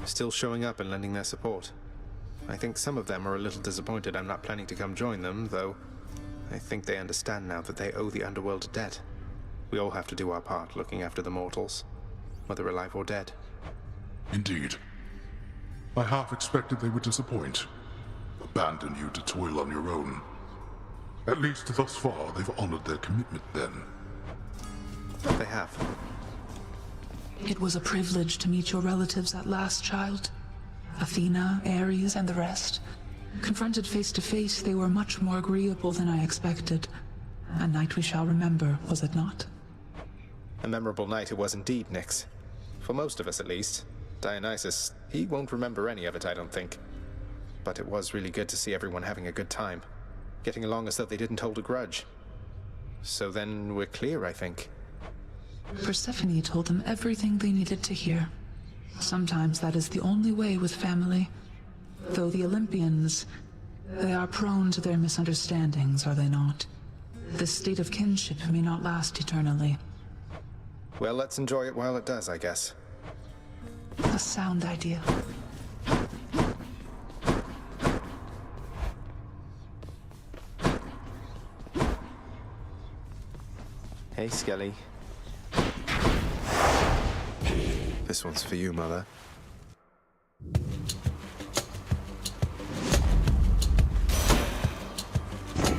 Still showing up and lending their support. I think some of them are a little disappointed I'm not planning to come join them, though I think they understand now that they owe the underworld a debt. We all have to do our part looking after the mortals, whether alive or dead. Indeed. I half expected they would disappoint. Abandon you to toil on your own. At least thus far, they've honored their commitment then. They have. It was a privilege to meet your relatives at last, child. Athena, Ares, and the rest. Confronted face to face, they were much more agreeable than I expected. A night we shall remember, was it not? A memorable night it was indeed, Nyx. For most of us, at least. Dionysus, he won't remember any of it, I don't think. But it was really good to see everyone having a good time. Getting along as though they didn't hold a grudge. So then we're clear, I think. Persephone told them everything they needed to hear. Sometimes that is the only way with family. Though the Olympians, they are prone to their misunderstandings, are they not? This state of kinship may not last eternally. Well, let's enjoy it while it does, I guess. A sound idea. Hey, Skelly. This one's for you, Mother.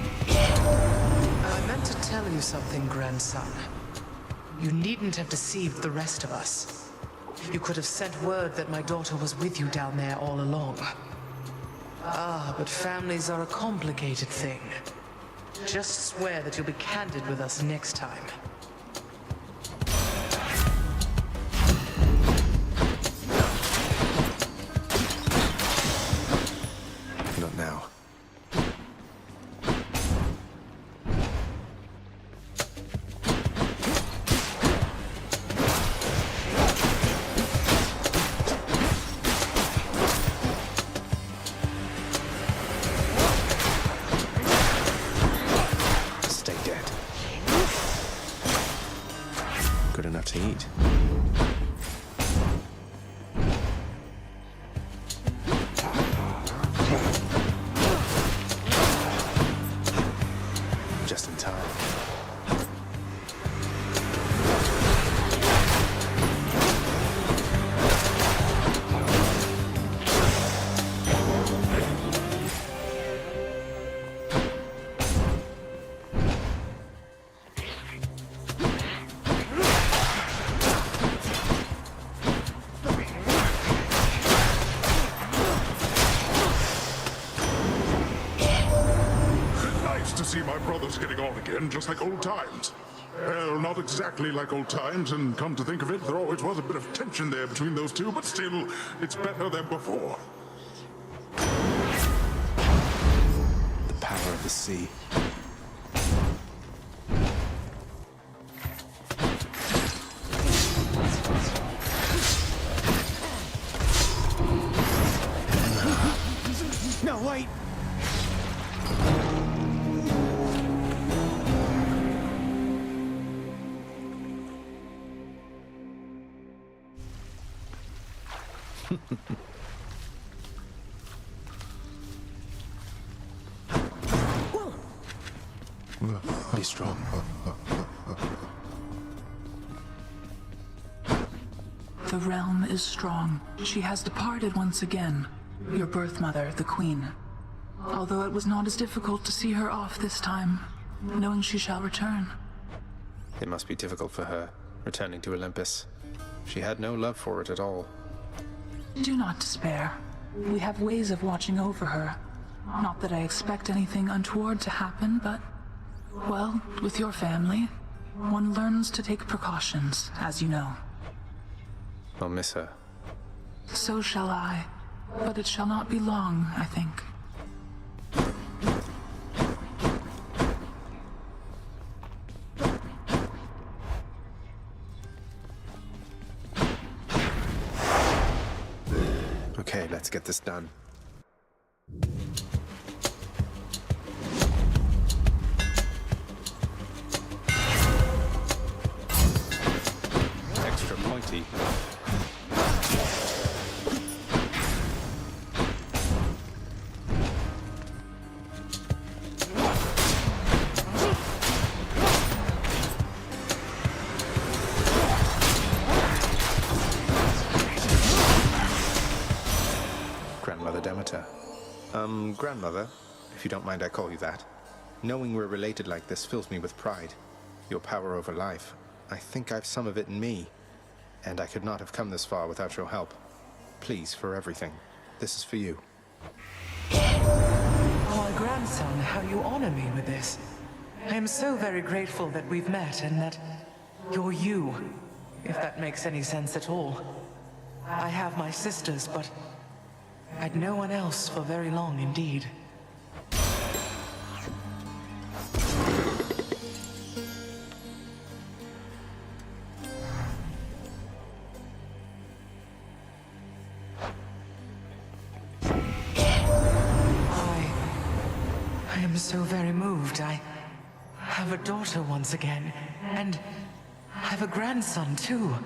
I meant to tell you something, grandson. You needn't have deceived the rest of us. You could have sent word that my daughter was with you down there all along. Ah, but families are a complicated thing. Just swear that you'll be candid with us next time. Not now. Stay dead. Good enough to eat. Just in time. Nice to see my brothers getting on again, just like old times. Well, not exactly like old times, and come to think of it, there always was a bit of tension there between those two, but still, it's better than before. The power of the sea. No, wait! Be strong. The realm is strong. She has departed once again. Your birth mother, the Queen. Although it was not as difficult to see her off this time, knowing she shall return. It must be difficult for her, returning to Olympus. She had no love for it at all. Do not despair. We have ways of watching over her. Not that I expect anything untoward to happen, but, well, with your family, one learns to take precautions, as you know. I'll miss her. So shall I, but it shall not be long, I think. Okay, let's get this done. Grandmother, if you don't mind I call you that. Knowing we're related like this fills me with pride. Your power over life. I think I've some of it in me. And I could not have come this far without your help. Please, for everything. This is for you. My grandson, how you honor me with this. I am so very grateful that we've met and that you're you, if that makes any sense at all. I have my sisters, but I'd no one else for very long indeed. I am so very moved. I have a daughter once again, and I have a grandson too.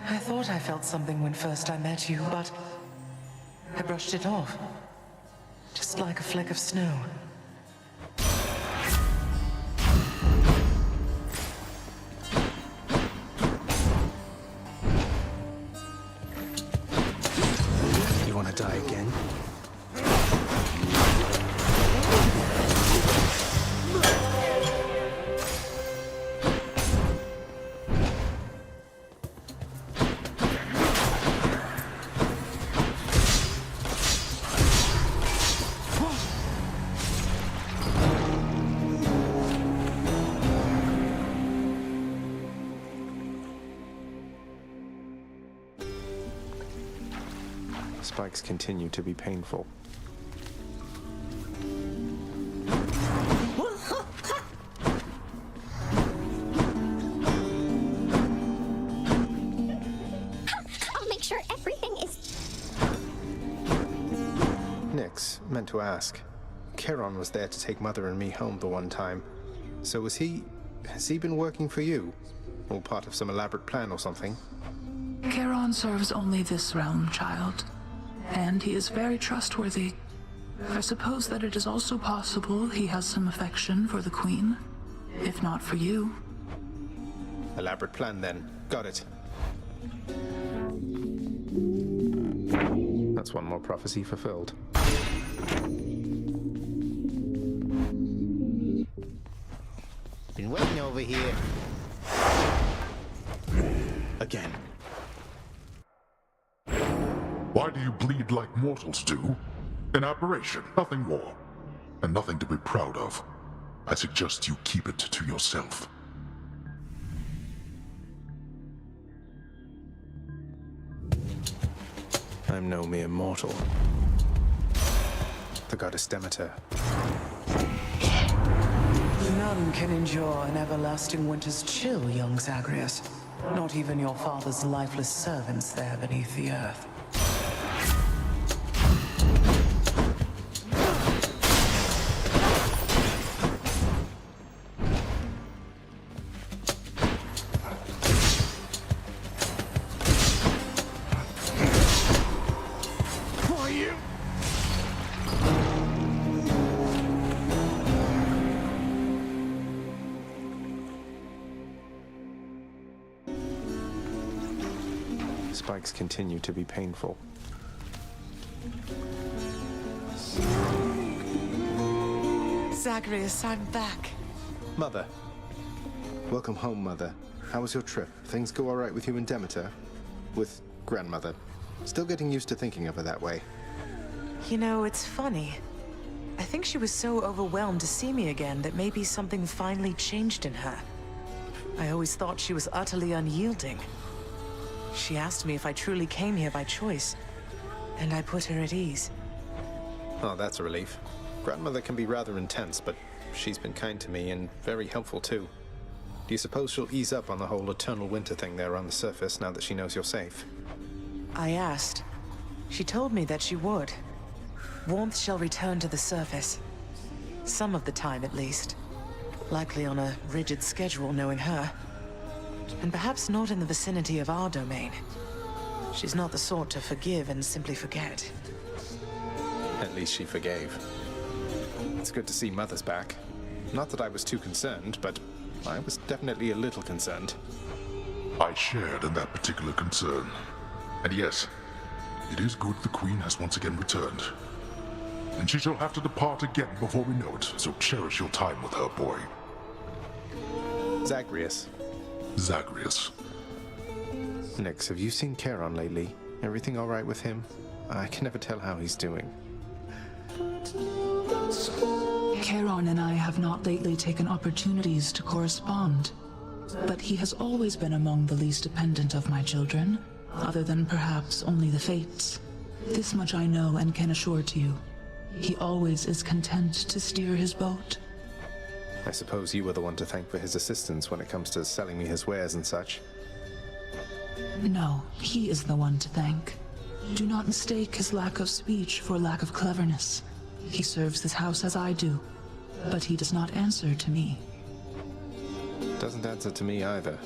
I thought I felt something when first I met you, but I brushed it off. Just like a fleck of snow. You want to die again? Spikes continue to be painful. I'll make sure everything is... Nix, meant to ask. Charon was there to take Mother and me home the one time. So has he been working for you? All part of some elaborate plan or something? Charon serves only this realm, child. And he is very trustworthy. I suppose that it is also possible he has some affection for the Queen, if not for you. Elaborate plan, then. Got it. That's one more prophecy fulfilled. Been waiting over here. Again. Why do you bleed like mortals do? An aberration, nothing more. And nothing to be proud of. I suggest you keep it to yourself. I'm no mere mortal. The goddess Demeter. None can endure an everlasting winter's chill, young Zagreus. Not even your father's lifeless servants there beneath the earth. Spikes continue to be painful. Zagreus, I'm back. Mother. Welcome home, Mother. How was your trip? Things go all right with you and Demeter? With Grandmother. Still getting used to thinking of her that way. You know, it's funny. I think she was so overwhelmed to see me again that maybe something finally changed in her. I always thought she was utterly unyielding. She asked me if I truly came here by choice, and I put her at ease. Oh, that's a relief. Grandmother can be rather intense, but she's been kind to me and very helpful too. Do you suppose she'll ease up on the whole eternal winter thing there on the surface now that she knows you're safe? I asked. She told me that she would. Warmth shall return to the surface. Some of the time, at least. Likely on a rigid schedule, knowing her. And perhaps not in the vicinity of our domain. She's not the sort to forgive and simply forget. At least she forgave. It's good to see Mother's back. Not that I was too concerned, but I was definitely a little concerned. I shared in that particular concern. And yes, it is good the Queen has once again returned. and she shall have to depart again before we know it, so cherish your time with her, boy. Zagreus. Zagreus. Nix, have you seen Charon lately? Everything all right with him? I can never tell how he's doing. Charon and I have not lately taken opportunities to correspond, but he has always been among the least dependent of my children, other than perhaps only the fates. This much I know and can assure to you. He always is content to steer his boat. I suppose you were the one to thank for his assistance when it comes to selling me his wares and such. No, he is the one to thank. Do not mistake his lack of speech for lack of cleverness. He serves this house as I do, but he does not answer to me. Doesn't answer to me either.